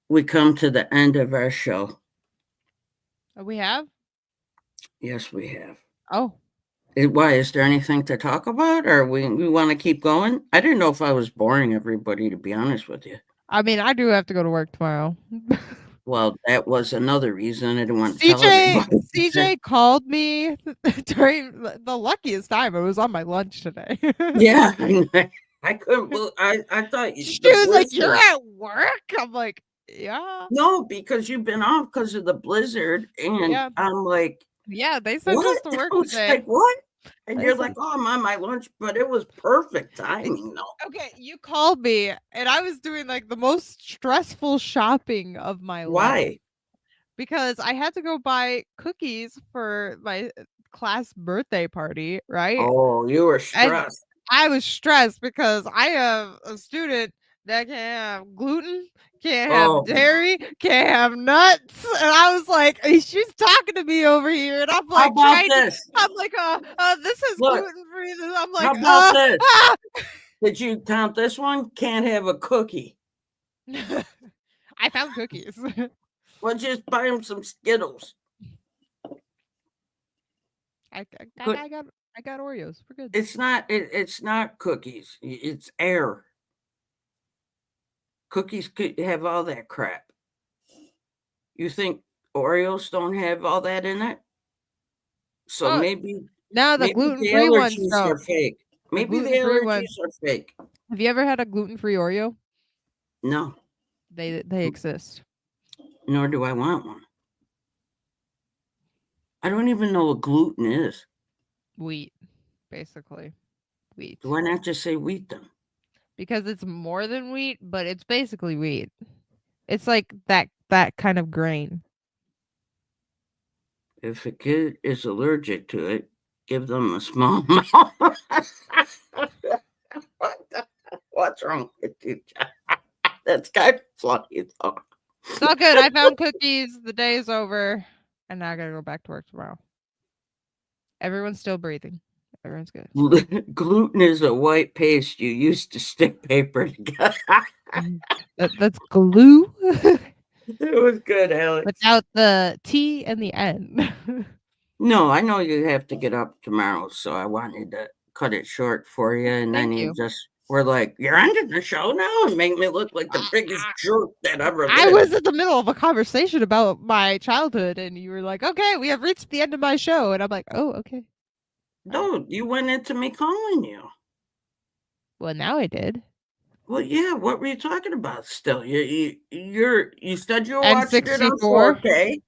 we come to the end of our show. We have? Yes, we have. Oh. Why? Is there anything to talk about, or we want to keep going? I didn't know if I was boring everybody, to be honest with you. I mean, I do have to go to work tomorrow. Well, that was another reason I didn't want to tell everybody. CJ called me during the luckiest time. It was on my lunch today. Yeah, I couldn't believe. I thought she was like, "You're at work." I'm like, "Yeah." No, because you've been off because of the blizzard, and Yeah. I'm like, "Yeah, they sent us to work today." Like, what? And you're like, "Oh, I'm on my lunch," but it was perfect timing, though. Okay, you called me, and I was doing like the most stressful shopping of my life. Why? Because I had to go buy cookies for my class birthday party, right? Oh, you were stressed. And I was stressed because I have a student that can't have gluten, can't have dairy, can't have nuts, and I was like, she's talking to me over here, and I'm like, this is gluten free. I'm like, how about this? Did you count this one? Can't have a cookie. I found cookies. Well, just buy him some Skittles. I got Oreos. We're good. It's not cookies. It's air. Cookies could have all that crap. You think Oreos don't have all that in it? So maybe now the gluten-free ones are fake. Maybe the allergies are fake. Have you ever had a gluten-free Oreo? No. They exist. Nor do I want one. I don't even know what gluten is. Wheat, basically. Wheat. Why not just say wheat then? Because it's more than wheat, but it's basically wheat. It's like that kind of grain. If a kid is allergic to it, give them a small amount. What's wrong with you? That's kind of funny, though. It's all good. I found cookies. The day is over. And now I gotta go back to work tomorrow. Everyone's still breathing. Everyone's good. Gluten is a white paste you use to stick paper together. That's glue. It was good, Alex. Without the T and the N. No, I know you have to get up tomorrow, so I wanted to cut it short for you. And then you just were like, "You're ending the show now," and make me look like the biggest jerk that ever lived. I was in the middle of a conversation about my childhood, and you were like, "Okay, we have reached the end of my show," and I'm like, "Oh, okay." No, you went into me calling you. Well, now I did. Well, yeah. What were you talking about? Still, you said you were watching it on 4K.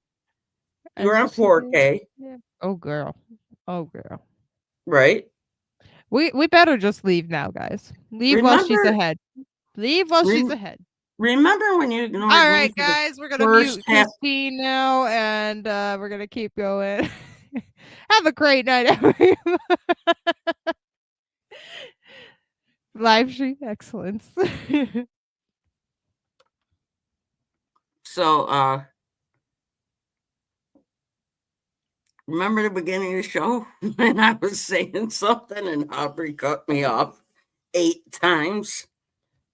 You're on 4K. Yeah. Oh, girl. Right. We better just leave now, guys. Leave while she's ahead. Leave while she's ahead. Remember when you ignored All right, guys, we're gonna mute Christine now, and we're gonna keep going. Have a great night, everyone. Live stream excellence. So, remember the beginning of the show when I was saying something and Aubrey cut me off 8 times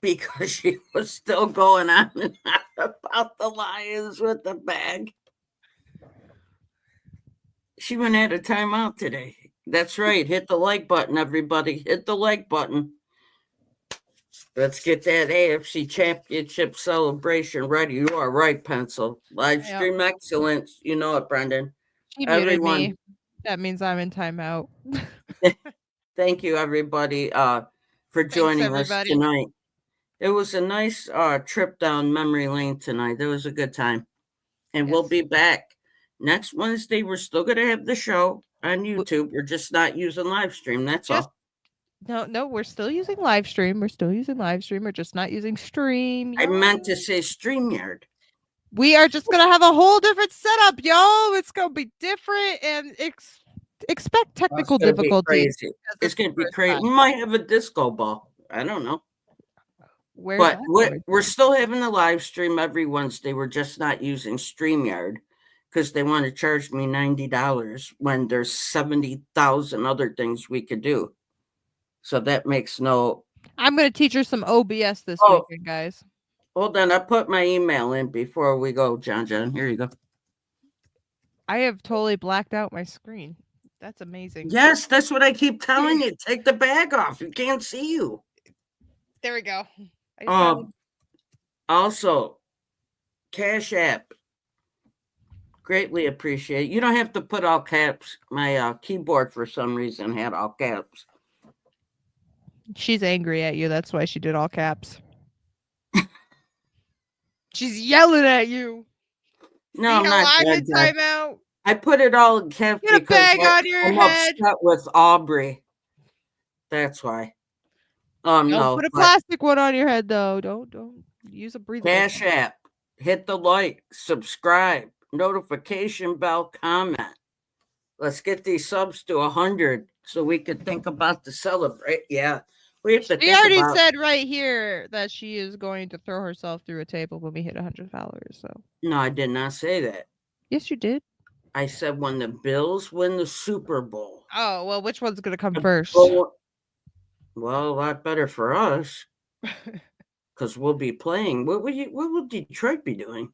because she was still going on and on about the Lions with the bag? She went at a timeout today. That's right. Hit the like button, everybody. Hit the like button. Let's get that AFC Championship celebration ready. You are right, Pencil. Live stream excellence. You know it, Brendan. She muted me. That means I'm in timeout. Thank you, everybody, for joining us tonight. It was a nice trip down memory lane tonight. It was a good time. And we'll be back next Wednesday. We're still going to have the show on YouTube. We're just not using live stream. That's all. No, we're still using live stream. We're just not using stream. I meant to say StreamYard. We are just going to have a whole different setup, y'all. It's going to be different and expect technical It's gonna be difficulties. crazy. because It's gonna the be first crazy. time. We might have a disco ball. I don't know. Where's But that? we're still having a live stream every Wednesday. We're just not using StreamYard because they want to charge me $90 when there's 70,000 other things we could do. So that makes no. I'm going to teach her some OBS this Oh, weekend, guys. hold on. I put my email in before we go, John. Here you go. I have totally blacked out my screen. That's amazing. Yes, that's what I keep telling you. Take the bag off. You can't see you. There we go. I just got it. Also, Cash App. Greatly appreciate. You don't have to put all caps. My keyboard for some reason had all caps. She's angry at you. That's why she did all caps. She's yelling at you. No, See I'm how not I'm that in bad. timeout? I put it all in caps Get a because bag on your I'm head. upset with Aubrey. That's why. Don't No. put a but plastic one on your head, though. Don't use a breathable. Cash App. Hit the like, subscribe, notification bell, comment. Let's get these subs to 100 so we could think about the celebrate. Yeah. We have to She think already about. said right here that she is going to throw herself through a table when we hit $100. So No, I did not say that. yes, you did. I said when the Bills win the Super Bowl. Oh well, which one's gonna come the first? Well, a lot better for us because we'll be playing. What will Detroit be doing?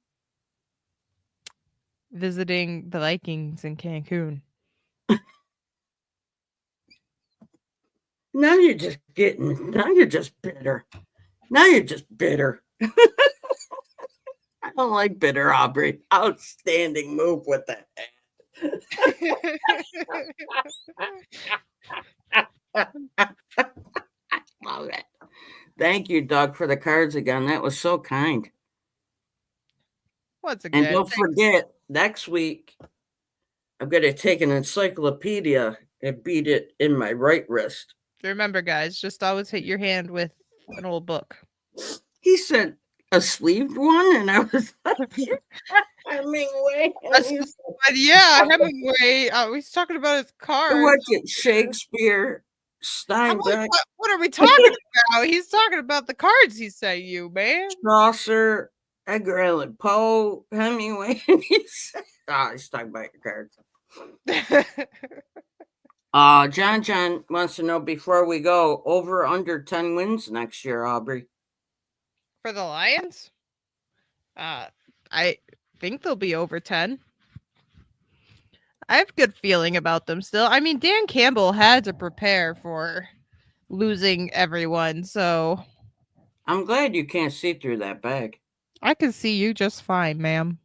Visiting the Vikings in Cancun. Now you're just getting. Now you're just bitter. Now you're just bitter. I don't like bitter, Aubrey. Outstanding move with that. Love it. Thank you, Doug, for the cards again. That was so kind. Once again, And don't forget, next week, I'm going to take an encyclopedia and beat it in my right wrist. remember, guys, just always hit your hand with an old book. He said a sleeved one, and I was like, Hemingway. Yeah, Hemingway. He's talking about his cards. What's it, Shakespeare, Steinbeck? What are we talking about? He's talking about the cards he sent you, man. Chaucer, Edgar Allan Poe, Hemingway. He's talking about your cards. John wants to know before we go, over under 10 wins next year, Aubrey. For the Lions? I think they'll be over 10. I have a good feeling about them still. I mean, Dan Campbell had to prepare for losing everyone, so I'm glad you can't see through that bag. I can see you just fine, ma'am.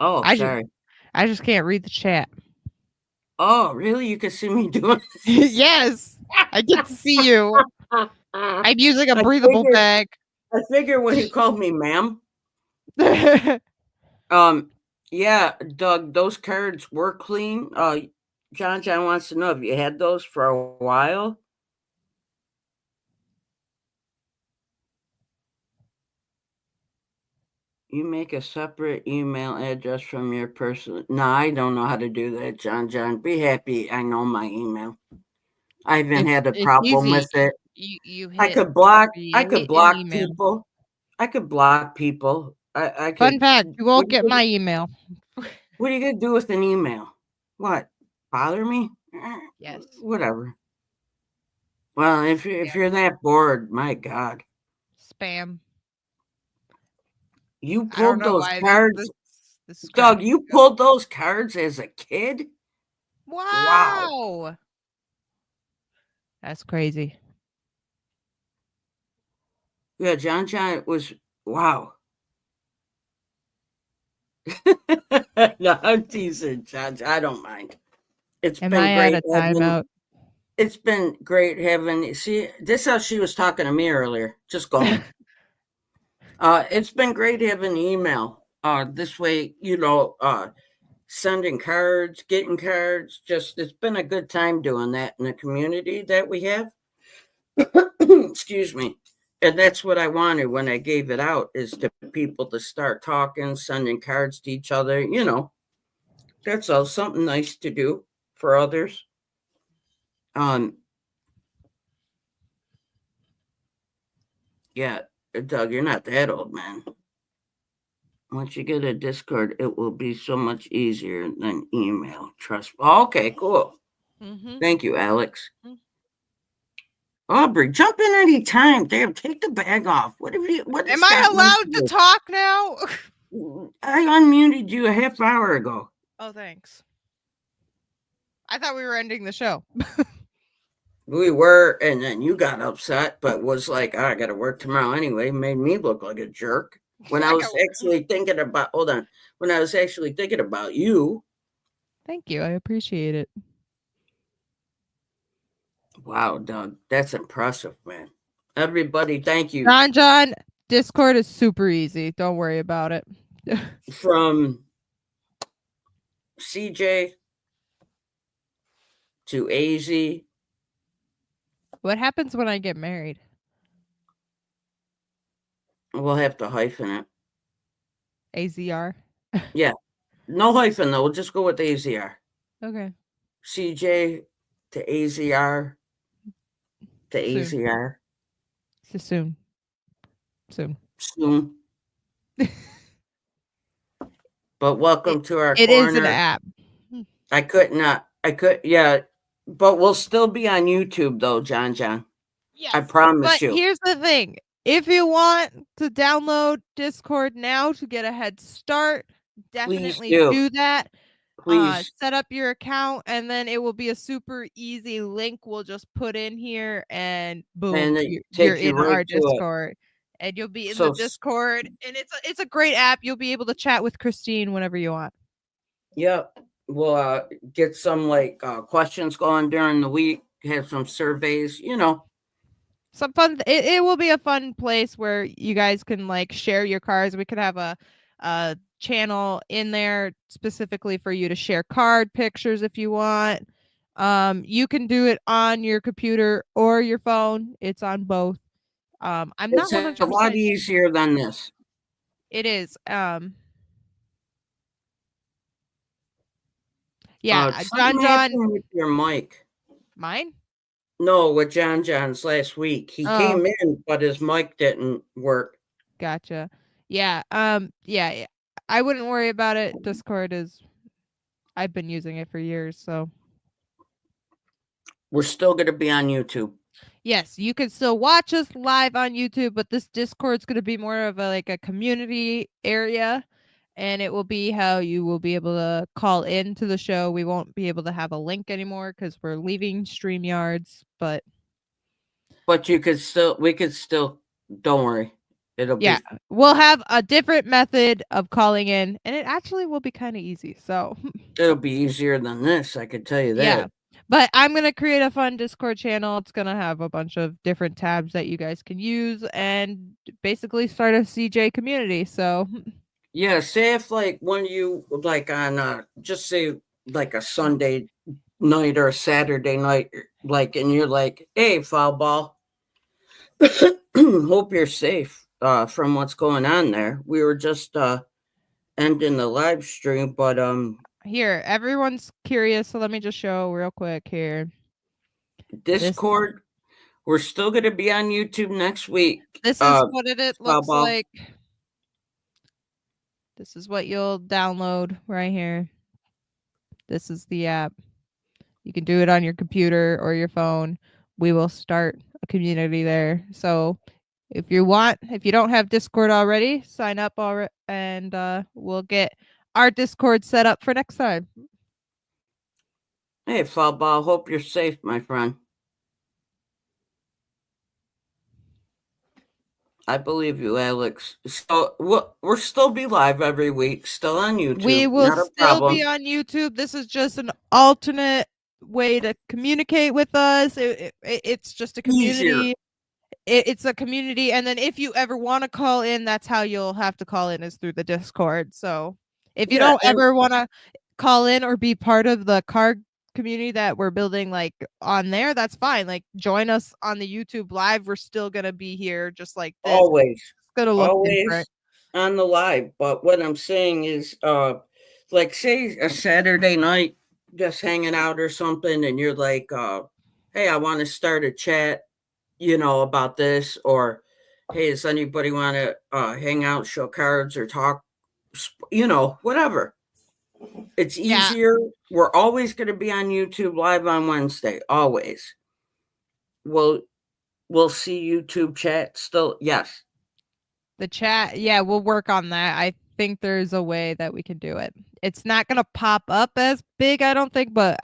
Oh, sorry. I just can't read the chat. Oh, really? You can see me doing Yes, I get to see you. I'm using a breathable bag. I figure when you called me ma'am. Yeah, Doug, those cards were clean. John wants to know if you had those for a while. You make a separate email address from your personal. No, I don't know how to do that, John. Be happy. I know my email. I haven't had a problem with it. I could block people. I could block people. I could. Fun fact: you won't get my email. What are you gonna do with an email? What? Bother me? Yes. Whatever. Well, if you're that bored, my God. Spam. You pulled those cards. This Doug, you pulled those cards as a kid? Wow. That's crazy. Yeah, John was wow. No, I'm teasing, John. I don't mind. It's been great having. It's been great having. See, this is how she was talking to me earlier. Just going. It's been great having email. This way, sending cards, getting cards. Just it's been a good time doing that in the community that we have. Excuse me. And that's what I wanted when I gave it out, is to people to start talking, sending cards to each other. That's all, something nice to do for others. Yeah, Doug, you're not that old, man. Once you get a Discord, it will be so much easier than email. Trust. Okay, cool. Mm-hmm. Thank you, Alex. Aubrey, jump in any time. Damn, take the bag off. What have you? What Am I allowed to talk now? I unmuted you a half hour ago. Oh, thanks. I thought we were ending the show. We were, and then you got upset, but was like, oh, I got to work tomorrow anyway. Made me look like a jerk when I was actually thinking about. Hold on, when I was actually thinking about you. Thank you. I appreciate it. Wow, Doug, that's impressive, man. Everybody, thank you. John, Discord is super easy. Don't worry about it. From CJ to AZ. What happens when I get married? We'll have to hyphen it. AZR? Yeah. No hyphen, though. We'll just go with AZR. Okay. CJ to AZR to AZR. So soon. Soon. But welcome to our It corner. is an app. Yeah. But we'll still be on YouTube, though, John. Yes. I promise you. Here's the thing. If you want to download Discord now to get a head start, definitely do that. Please. Set up your account, and then it will be a super easy link we'll just put in here, and boom, And you're in our Discord. And you'll be in the Discord, and it's a great app. You'll be able to chat with Christine whenever you want. Yep. We'll get some questions going during the week, have some surveys, Some fun. It will be a fun place where you guys can share your cards. We could have a channel in there specifically for you to share card pictures if you want. You can do it on your computer or your phone. It's on both. I'm not 100%. A lot easier than this. It is. Yeah, John. With your mic. Mine? No, with John's last week. He came in, but his mic didn't work. Gotcha. Yeah. Yeah. I wouldn't worry about it. Discord is. I've been using it for years, so. We're still going to be on YouTube. Yes, you can still watch us live on YouTube, but this Discord's going to be more of a community area, and it will be how you will be able to call into the show. We won't be able to have a link anymore because we're leaving StreamYards, but we could still, don't worry. We'll have a different method of calling in, and it actually will be kind of easy. So it'll be easier than this, I can tell you that. Yeah. But I'm going to create a fun Discord channel. It's going to have a bunch of different tabs that you guys can use and basically start a CJ community. So yeah, say if when you on just say a Sunday night or a Saturday night, and you're like, hey, foul ball, hope you're safe from what's going on there. We were just ending the live stream, but here, everyone's curious, so let me just show real quick here. Discord, we're still going to be on YouTube next week. This is what it looks like. This is what you'll download right here. This is the app. You can do it on your computer or your phone. We will start a community there. So if you don't have Discord already, sign up already, and we'll get our Discord set up for next time. Hey, foul ball, hope you're safe, my friend. I believe you, Alex. So we'll still be live every week, still on YouTube. We will still be on YouTube. This is just an alternate way to communicate with us. It's just a community. It's a community, and then if you ever want to call in, that's how you'll have to call in, is through the Discord. So if you don't ever want to call in or be part of the card community that we're building on there, that's fine. Join us on the YouTube live. We're still gonna be here just like this. Always. It's gonna look different on the live. But what I'm saying is say a Saturday night just hanging out or something, and you're hey, I want to start a chat, about this, or hey, does anybody want to hang out, show cards, or talk, whatever. It's Yeah. easier. We're always going to be on YouTube live on Wednesday. Always. We'll see YouTube chat still. Yes. The chat, yeah, we'll work on that. I think there's a way that we can do it. It's not gonna pop up as big, I don't think, but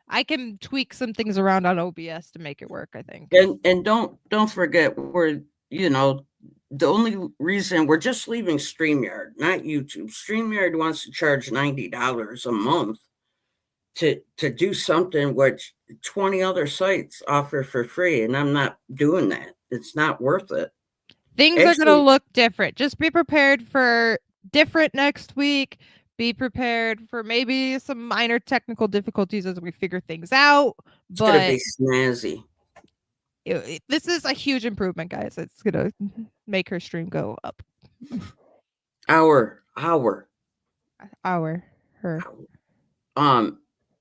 I can tweak some things around on OBS to make it work, I think. And don't forget, we're the only reason we're just leaving StreamYard, not YouTube. StreamYard wants to charge $90 a month to do something which 20 other sites offer for free, and I'm not doing that. It's not worth it. Things are gonna look different. Just be prepared for different next week. Be prepared for maybe some minor technical difficulties as we figure things out. It's gonna But be snazzy. This is a huge improvement, guys. It's gonna make her stream go up. Her.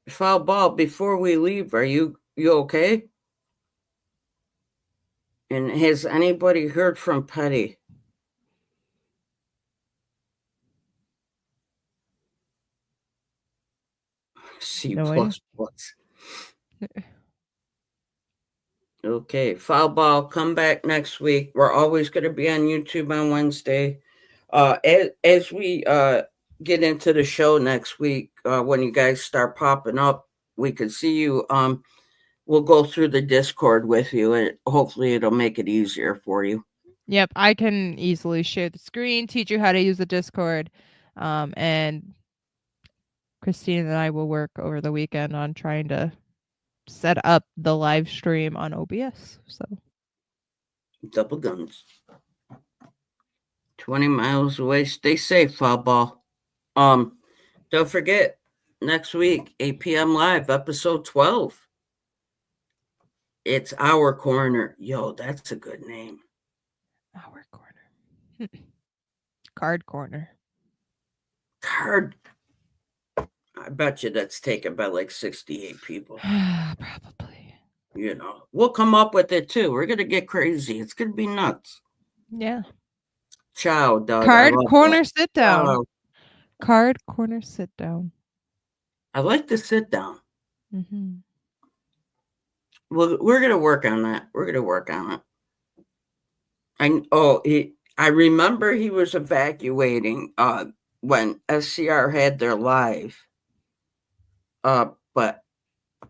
Foul ball. Before we leave, are you okay? And has anybody heard from Petty? C++. Okay, foul ball. Come back next week. We're always going to be on YouTube on Wednesday. As we get into the show next week, when you guys start popping up, we can see you. We'll go through the Discord with you, and hopefully it'll make it easier for you. Yep, I can easily share the screen, teach you how to use the Discord, and Christine and I will work over the weekend on trying to set up the live stream on OBS. So double guns. 20 miles away. Stay safe, foul ball. Don't forget, next week, 8 p.m. live, episode 12. It's Our Corner. Yo, that's a good name. Our Corner. Card Corner. Card. I bet you that's taken by like 68 people. Probably. We'll come up with it too. We're going to get crazy. It's going to be nuts. Yeah. Ciao, Doug. Card Corner sit down. Ciao. Card Corner sit down. I like the sit down. Mm-hmm. Well, we're going to work on that. We're going to work on it. I remember he was evacuating when SCR had their live. But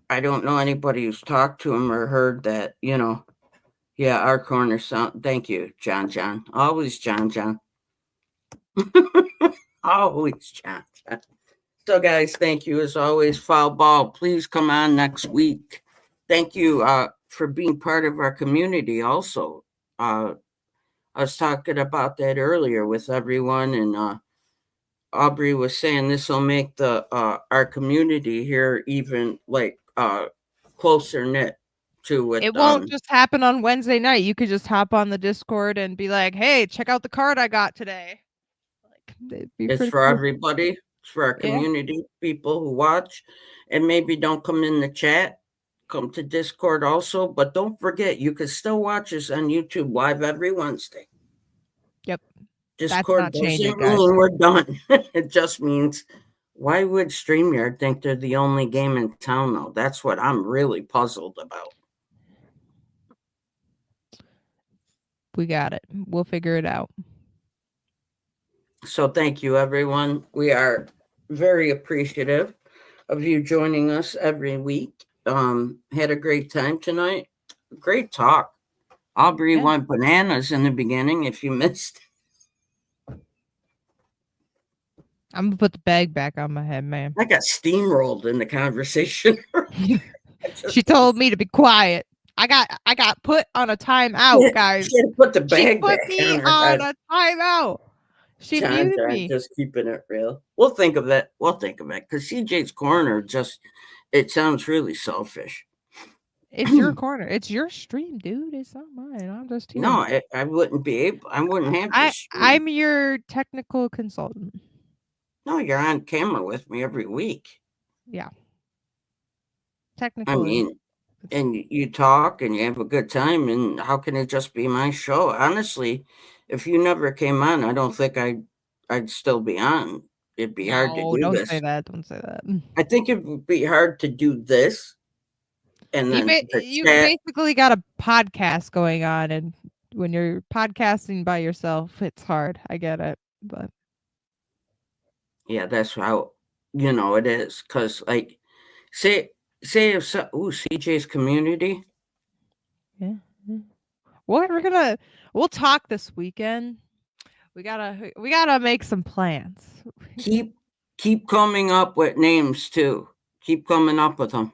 I don't know anybody who's talked to him or heard that, yeah, Our Corner sound. Thank you, John. Always John. Always John. So, guys, thank you as always. Foul ball, please come on next week. Thank you for being part of our community also. I was talking about that earlier with everyone, and Aubrey was saying this will make the our community here even closer knit to it. It won't just happen on Wednesday night. You could just hop on the Discord and be like, "Hey, check out the card I got today." It's for everybody. It's for our community, people who watch and maybe don't come in the chat. Come to Discord also, but don't forget you can still watch us on YouTube live every Wednesday. Yep. Discord doesn't mean we're done. It just means, why would StreamYard think they're the only game in town, though? That's what I'm really puzzled about. We got it. We'll figure it out. So thank you, everyone. We are very appreciative of you joining us every week. Had a great time tonight. Great talk. Aubrey went bananas in the beginning, if you missed. I'm gonna put the bag back on my head, man. I got steamrolled in the conversation. She told me to be quiet. I got put on a timeout, guys. She put the bag she put back me on a timeout. She muted me. Just keeping it real. We'll think of it. Because CJ's Corner it sounds really selfish. It's your corner. It's your stream, dude. It's not mine. I'm just here. No, I wouldn't be able. I wouldn't have this. I'm your technical consultant. No, you're on camera with me every week. Yeah. Technically. and you talk and you have a good time, and how can it just be my show? Honestly, if you never came on, I don't think I'd still be on. It'd be hard to No, do don't this. say that. Don't say that. I think it would be hard to do this and then the You chat. basically got a podcast going on, and when you're podcasting by yourself, it's hard. I get it, but Yeah, that's how it is. Cause like say if CJ's community. yeah. What we'll talk this weekend. We gotta make some plans. Keep coming up with names too. Keep coming up with them.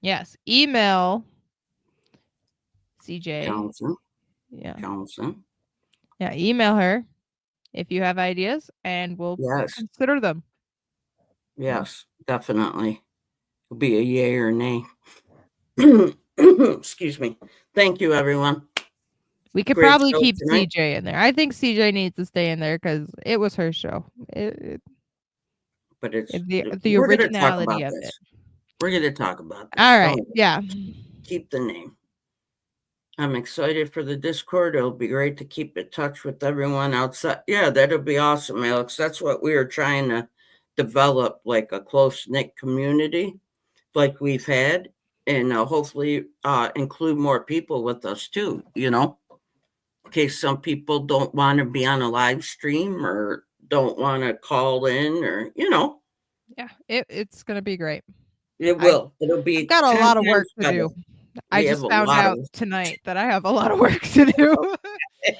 Yes, email CJ. Johnson. Yeah, Johnson. yeah. Email her if you have ideas, and we'll consider them. Yes, definitely. It'll be a yay or nay. Excuse me. Thank you, everyone. We could Great probably show keep tonight. CJ in there. I think CJ needs to stay in there because it was her show. But it's the we're going to talk originality about of this. it. We're going to talk about this. All right. Yeah. Keep the name. I'm excited for the Discord. It'll be great to keep in touch with everyone outside. Yeah, that'll be awesome, Alex. That's what we are trying to develop, like a close-knit community like we've had, and hopefully include more people with us too, in case some people don't want to be on a live stream or don't want to call in or, Yeah, it's going to be great. It will. It'll be I've got a lot of work to better. do. I just found out of tonight that I have a lot of work to do.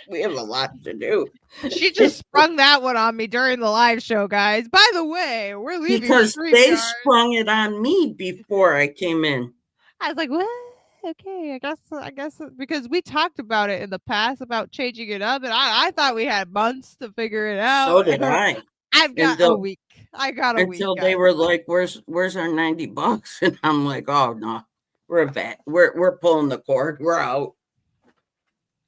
We have a lot to do. She just sprung that one on me during the live show, guys. By the way, we're leaving because they StreamYard. sprung it on me before I came in. I was like, what? Okay, I guess because we talked about it in the past about changing it up, and I thought we had months to figure it out. So did I. I've got a week. I got a week. Until they were like, "Where's our $90?" And I'm like, "Oh no, we're pulling the cord. We're out."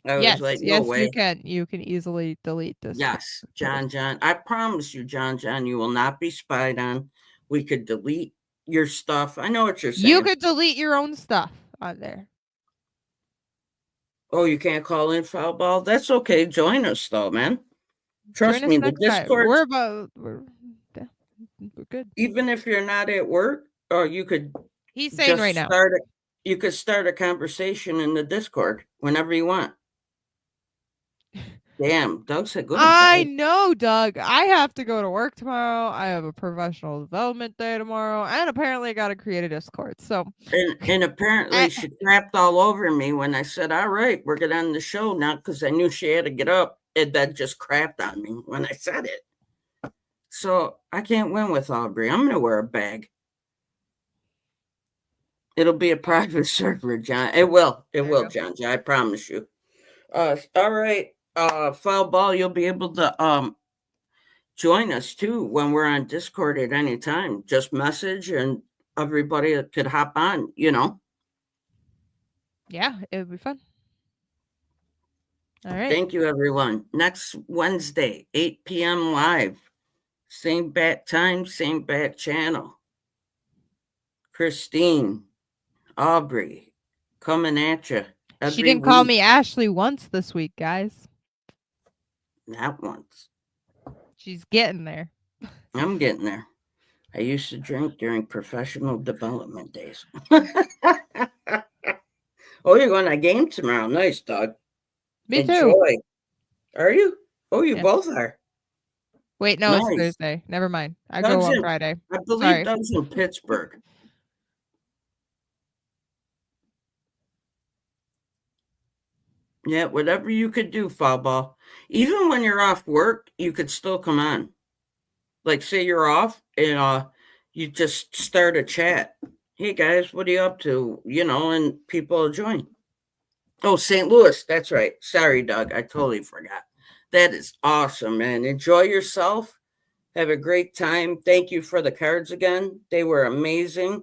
I was like, "No way." You can easily delete this. Yes, John. I promise you, John. You will not be spied on. We could delete your stuff. I know what you're saying. You could delete your own stuff on there. Oh, you can't call in foul ball? That's okay. Join us though, man. Trust me, the Discord. We're good. Even if you're not at work, or you could. He's saying right now. You could start a conversation in the Discord whenever you want. Damn, Doug said good. I know, Doug. I have to go to work tomorrow. I have a professional development day tomorrow, and apparently I got to create a Discord. So, and apparently she crapped all over me when I said, "All right, we're gonna end the show now," because I knew she had to get up, and that just crapped on me when I said it. So I can't win with Aubrey. I'm gonna wear a bag. It'll be a private server, John. It will, John. I promise you. All right. Foul ball, you'll be able to join us too when we're on Discord at any time. Just message and everybody could hop on, Yeah, it would be fun. All right. Thank you, everyone. Next Wednesday, 8 p.m. live. Same bat time, same bat channel. Christine, Aubrey, coming at you. She didn't call me Ashley once this week, guys. Not once. She's getting there. I'm getting there. I used to drink during professional development days. Oh, you're going to a game tomorrow. Nice, Doug. Me too. Enjoy. Are you? Oh, you both are. Wait, no, It's Thursday. Never mind. I go on Friday. I believe Doug's in Pittsburgh. Yeah, whatever you could do, foul ball. Even when you're off work, you could still come on. Like, say you're off and you just start a chat. Hey, guys, what are you up to? And people will join. Oh, St. Louis. That's right. Sorry, Doug. I totally forgot. That is awesome, man. Enjoy yourself. Have a great time. Thank you for the cards again. They were amazing.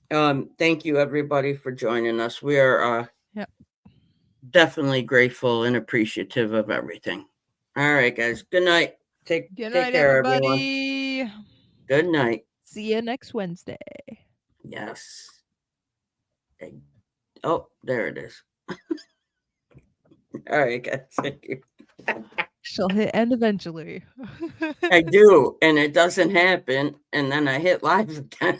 Thank you, everybody, for joining us. We are definitely grateful and appreciative of everything. All right, guys. Good night. Take care, everybody. Everyone. Good night. See you next Wednesday. Yes. Oh, there it is. All right, guys. Thank you. She'll hit end eventually. I do, and it doesn't happen, and then I hit live again.